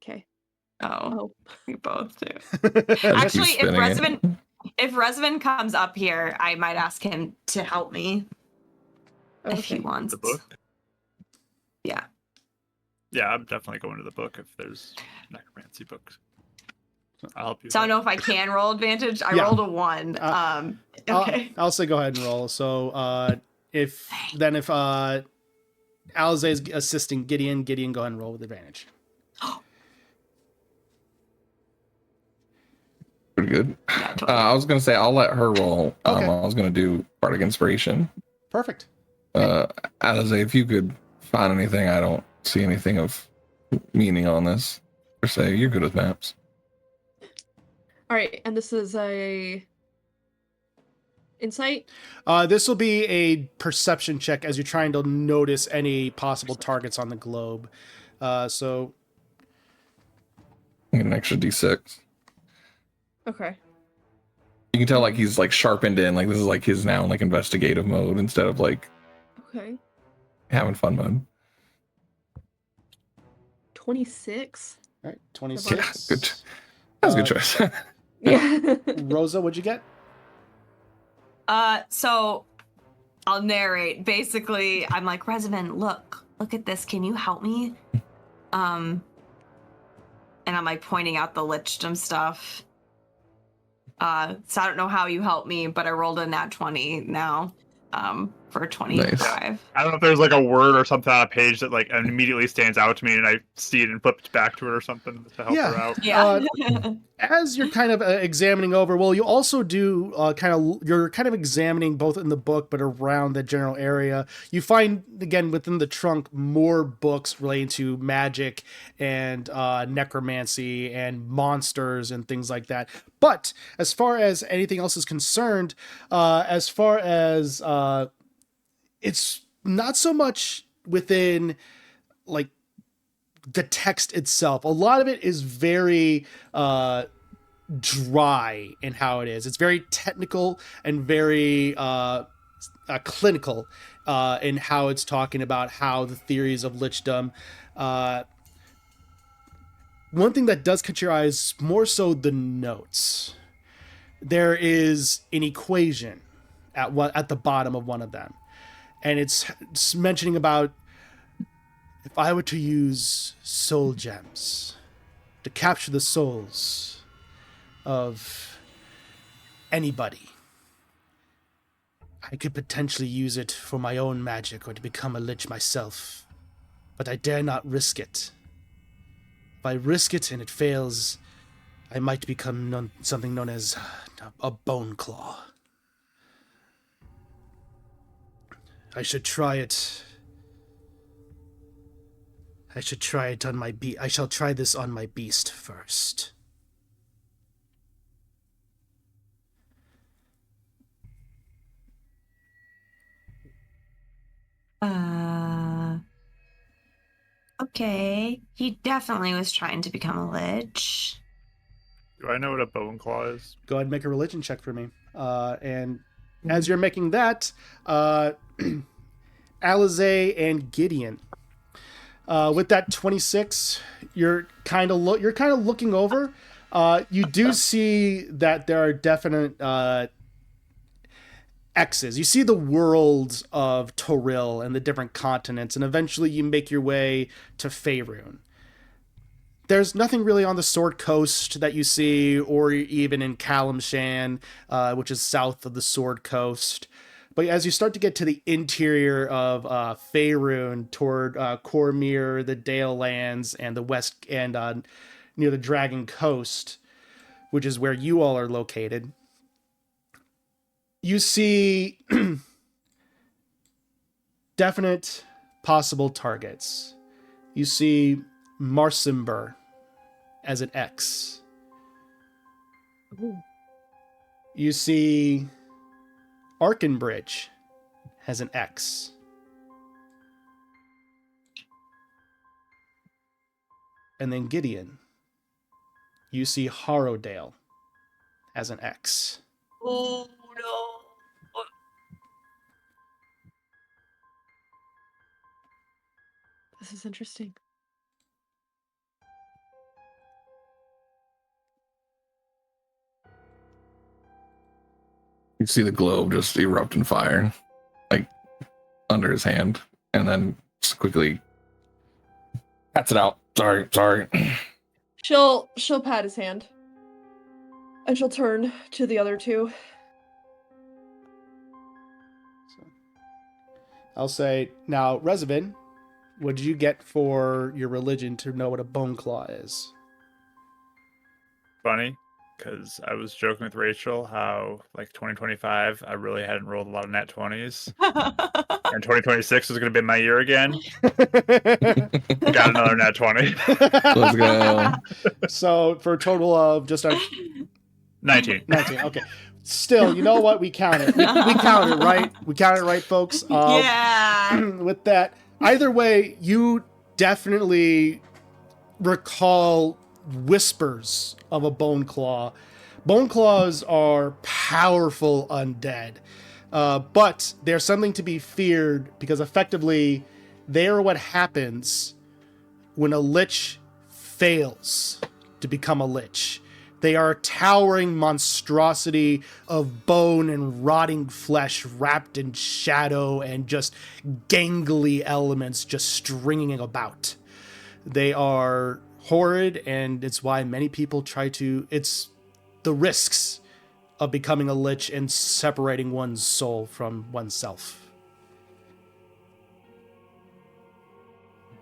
Okay. oh, Oh, we both do. As she's Actually, spinning it. if Resvin comes up here, I might ask him to help me if he okay. wants. The book? Yeah. Yeah, I'm definitely going to the book if there's necromancy books. I'll help you. So I don't know if I can roll advantage. I Yeah. rolled a 1. Okay. I'll say go ahead and roll. So if Alze is assisting Gideon, go ahead and roll with advantage. Pretty good. Yeah, totally. I was gonna say I'll let her roll. Okay. I was gonna do bardic inspiration. Perfect. Alize, if you could find anything, I don't see anything of meaning on this per se. You're good with maps. All right, and this is a insight. This will be a perception check as you're trying to notice any possible targets on the globe. So You get an extra d6. Okay. You can tell like he's like sharpened in, like this is like his now like investigative mode instead of like Okay. having fun mode. 26. all right, Yeah, 26. good. That's a good choice. Yeah. Rosa, what'd you get? So I'll narrate. Basically, I'm like, Resident, look at this. Can you help me? And I'm like pointing out the lichdom stuff. So I don't know how you help me, but I rolled a nat 20 now. For 25. Nice. I don't know if there's like a word or something on a page that like immediately stands out to me, and I see it and flip back to it or something to help her out. Yeah. As you're kind of examining over, well, you also do you're kind of examining both in the book, but around the general area. You find, again, within the trunk, more books relating to magic and necromancy and monsters and things like that. But as far as anything else is concerned, it's not so much within like the text itself. A lot of it is very dry in how it is. It's very technical and very clinical in how it's talking about how the theories of lichdom. One thing that does catch your eyes more so the notes. There is an equation at the bottom of one of them, and it's mentioning about if I were to use soul gems to capture the souls of anybody, I could potentially use it for my own magic or to become a lich myself, but I dare not risk it. If I risk it and it fails, I might become something known as a bone claw. I should try it. I should try it on my I shall try this on my beast first. Okay. He definitely was trying to become a lich. Do I know what a bone claw is? Go ahead and make a religion check for me. And as you're making that, Alizé and Gideon, with that 26, you're kind of looking over. You do see that there are definite X's. You see the worlds of Toril and the different continents, and eventually you make your way to Faerun. There's nothing really on the Sword Coast that you see, or even in Kalimshan, which is south of the Sword Coast. But as you start to get to the interior of Faerun, toward Cormyr, the Dale Lands, and the west, and near the Dragon Coast, which is where you all are located, you see definite possible targets. You see Marsimber as an X. Ooh. You see Arkenbridge as an X. And then Gideon. You see Harrowdale as an X. Oh no. This is interesting. You see the globe just erupt in fire, like under his hand, and then just quickly pats it out. Sorry. She'll pat his hand. And she'll turn to the other two. So, I'll say, now, Rezavin, what did you get for your religion to know what a bone claw is? Funny. because I was joking with Rachel how, like, 2025, I really hadn't rolled a lot of nat 20s. And 2026 is going to be my year again. Got another nat 20. Let's go. So for a total of just our 19. 19. Okay. Still, you know what? We count it. We count it, right? We count it, right, folks? Yeah. With that, either way, you definitely recall whispers of a bone claw. Bone claws are powerful undead, but they're something to be feared because effectively they are what happens when a lich fails to become a lich. They are a towering monstrosity of bone and rotting flesh wrapped in shadow and just gangly elements just stringing about. They are horrid, and it's why many people it's the risks of becoming a lich and separating one's soul from oneself.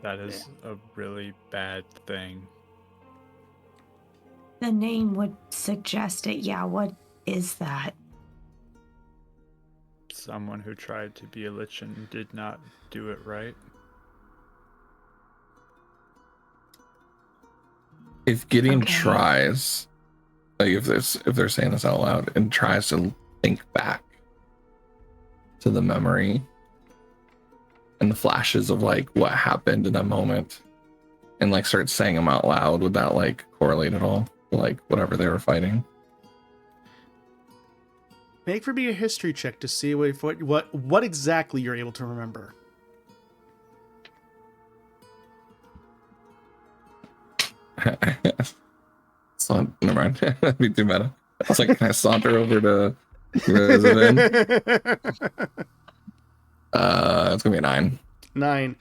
That is a really bad thing. The name would suggest it. Yeah, what is that? Someone who tried to be a lich and did not do it right. If Gideon Okay. tries, like if they're saying this out loud and tries to think back to the memory and the flashes of like what happened in that moment and like start saying them out loud, would that like correlate at all to like whatever they were fighting? Make for me a history check to see what exactly you're able to remember. So never mind. That'd be too meta. I was like, can I saunter over to Revenant? It's gonna be a 9. 9.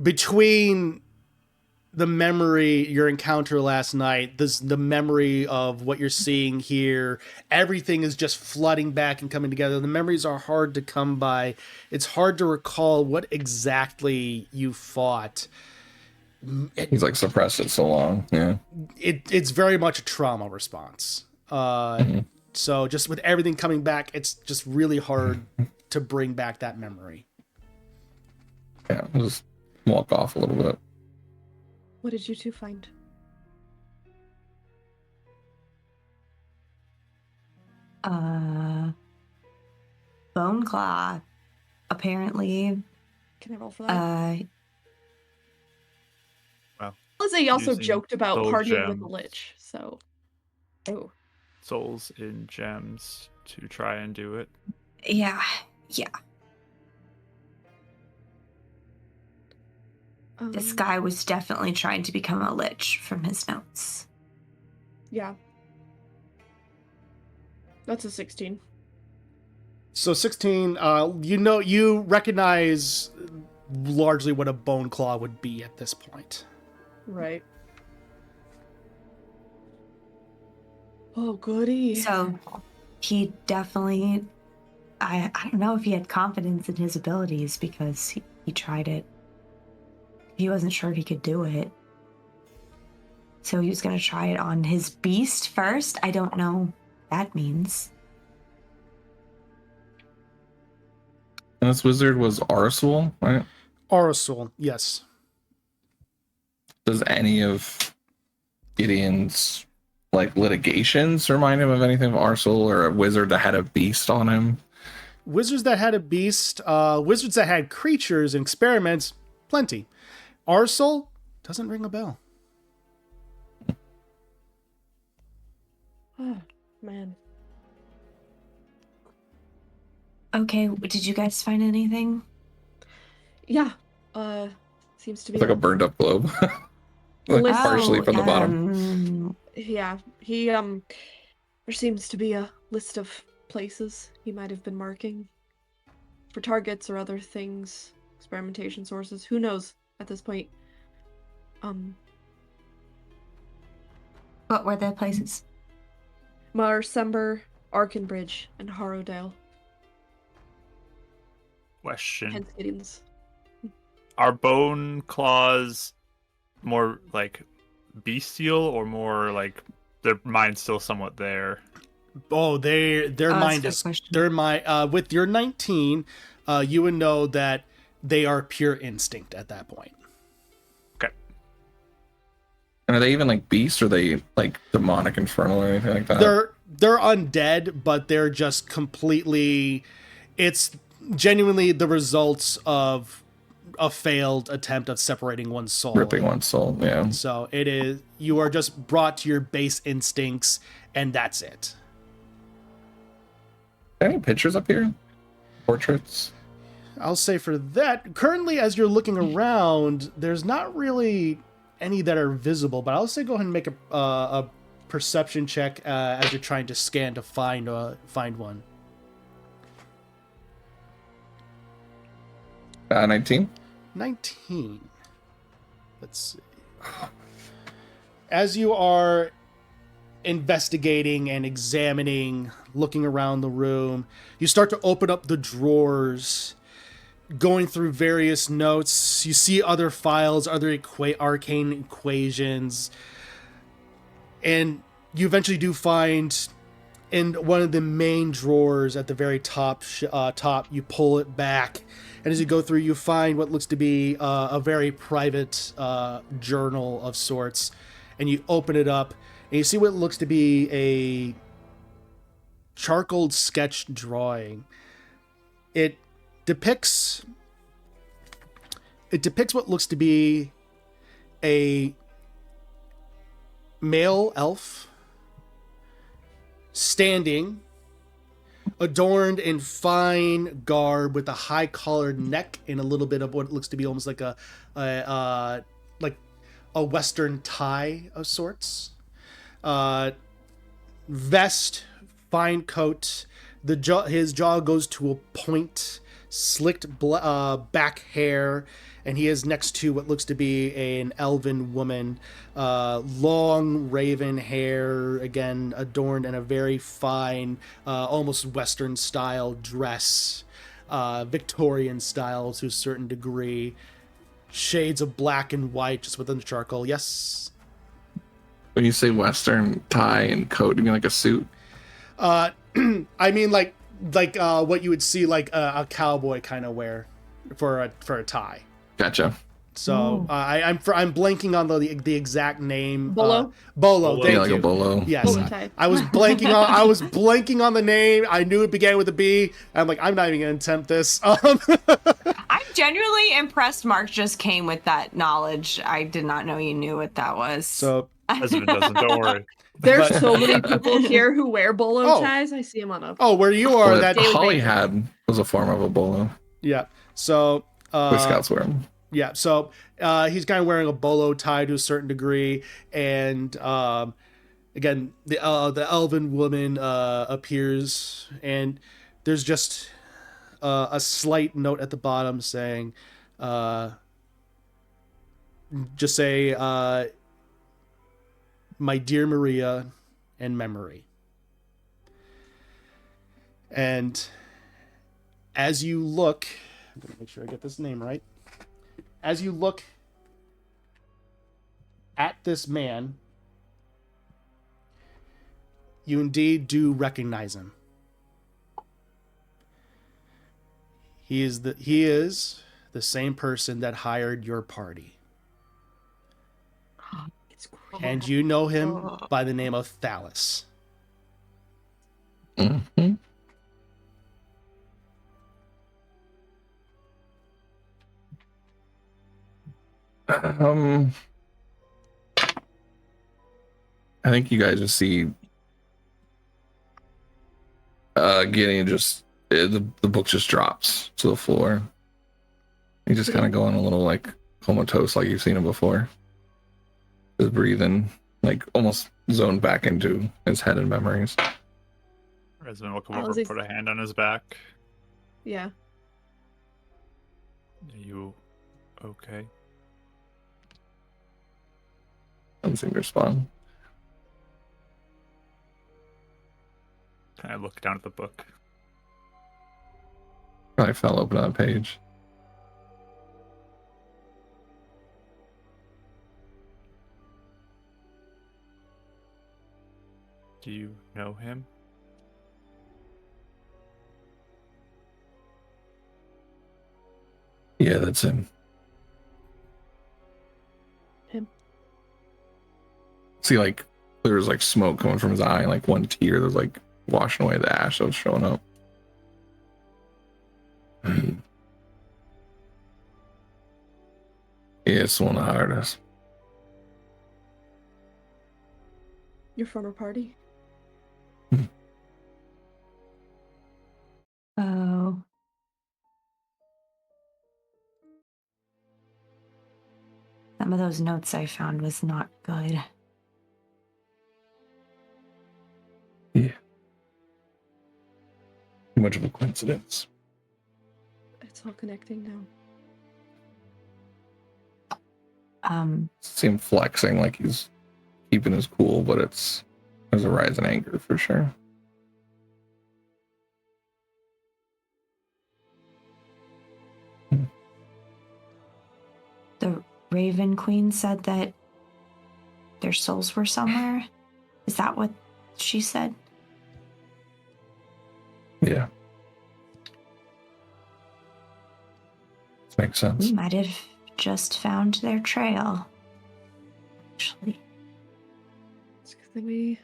Between the memory, your encounter last night, the memory of what you're seeing here, everything is just flooding back and coming together. The memories are hard to come by. It's hard to recall what exactly you fought. He's like suppressed it so long. Yeah. It's very much a trauma response. So just with everything coming back, it's just really hard to bring back that memory. Yeah. I'll just walk off a little bit. What did you two find? Bone claw. Apparently, Can I roll for that? Well, Lizzie also using joked about soul partying with the gems. lich, so. Oh. Souls in gems to try and do it. yeah. This guy was definitely trying to become a lich from his notes. Yeah. That's a 16. So 16, you recognize largely what a bone claw would be at this point. Right. Oh, goody. So he definitely, I don't know if he had confidence in his abilities because he tried it. He wasn't sure he could do it. So he was going to try it on his beast first. I don't know what that means. And this wizard was Arsul, right? Arasul, yes. Does any of Gideon's like litigations remind him of anything of Arsul or a wizard that had a beast on him? Wizards that had a beast, wizards that had creatures and experiments, plenty. Arasul doesn't ring a bell. Oh, man. Okay, did you guys find anything? Yeah. Seems to be It's like a burned up globe. Like Listen- partially from the bottom. Yeah, there seems to be a list of places he might have been marking for targets or other things, experimentation sources. Who knows at this point? What were the places? Marsember, Arkenbridge, and Harrowdale. Question. Hence Gideon's. Are bone claws more like bestial or more like their mind's still somewhat there? Oh, their mind that's is a good question. their mind. With your 19, you would know that they are pure instinct at that point. Okay. And are they even like beasts, or are they like demonic, infernal, or anything like that? They're undead, but they're just completely. It's genuinely the results of a failed attempt at separating one's soul. Ripping one's soul, yeah. So it is. You are just brought to your base instincts, and that's it. Any pictures up here? Portraits? I'll say for that, currently as you're looking around, there's not really any that are visible, but I'll say go ahead and make a perception check as you're trying to scan to find one. 19? 19. Let's see. As you are investigating and examining, looking around the room, you start to open up the drawers, going through various notes. You see other files, other arcane equations, and you eventually do find in one of the main drawers at the very top, you pull it back, and as you go through, you find what looks to be a very private journal of sorts, and you open it up, and you see what looks to be a charcoal sketch drawing. It depicts what looks to be a male elf standing, adorned in fine garb with a high collared neck and a little bit of what looks to be almost like a western tie of sorts. Vest, fine coat. His jaw goes to a point, slicked back hair, and he is next to what looks to be an elven woman, long raven hair, again adorned in a very fine, almost Western style dress, Victorian style to a certain degree, shades of black and white just within the charcoal. Yes. When you say Western tie and coat, you mean like a suit? I mean like what you would see like a cowboy kind of wear for a tie. Gotcha. So I'm blanking on the exact name. Bolo? Bolo. Thank Yeah, like you. a bolo. Yes, Bolo tie. I was blanking on the name. I knew it began with a B. I'm like, I'm not even gonna attempt this. I'm genuinely impressed Mark just came with that knowledge. I did not know you knew what that was. So Husband doesn't. Don't worry. There's But- so many people here who wear bolo Oh. ties. I see them on a. where you are, What that daily Holly basis. had was a form of a bolo. yeah. So Boy Scouts wear them. yeah. So he's kind of wearing a bolo tie to a certain degree, and again, the elven woman appears, and there's just a slight note at the bottom saying, just say, my dear Maria, in memory. And as you look, I'm gonna make sure I get this name right. As you look at this man, you indeed do recognize him. He is the same person that hired your party. It's cool. And you know him by the name of Thallus. Mm-hmm. I think you guys just see Gideon just the book just drops to the floor. He's just kind of going a little like comatose, like you've seen him before. Just breathing, like almost zoned back into his head and memories. Resman will come How over is and he- put a hand on his back. Yeah. Are you okay? Doesn't seem to respond. Kind of look down at the book. Probably fell open on a page. Do you know him? Yeah, that's him. Him. See, like, there's like smoke coming from his eye, and like one tear that's like washing away the ash that was showing up. Yeah, it's the one that hired us. Your former party? Oh. Some of those notes I found was not good. Yeah. Too much of a coincidence. It's all connecting now. Seem flexing like he's keeping his cool, but there's a rise in anger for sure. The Raven Queen said that their souls were somewhere. Is that what she said? Yeah. This makes sense. We might have just found their trail. Actually. It's a good thing we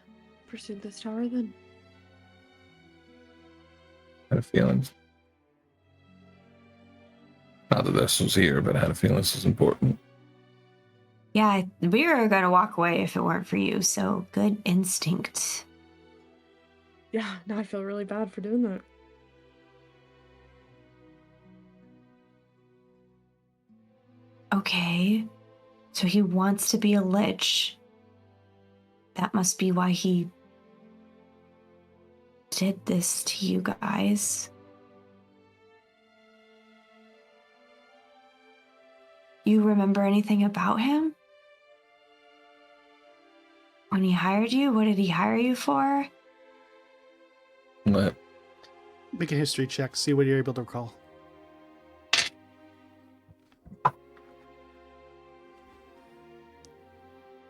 pursued this tower then. I had a feeling. Not that this was here, but I had a feeling this was important. Yeah, we were going to walk away if it weren't for you, so good instinct. Yeah, now I feel really bad for doing that. Okay, so he wants to be a lich. That must be why he did this to you guys. You remember anything about him? When he hired you, what did he hire you for? But Make a history check. See what you're able to recall.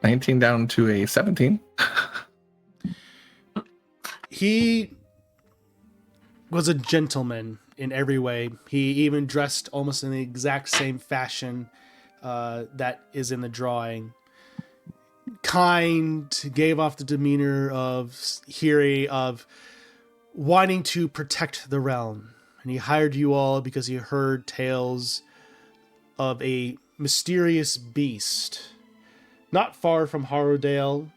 $19 down to a 17. He was a gentleman in every way. He even dressed almost in the exact same fashion that is in the drawing. Kind, gave off the demeanor of Hiri, of wanting to protect the realm. And he hired you all because he heard tales of a mysterious beast not far from Harrowdale,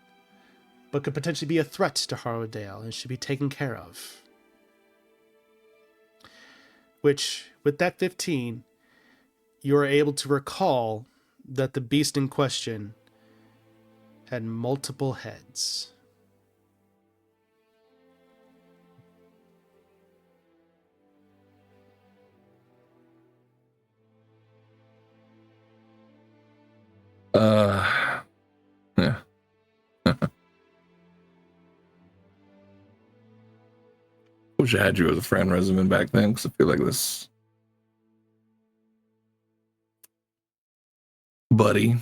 but could potentially be a threat to Harrowdale and should be taken care of. Which, with that 15, you are able to recall that the beast in question had multiple heads. Yeah. Wish I had you as a friend resident back then, because I feel like this buddy,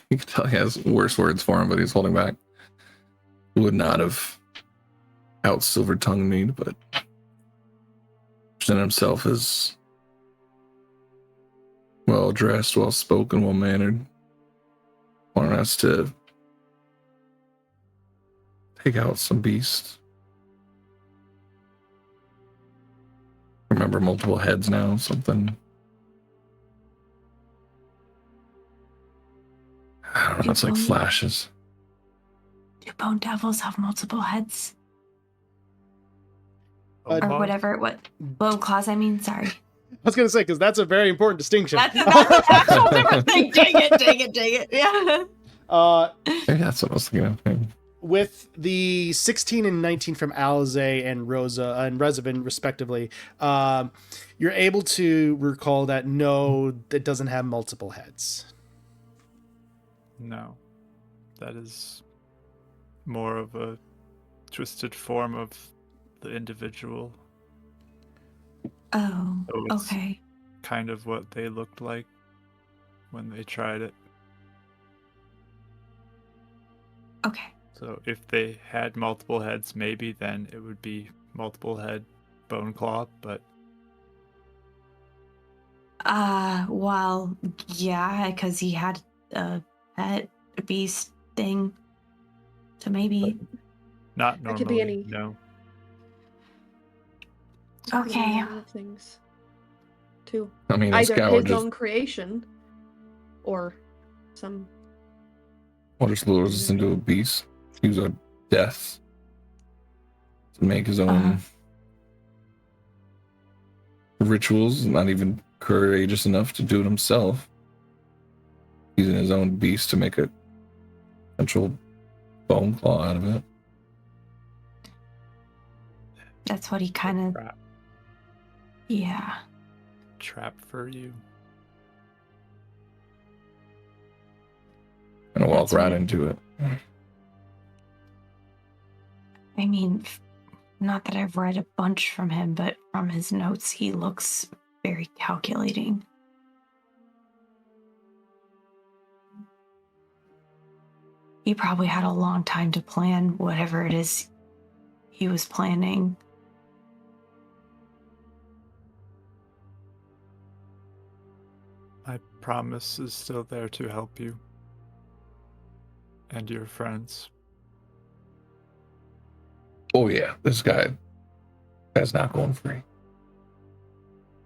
you can tell he has worse words for him, but he's holding back. Would not have out silver tongued me, but presented himself as well dressed, well spoken, well mannered. Wanted us to take out some beast. Remember multiple heads now, something. I don't know, it's like flashes. Do bone devils have multiple heads? Uh, Or whatever, what? Bone claws, I mean, sorry. I was going to say, because that's a very important distinction. That's a whole different thing. Dang it. Yeah. Maybe that's what I was thinking of. With the 16 and 19 from Alize and Rosa and Revenant, respectively, you're able to recall that no, it doesn't have multiple heads. No. That is more of a twisted form of the individual. Oh, So it's okay. kind of what they looked like when they tried it. Okay. So if they had multiple heads, maybe then it would be multiple head bone claw, but Well, yeah, because he had a pet beast thing. So maybe. not That could be normally, any- no. Could be a Okay. number of things, too. I mean, this Either guy would his just own creation, or some. lures us into a beast. Use our death to make his own rituals. Not even courageous enough to do it himself. Using his own beast to make a potential bone claw out of it. That's what he kind of. Trap, Yeah. trap for you. And walk That's right what- into it. I mean, not that I've read a bunch from him, but from his notes, he looks very calculating. He probably had a long time to plan whatever it is he was planning. My promise is still there to help you. And your friends. Oh yeah, this guy's not going free.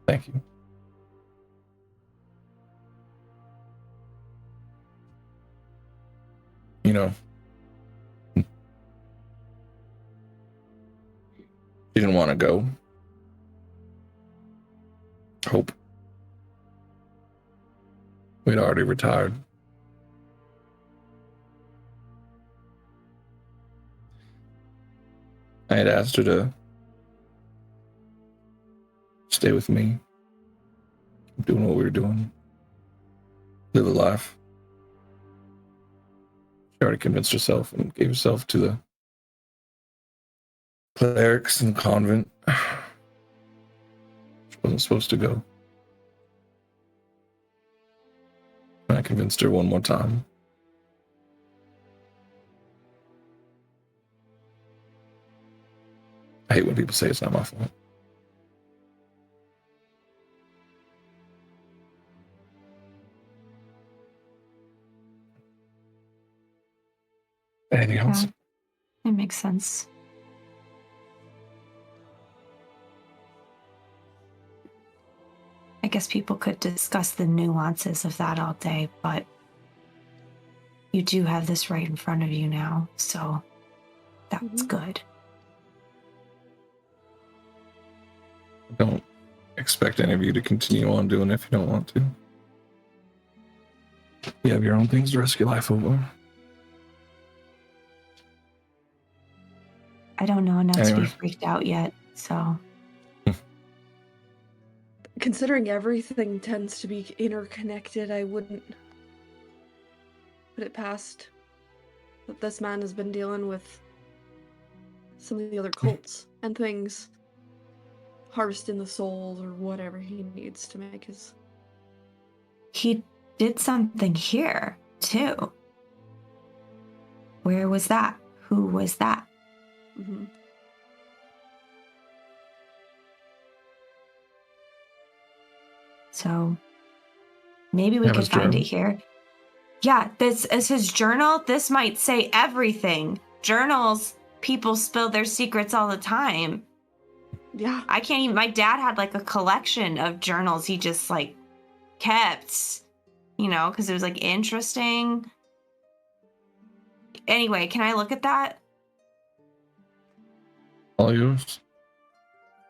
Thank you. You know, she didn't want to go. Hope. We'd already retired. I had asked her to stay with me, keep doing what we were doing, live a life. She already convinced herself and gave herself to the clerics in the convent. She wasn't supposed to go. And I convinced her one more time. I hate when people say it's not my fault. Anything else? It makes sense. I guess people could discuss the nuances of that all day, but you do have this right in front of you now, so that's good. Don't expect any of you to continue on doing it if you don't want to. You have your own things to risk your life over. I don't know enough to be Anyway. freaked out yet, so Considering everything tends to be interconnected, I wouldn't put it past that this man has been dealing with some of the other cults and things, harvesting the souls or whatever he needs to make his. he did something here, too. Where was that? Who was that? Mm-hmm. So maybe we Have could his find journal? it here. Yeah, this is his journal. This might say everything. Journals, people spill their secrets all the time. Yeah. I can't even, my dad had like a collection of journals he just like kept, because it was like interesting. Anyway, can I look at that? All yours.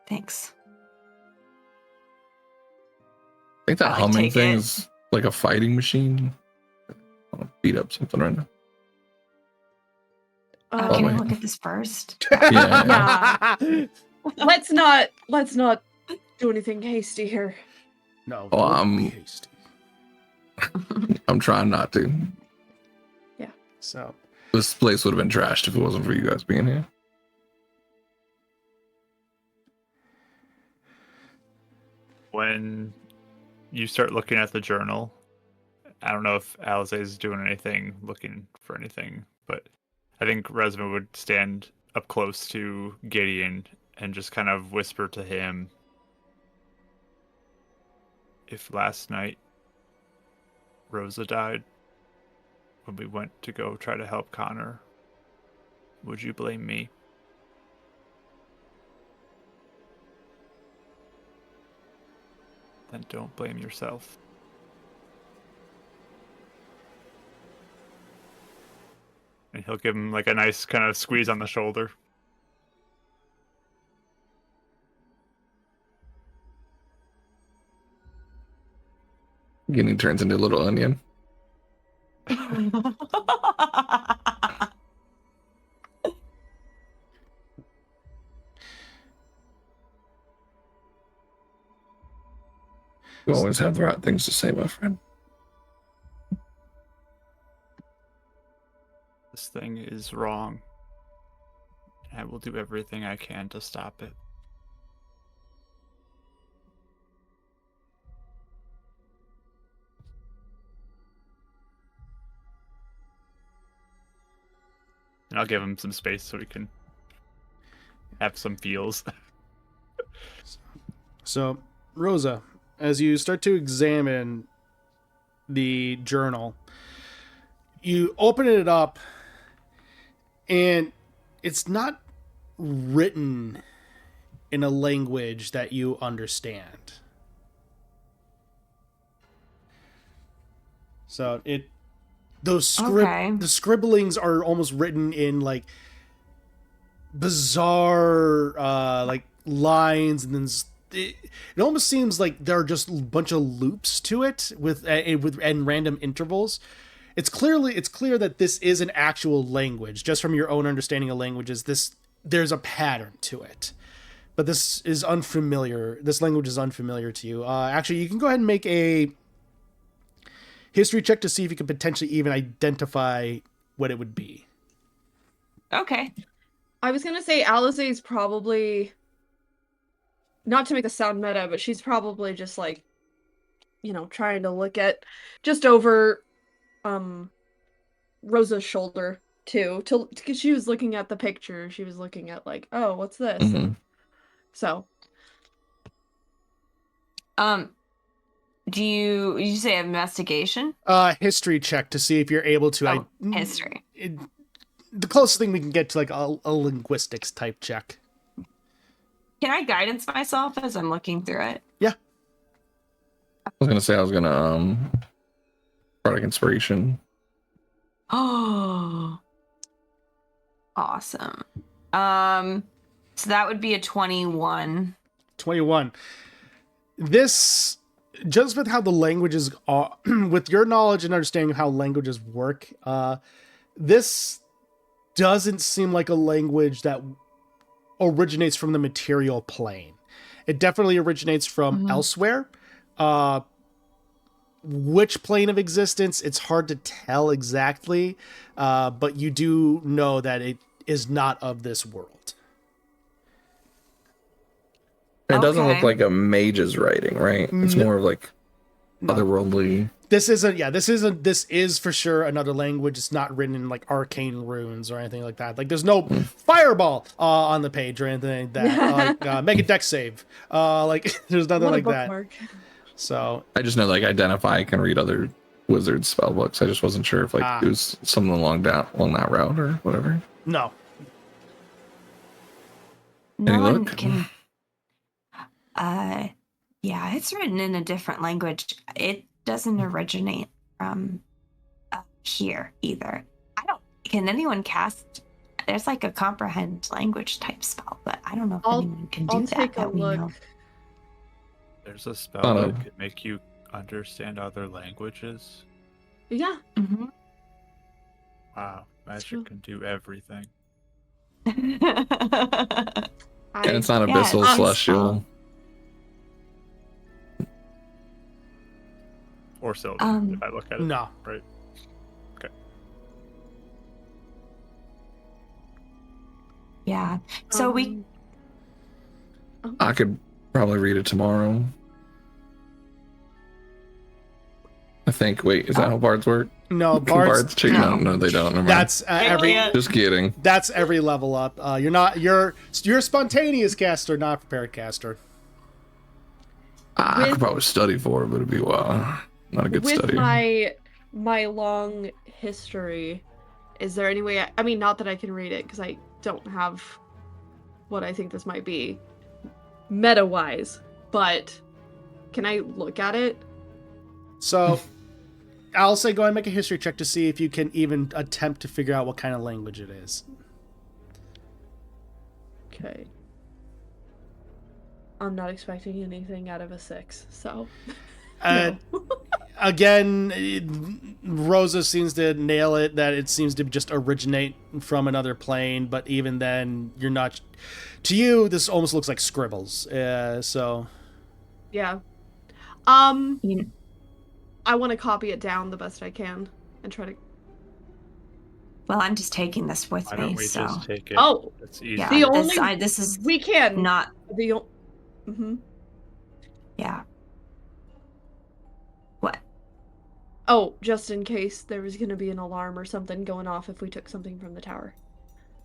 Thanks. I think that I, like, humming take thing it. is like a fighting machine. I'll beat up something right now. Can I wait. look at this first? Yeah. Let's not do anything hasty here. No, Oh, don't be hasty. I'm trying not to. So, This place would have been trashed if it wasn't for you guys being here. When you start looking at the journal, I don't know if Alize is doing anything, looking for anything, but I think Resma would stand up close to Gideon and just kind of whisper to him, if last night Rosa died when we went to go try to help Connor, would you blame me? Then don't blame yourself. And he'll give him like a nice kind of squeeze on the shoulder. Gideon turns into a little onion. You always have the right things to say, my friend. This thing is wrong. And I will do everything I can to stop it. And I'll give him some space so he can have some feels. So, Rosa, as you start to examine the journal, you open it up, and it's not written in a language that you understand. So the scribblings are almost written in like bizarre like lines, and then it almost seems like there are just a bunch of loops to it with random intervals. It's clear that this is an actual language, just from your own understanding of languages. There's a pattern to it, but this is unfamiliar. This language is unfamiliar to you. Actually, you can go ahead and make a history check to see if you can potentially even identify what it would be. Okay. I was gonna say Alizé's probably, not to make this sound meta, but she's probably just like, trying to look at just over Rosa's shoulder too, because she was looking at the picture. She was looking at like, oh, what's this? Mm-hmm. So do you say investigation? History check to see if you're able to history. The closest thing we can get to like a linguistics type check. Can I guidance myself as I'm looking through it? Yeah. I was gonna say product inspiration. Oh, awesome. So that would be a 21. 21. This, just with how the languages are, with your knowledge and understanding of how languages work, this doesn't seem like a language that originates from the material plane. It definitely originates from elsewhere. Which plane of existence, it's hard to tell exactly, but you do know that it is not of this world. It doesn't look like a mage's writing, right? It's more of like otherworldly. This is for sure another language. It's not written in like arcane runes or anything like that. Like there's no fireball on the page or anything like that. Make a dex save. Like there's nothing like that. So I just know like identify. I can read other wizard spell books. I just wasn't sure if like it was something along that route or whatever. No. No one can. Yeah, it's written in a different language. It doesn't originate from here either. Can anyone cast? There's like a comprehend language type spell, but I don't know if anyone can do that. I'll take a look. There's a spell that could make you understand other languages. Yeah. Mm-hmm. Wow, magic can do everything. And it's not abyssal celestial. Or Sylvan, if I look at it. No. Right. Okay. Yeah. So I could probably read it tomorrow. I think. Wait, is that how bards work? No, bards. Check. No, they don't. Never mind. That's every. Just kidding. That's every level up. You're a spontaneous caster, not prepared caster. I could probably study for it, but it'd be not a good study. With my long history, is there any way? I mean, not that I can read it because I don't have what I think this might be, meta-wise. But can I look at it? So, I'll say go ahead and make a history check to see if you can even attempt to figure out what kind of language it is. Okay. I'm not expecting anything out of a 6, so. No. Again, Rosa seems to nail it, that it seems to just originate from another plane, but even then, you're not... To you, this almost looks like scribbles, so... Yeah. I want to copy it down the best I can and try to... Well, I'm just taking this with Why me, don't we so... just take it? Oh! It's easy. Yeah, The only... this is We can! not... Mm-hmm. Yeah. What? Oh, just in case there was going to be an alarm or something going off if we took something from the tower.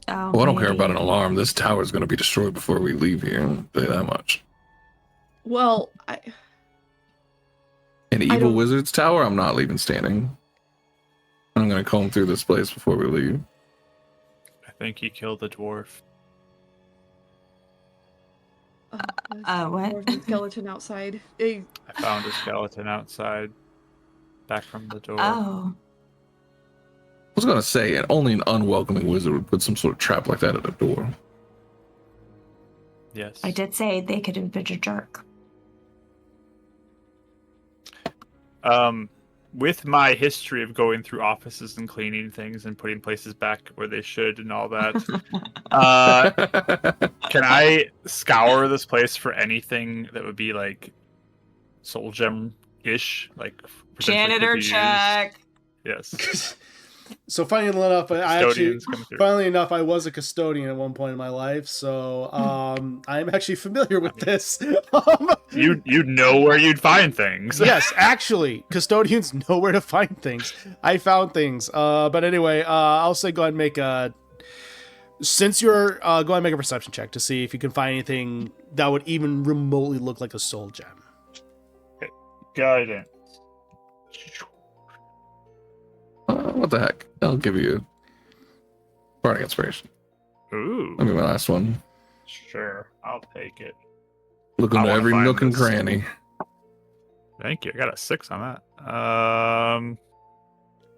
Oh, Well, I don't care about an maybe. alarm. This tower is going to be destroyed before we leave here. I'll tell you that much. Well, An evil don't- wizard's tower, I'm not leaving standing. I'm going to comb through this place before we leave. I think he killed the dwarf. What? There's a skeleton outside. I found a skeleton outside, back from the door. Oh. I was going to say, only an unwelcoming wizard would put some sort of trap like that at a door. Yes. I did say they could have been a jerk. With my history of going through offices and cleaning things and putting places back where they should and all that, can I scour this place for anything that would be like soul gem-ish, like potentially could Janitor be used? check. Yes. So funny enough, Custodians coming through. funnily enough, I was a custodian at one point in my life, so I'm actually familiar with this. You'd know where you'd find things. Yes, actually, custodians know where to find things. I found things. But anyway, I'll say go ahead and make a... Since you're... go ahead and make a perception check to see if you can find anything that would even remotely look like a soul gem. Guidance. What the heck? I'll give you Bardic Inspiration. Ooh. That'll be my last one. Sure. I'll take it. Look I into wanna every find nook and this. cranny. Thank you. I got a 6 on that.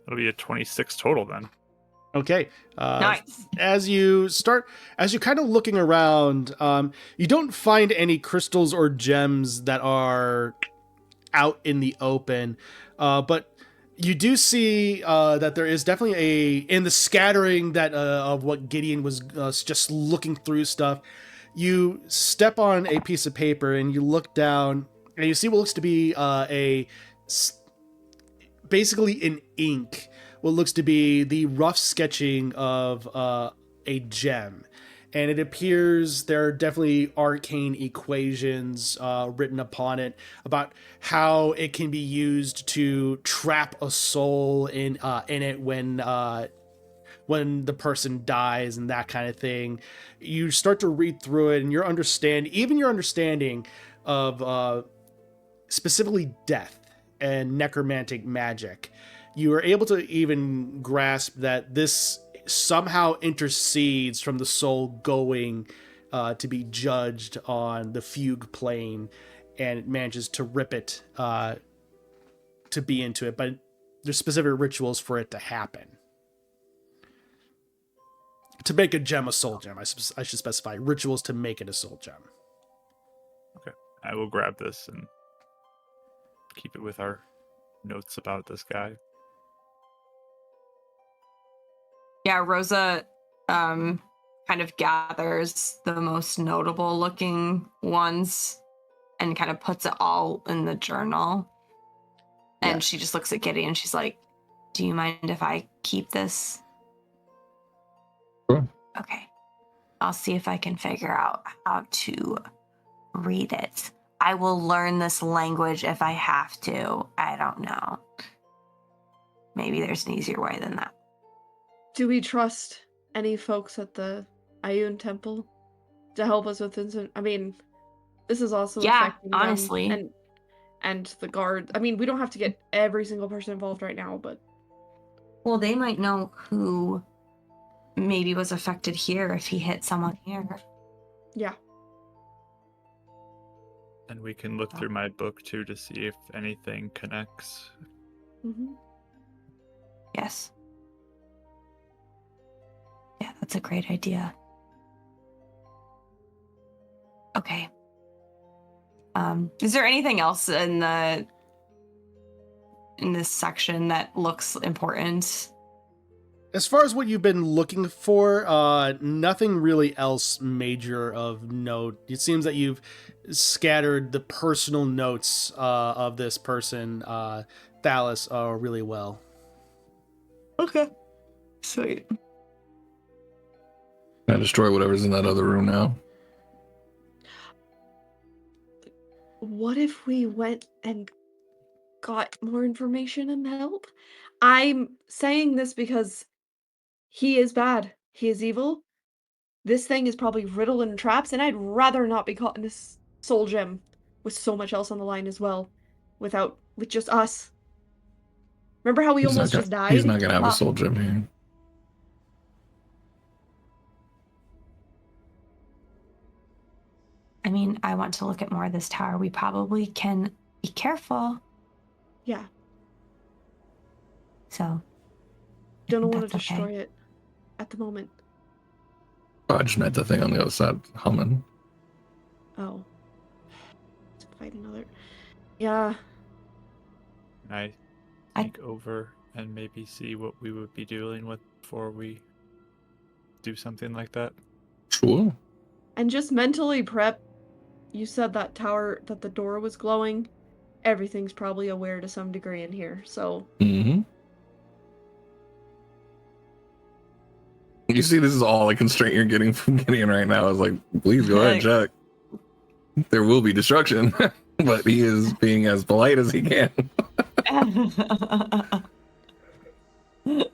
That'll be a 26 total then. Okay. Nice. As you're kind of looking around, you don't find any crystals or gems that are out in the open, but you do see that there is definitely in the scattering that of what Gideon was just looking through stuff. You step on a piece of paper and you look down and you see what looks to be basically in ink, what looks to be the rough sketching of a gem. And it appears there are definitely arcane equations written upon it about how it can be used to trap a soul in it when the person dies and that kind of thing. You start to read through it, and your understanding of specifically death and necromantic magic, you are able to even grasp that this somehow intercedes from the soul going to be judged on the fugue plane, and it manages to rip it to be into it, but there's specific rituals for it to happen. To make a gem a soul gem, I should specify rituals to make it a soul gem. Okay. I will grab this and keep it with our notes about this guy. Yeah, Rosa kind of gathers the most notable looking ones and kind of puts it all in the journal. And Yeah. she just looks at Gideon and she's like, "Do you mind if I keep this?" Sure. Okay. I'll see if I can figure out how to read it. I will learn this language if I have to. I don't know. maybe there's an easier way than that. Do we trust any folks at the Ayun Temple to help us with this? I mean, this is also Yeah, affecting honestly. them and the guard. I mean, we don't have to get every single person involved right now, but Well, they might know who maybe was affected here if he hit someone here. yeah. And we can look through my book too to see if anything connects. Hmm. Yes. Yeah, that's a great idea. Okay. Is there anything else in this section that looks important? As far as what you've been looking for, nothing really else major of note. It seems that you've scattered the personal notes of this person, Thalos, really well. Okay. Sweet. I destroy whatever's in that other room now. What if we went and got more information and help? I'm saying this because he is bad. He is evil. This thing is probably riddled in traps, and I'd rather not be caught in this soul gem with so much else on the line as well, with just us. Remember how we almost just died? He's not gonna have a soul gem here. I mean, I want to look at more of this tower. We probably can be careful. Yeah. So. Don't want to that's okay. destroy it at the moment. Oh, I just met the thing on the other side humming. Oh. Let's fight another. Yeah. Can I sneak over and maybe see what we would be dealing with before we do something like that? Sure. And just mentally prep. You said that the door was glowing. Everything's probably aware to some degree in here, so. Mm-hmm. You see, this is all the constraint you're getting from Gideon right now. Is like, please go ahead, Chuck. There will be destruction, but he is being as polite as he can. Is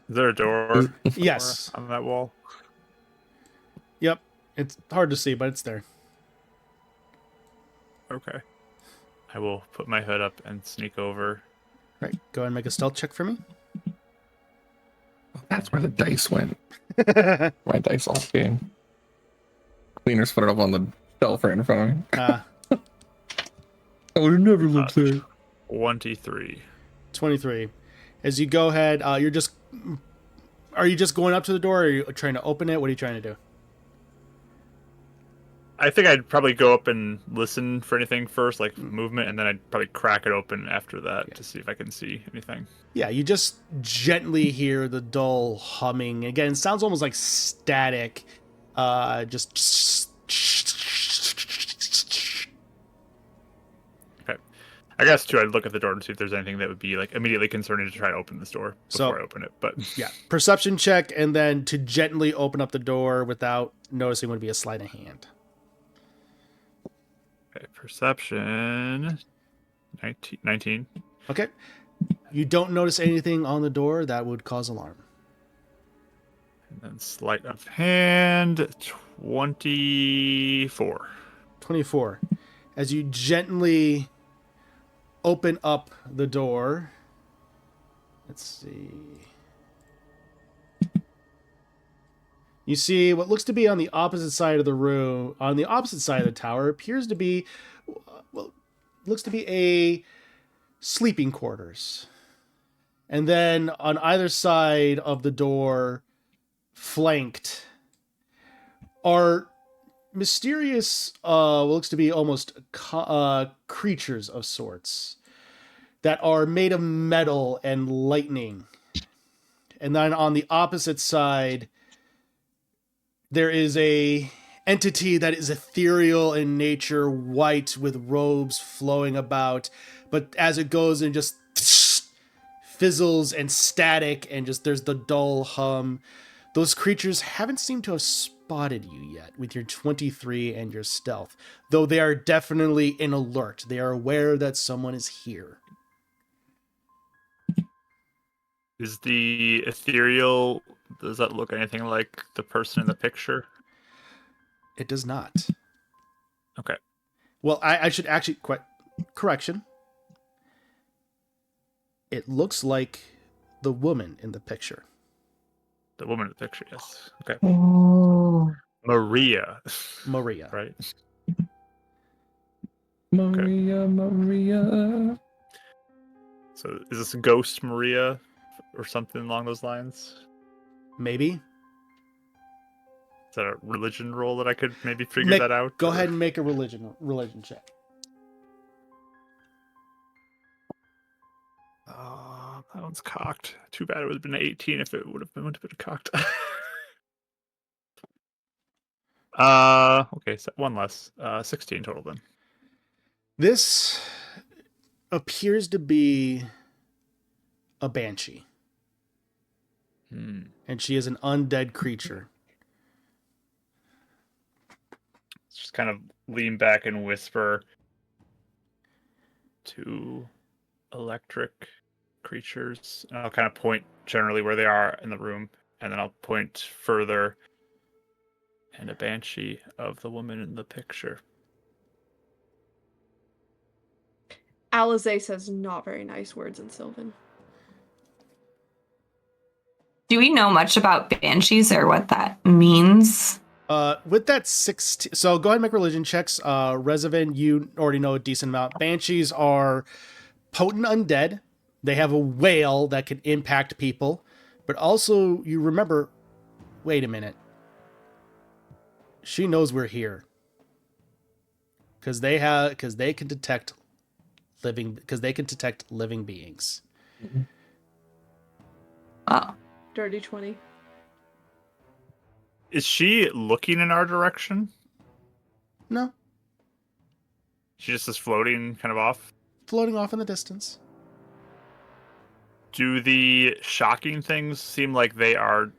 there a door? Yes. On that wall? Yep. It's hard to see, but it's there. Okay. I will put my hood up and sneak over. Right. Go ahead and make a stealth check for me. That's where the dice went. My dice off game. Cleaners put it up on the shelf right in front of me. I would have never looked there. 23. 23. As you go ahead, are you just going up to the door, or are you trying to open it? What are you trying to do? I think I'd probably go up and listen for anything first, like movement, and then I'd probably crack it open after that to see if I can see anything. Yeah, you just gently hear the dull humming. Again, it sounds almost like static. Just. Okay. I guess, too, I'd look at the door to see if there's anything that would be like immediately concerning to try to open this door before I open it. But yeah, perception check, and then to gently open up the door without noticing would be a sleight of hand. Okay, perception 19. Okay. You don't notice anything on the door that would cause alarm. And then sleight of hand 24. 24. As you gently open up the door, let's see. You see what looks to be on the opposite side of the room, on the opposite side of the tower, appears to be, well, looks to be a sleeping quarters. And then on either side of the door, flanked, are mysterious, what looks to be almost creatures of sorts that are made of metal and lightning. And then on the opposite side, there is a entity that is ethereal in nature, white with robes flowing about, but as it goes and just fizzles and static and just there's the dull hum. Those creatures haven't seemed to have spotted you yet with your 23 and your stealth, though they are definitely in alert. They are aware that someone is here. Is the ethereal, does that look anything like the person in the picture? It does not. Okay. Well, I should actually correction. It looks like the woman in the picture. The woman in the picture, yes. Okay. Oh. Maria. Maria. Right. Maria. So is this Ghost Maria or something along those lines? Maybe. Is that a religion roll that I could maybe figure that out? Go or- ahead and make a religion check. That one's cocked. Too bad it would have been 18 if it would have been cocked. Okay, so one less. 16 total then. This appears to be a banshee, and she is an undead creature. Just kind of lean back and whisper to electric creatures. And I'll kind of point generally where they are in the room, and then I'll point further. And a banshee of the woman in the picture. Alize says not very nice words in Sylvan. Do we know much about banshees or what that means? With that 16, so go ahead and make religion checks. Rezavan, you already know a decent amount. Banshees are potent undead. They have a wail that can impact people, but also you remember. Wait a minute. She knows we're here because they can detect living beings. Oh, Dirty 20. Is she looking in our direction? No, She just is floating kind of off? floating off in the distance. Do the shocking things seem like they are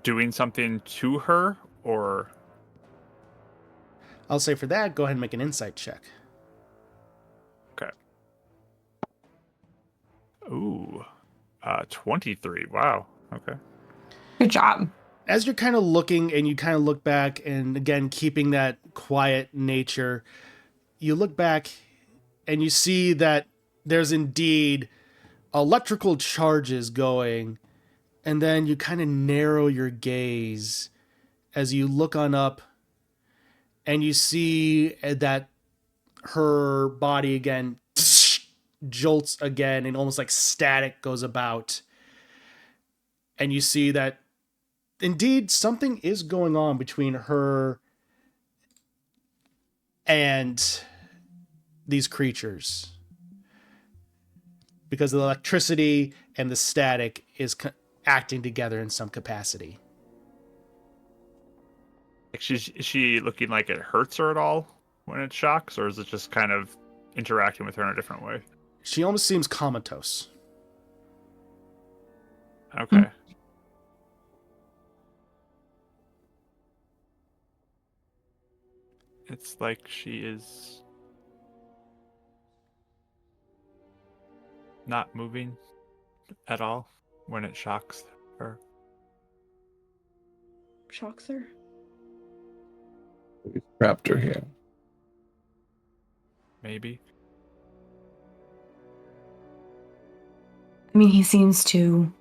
doing something to her, or... I'll say for that, go ahead and make an insight check. Okay. Ooh. 23. Wow. Okay. good job. As you're kind of looking and you kind of look back and again keeping that quiet nature, you look back and you see that there's indeed electrical charges going, and then you kind of narrow your gaze as you look on up and you see that her body again jolts again and almost like static goes about, and you see that indeed something is going on between her and these creatures, because the electricity and the static is acting together in some capacity. Like is she looking like it hurts her at all when it shocks, or is it just kind of interacting with her in a different way? She almost seems comatose. Okay. It's like she is not moving at all when it shocks her. Shocks her. We trapped her here. Maybe. I mean, he seems to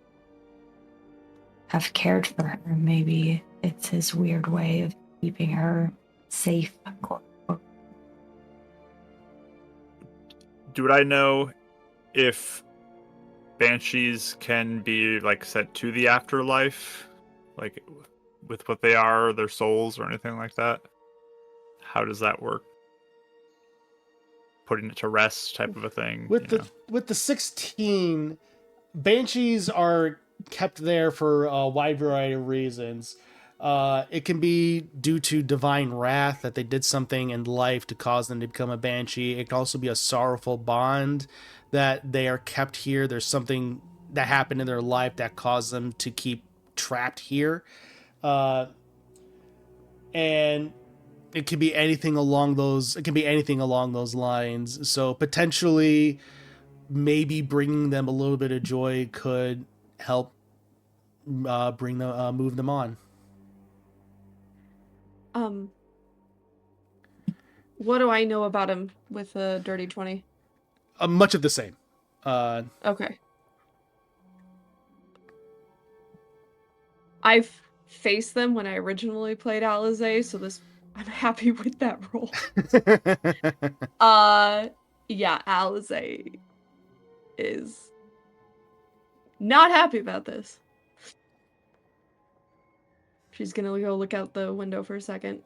have cared for her. Maybe it's his weird way of keeping her safe. Do I know if banshees can be like sent to the afterlife, like with what they are, their souls, or anything like that? How does that work? Putting it to rest, type of a thing. With the 16, banshees are kept there for a wide variety of reasons. It can be due to divine wrath, that they did something in life to cause them to become a banshee. It can also be a sorrowful bond, that they are kept here. There's something that happened in their life that caused them to keep trapped here. And it can be anything along those lines. So potentially maybe bringing them a little bit of joy could help bring them, move them on. What do I know about him with a dirty 20? Much of the same. Okay. I've faced them when I originally played Alizé, so I'm happy with that role. Yeah, Alizé is not happy about this. She's gonna go look out the window for a second.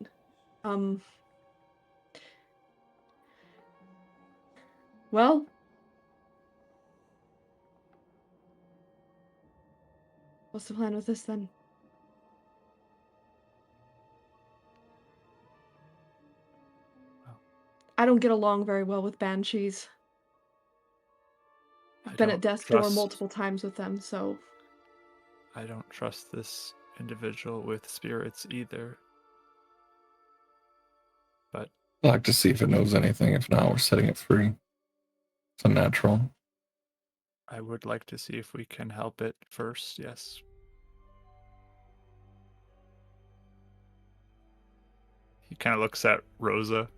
Well, what's the plan with this then? I don't get along very well with banshees. I've been at death's door multiple times with them, so... I don't trust this individual with spirits either. But I'd like to see if it knows anything. If not, we're setting it free. It's unnatural. I would like to see if we can help it first, yes. He kind of looks at Rosa.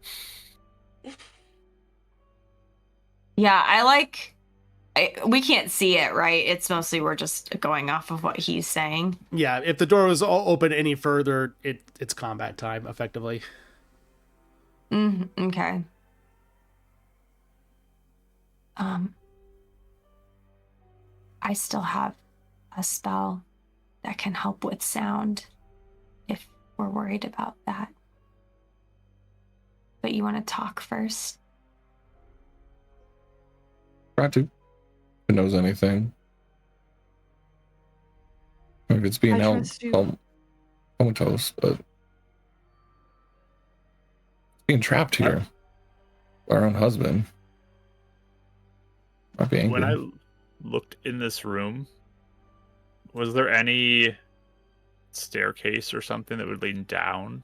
Yeah, we can't see it, right? It's mostly we're just going off of what he's saying. Yeah, if the door was open any further, it's combat time, effectively. Okay. I still have a spell that can help with sound if we're worried about that. But you want to talk first? Try to. If it knows anything. Maybe it's being held comatose, but it's being trapped here. Our own husband. Might be angry. When I looked in this room, was there any staircase or something that would lead down?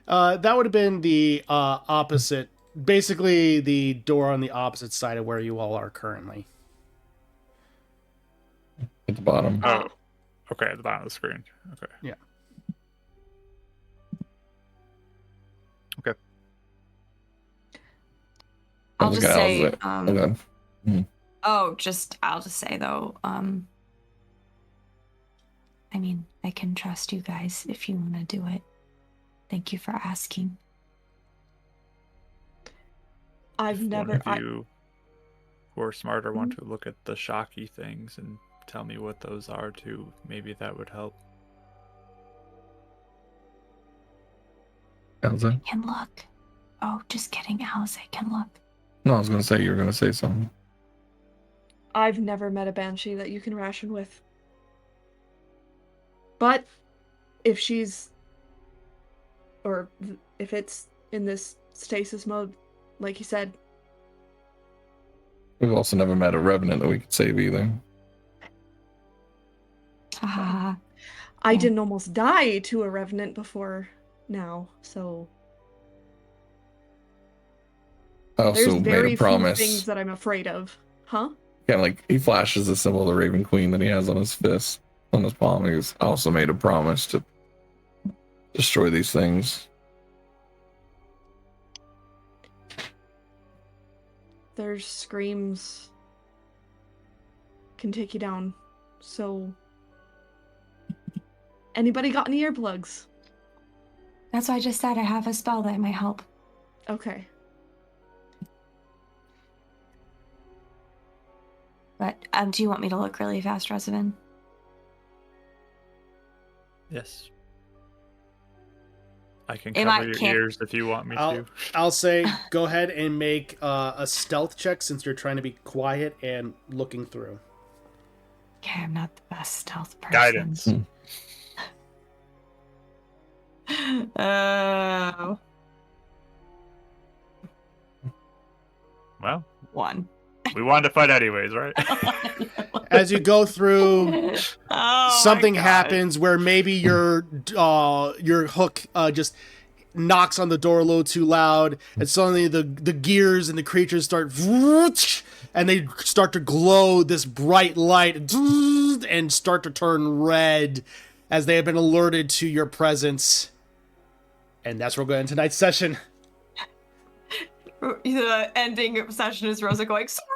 That would have been the opposite, basically the door on the opposite side of where you all are currently. At the bottom. Oh, okay, at the bottom of the screen. Okay. Yeah. Okay. I'll just say, I'll just say though, I mean, I can trust you guys if you want to do it. Thank you for asking. I've never... One of you who are smarter want to look at the shocky things and tell me what those are too. Maybe that would help. Elsa? Can look. Oh, just kidding, Alice. I can look. No, I was going to say you were going to say something. I've never met a banshee that you can ration with. But if she's... or if it's in this stasis mode, like you said... We've also never met a revenant that we could save either. Ah. I didn't almost die to a revenant before now, so... I also There's very made a promise. few things that I'm afraid of. Huh? Yeah, like he flashes the symbol of the Raven Queen that he has on his fist, on his palm. I also made a promise to destroy these things. There's screams can take you down. So, anybody got any earplugs? That's why I just said I have a spell that might help. Okay. But do you want me to look really fast, Rosamund? Yes. I can cover your ears if you want me to. I'll say go ahead and make a stealth check since you're trying to be quiet and looking through. Okay, I'm not the best stealth person. Guidance. Oh. Well, 1. We wanted to fight anyways, right? As you go through, something happens where maybe your hook just knocks on the door a little too loud, and suddenly the gears and the creatures start, and they start to glow this bright light, and and start to turn red as they have been alerted to your presence. And that's where we're going to tonight's session. The ending session is Rosa going, sorry.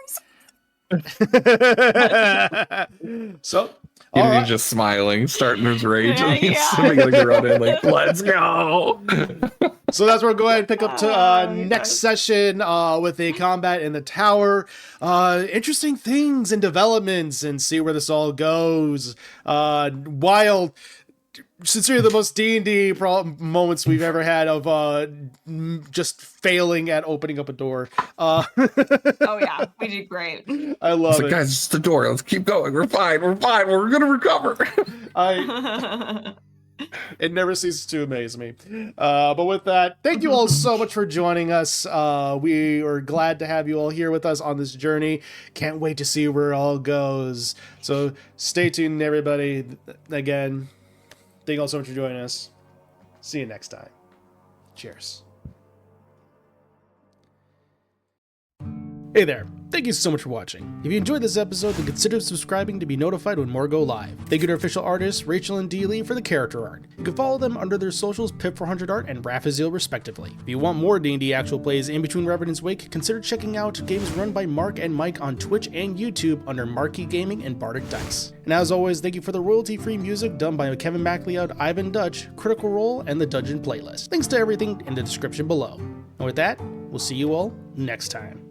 So, He's all right. just smiling, starting his rage, and he's Yeah. beginning to run in like, let's go. So that's where we'll go ahead and pick up to Oh, next yes. session with a combat in the tower. Interesting things and developments, and see where this all goes. Wild, sincerely, the most D&D moments we've ever had of just failing at opening up a door. Oh yeah, we did great. I It's love like, it. guys, it's the door. Let's keep going. We're fine. We're going to recover. It never ceases to amaze me. But with that, thank you all so much for joining us. We are glad to have you all here with us on this journey. Can't wait to see where it all goes. So stay tuned, everybody. Again, thank you all so much for joining us. See you next time. Cheers. Hey there. Thank you so much for watching. If you enjoyed this episode, then consider subscribing to be notified when more go live. Thank you to our official artists, Rachel and Dee Lee, for the character art. You can follow them under their socials, Pip400art and Raphazil, respectively. If you want more D&D actual plays in between Revenants Wake, consider checking out games run by Mark and Mike on Twitch and YouTube under Marquee Gaming and Bardic Dice. And as always, thank you for the royalty-free music done by Kevin MacLeod, Ivan Dutch, Critical Role, and the Dungeon Playlist. Links to everything in the description below. And with that, we'll see you all next time.